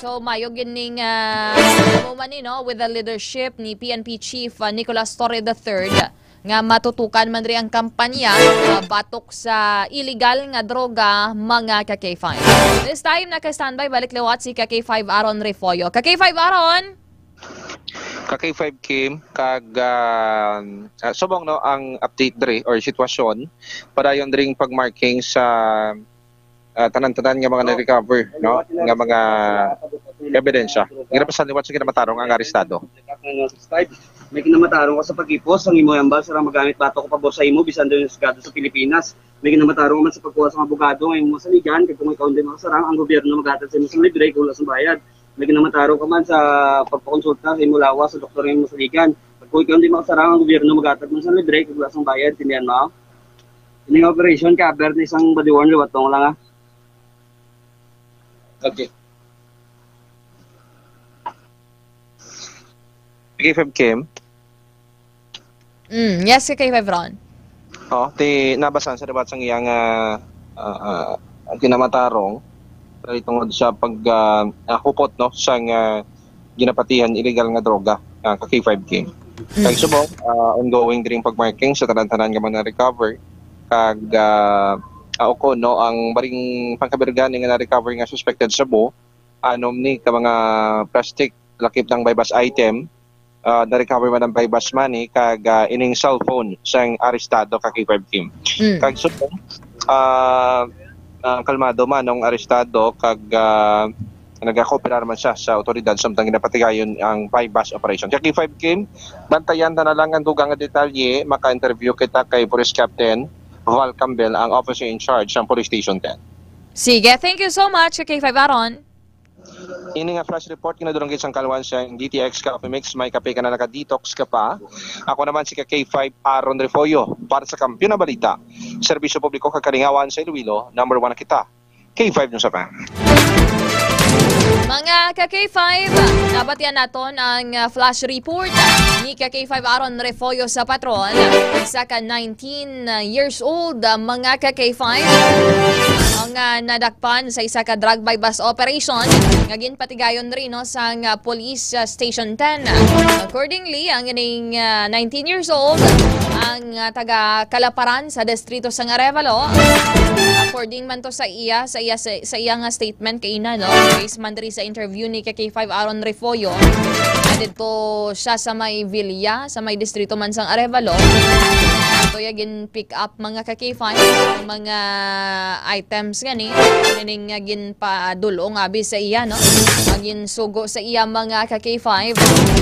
So mayo gining no, with the leadership ni PNP Chief Nicolas Torre III nga matutukan man rin ang kampanya batok sa illegal nga droga mga K5. This time naka-standby balik liwat si K5 Aaron Refoyo. K5 Aaron? K5 Kim kag subong no ang update diri or sitwasyon para yon dring pagmarking sa tanan-tanan nga mga na-recover no nga mga ebidensya. Ginapasan liwat sa kinamatarong ang arestado. May kinamatarong ka sa pag-ipos ang imo ambal sa magamit bato ko pabor sa imo bisan daw sa sa Pilipinas. May kinamatarong man sa pagkuha sa mga abogado ngayon mo sa ligan kay kung ikaw din makasarang ang gobyerno maghatag sa imo sa libre kung wala sa bayad. May kinamatarong ka man sa pagpakonsulta sa imo lawas sa doktor imo sa ligan. Kung ikaw din makasarang ang gobyerno maghatag mo sa libre kung wala sa bayad, tindihan mo. Ini operation cover ni isang badiwan liwatong lang Okay. K5 Kim. Yes, K5 Ron. Ti nabasan sa debat sang iyang kinamatarong dahil tungod sa hupot no sang ginapatihan illegal nga droga K5 Kim. Kag subong ongoing dring pagmarking sa tanan-tanan nga mga recover kag ako no ang baring pangkabirgan nga na-recover nga suspected shabu anom ni ka mga plastic lakip ng buy-bus item na-recover man ang buy-bus money kag ining cellphone sang arestado ka K5 Kim. Kag subong kalmado man ang arestado kag nagakooperar man siya sa otoridad samtang ginapatigayon ang buy-bus operation. Kag K5 Kim, bantayan na lang ang dugang nga detalye, maka-interview kita kay Police Captain Val Campbell, ang officer in charge ng Police Station 10. Sige, thank you so much, K5 Aaron. Ini nga flash report kinadurong gid sang kalwan siya DTX Coffee Mix, may kape ka na naka-detox ka pa. Ako naman si K5 Aaron Refollo para sa Kampiyon na Balita. Serbisyo publiko kakalingawan sa Iloilo, number 1 na kita. K5 News FM. Mga ka-K5, nabatian naton ang flash report ni ka-K5 Aaron Refollo sa Patron. Isa ka 19 years old, mga ka-K5. Ang nadakpan sa isa ka drug by bus operation, ngagin patigayon rin no, sa Police Station 10. Accordingly, ang ining 19 years old, ang taga Kalaparan sa distrito sa Arevalo. According man to sa iya nga statement kay ina, no? Based man rin sa interview ni K5 Aaron Refollo, dito siya sa may Villa, sa may distrito man sang Arevalo. Ito yagin pick up mga K5, mga items gani, nining gin pa dulo nga bi sa iya, no? Magin sugo sa iya mga K5.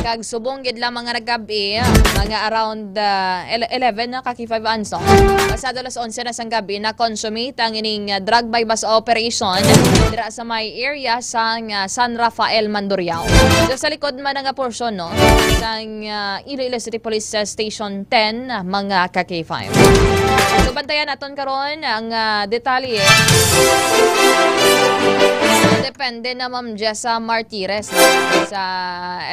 Kag subong gid lang mga nagabi, mga around 11 na K5 ansong. Pasado alas 11 na sang gabi na consummate ang ining drug by bus operation dira sa may area sang San Rafael, Mandurriao. So, sa likod man nga portion no sang Iloilo City Police Station 10 mga K5. So bantayan naton karon ang detalye. Depende na Ma'am Jessa Martires sa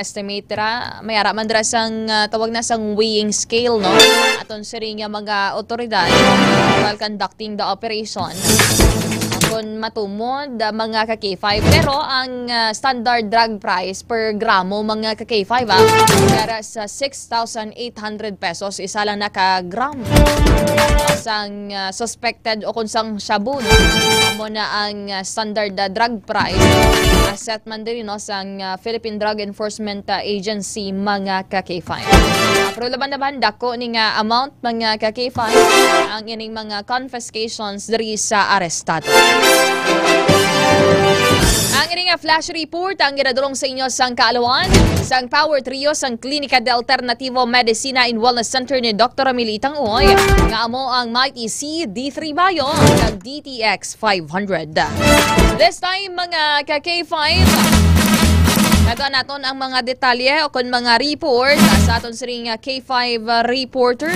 estimate ra may ara man dra sang tawag na sang weighing scale no aton siri nga mga otoridad while conducting the operation kung matumod mga ka-K5 pero ang standard drug price per gramo mga ka-K5 para sa 6,800 pesos isa lang naka-gram sang suspected o kung sang shabu mo na ang standard drug price asset man din no sang Philippine Drug Enforcement Agency mga ka-K5. Pero laban dako ni nga amount mga ka-K5 ang ining mga confiscations diri sa arestado. Ang ining flash report ang ginadulong sa inyo sang kaalawan sang Power Trio sang Klinika de Alternativo Medicina and Wellness Center ni Dr. Emily Tangoy nga amo ang Mighty C D3 Bio ng DTX 500. This time mga ka-K5, nato naton ang mga detalye o kung mga report sa aton siring K5 reporter.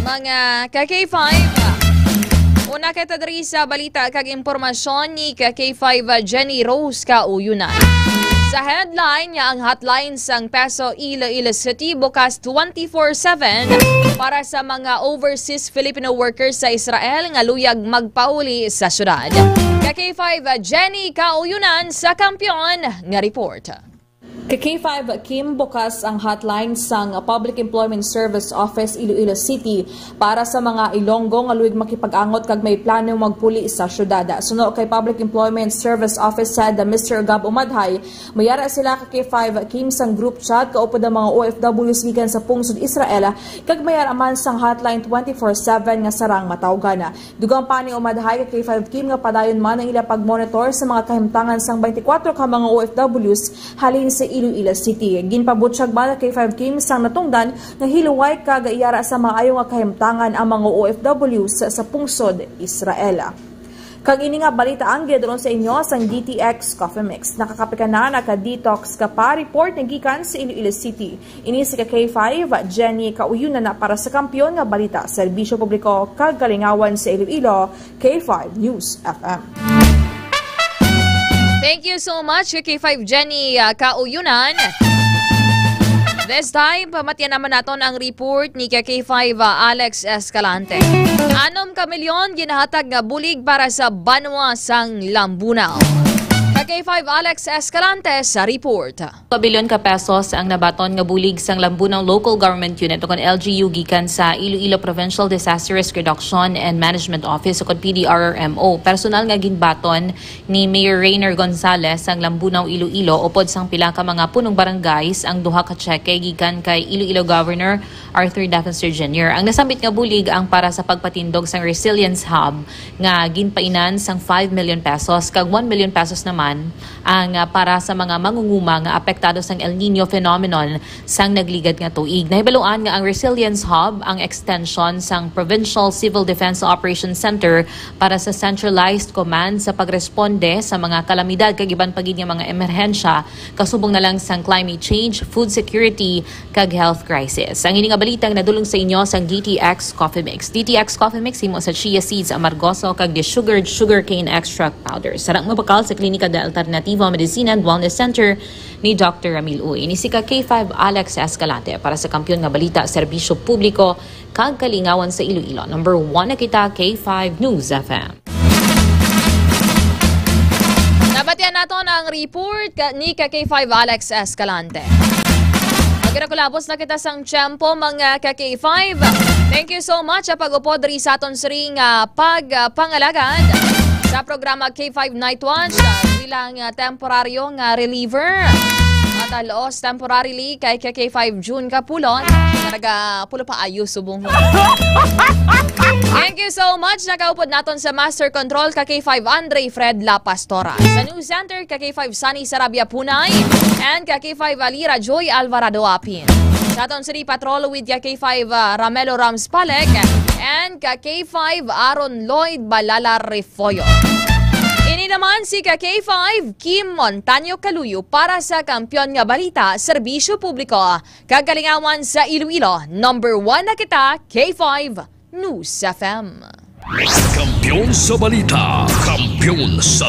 Mga ka-K5, una kita diri sa balita kag impormasyon ni ka-K5 Jenny Rose Kauyunan. Sa headline niya ang hotline sang Peso Iloilo City bukas 24/7 para sa mga overseas Filipino workers sa Israel nga luyag magpauli sa syudad. Ka-K5 Jenny Kauyunan sa Kampiyon nga report. K5 Kim bukas ang hotline sang Public Employment Service Office Iloilo City para sa mga Ilonggo nga luwig makipag-angot kag may plano magpuli sa syudad. Suno kay Public Employment Service Office said Mr. Gab Umadhay, mayara sila kay K5 Kim sang group chat kaupod ang mga OFWs gikan sa pungsod Israel kag mayara man sang hotline 24/7 nga sarang matawgan. Dugang pa ni Umadhay kay K5 Kim nga padayon man ang ila pag-monitor sa mga kahimtangan sang 24 ka mga OFWs halin sa Iloilo City. Ginpabutyag ba kay 5 Kim sang natungdan nga hiluway kagaiyara sa maayo nga kahimtangan ang mga OFWs sa pungsod Israel. Kag ini nga balita ang gidron sa inyo sang DTX Coffee Mix. Nakakapikan na naka-detox ka pa report ng gikan sa Iloilo City. Ini si K5 Jenny Kauyunan na para sa Kampiyon nga balita. Serbisyo publiko kagalingawan sa Iloilo, K5 News FM. Thank you so much, K5 Jenny Kauyunan. This time, pamatyan naman naton ang report ni K5 Alex Escalante. 6 milyon ginahatag nga bulig para sa banwa sang Lambunaw. K5 Alex Escalante sa report. 2 bilyon ka pesos ang nabaton nga bulig sang Lambunaw Local Government Unit o kon LGU gikan sa Iloilo Provincial Disaster Risk Reduction and Management Office o kon PDRRMO. Personal nga ginbaton ni Mayor Rainer Gonzales sang Lambunaw Iloilo upod sang pila ka mga punong barangays ang duha ka cheque gikan kay Iloilo Governor Arthur Daffenster Jr. Ang nasambit nga bulig ang para sa pagpatindog sang Resilience Hub nga ginpainan sang 5 million pesos kag 1 million pesos naman kasagutan ang para sa mga mangunguma nga apektado sang El Nino phenomenon sang nagligad nga tuig. Nahibaluan nga ang Resilience Hub ang extension sang Provincial Civil Defense Operations Center para sa centralized command sa pagresponde sa mga kalamidad kag iban pagid nga mga emerhensya kasubong na lang sang climate change, food security kag health crisis. Ang ining balitang nadulong sa inyo sang DTX Coffee Mix. DTX Coffee Mix himo sa chia seeds, amargoso kag desugared sugarcane extract powder. Sarang mabakal sa Klinika de Alternativa Medicina and Wellness Center ni Dr. Ramil Uy. Ni si K5 Alex Escalante para sa kampiyon nga balita, serbisyo publiko kag kalingawan sa Iloilo. Number 1 na kita, K5 News FM. Nabatian naton ang report ni K5 Alex Escalante. Magkinakulabos na kita sang tiyempo mga K5. Thank you so much sa pag-upod rin sa aton siring pagpangalagad sa programa K5 Night Watch bilang temporaryo nga reliever. At aloos temporarily kay K5 June Kapulon. Naraga pulo pa ayos subong. Thank you so much. Nakaupod naton sa Master Control K5 Andre Fred La Pastora. Sa News Center K5 Sunny Sarabia Punay and K5 Alira Joy Alvarado Apin. Sa aton City Patrol with K5 Ramelo Rams Palek and K5 Aaron Lloyd Balala Refoyo. Ini naman si K5 Kim Montaño Caluyo para sa kampiyon nga balita, serbisyo publiko, kagalingawan sa Iloilo. Number 1 na kita, K5 News FM. Kampiyon sa balita, kampiyon sa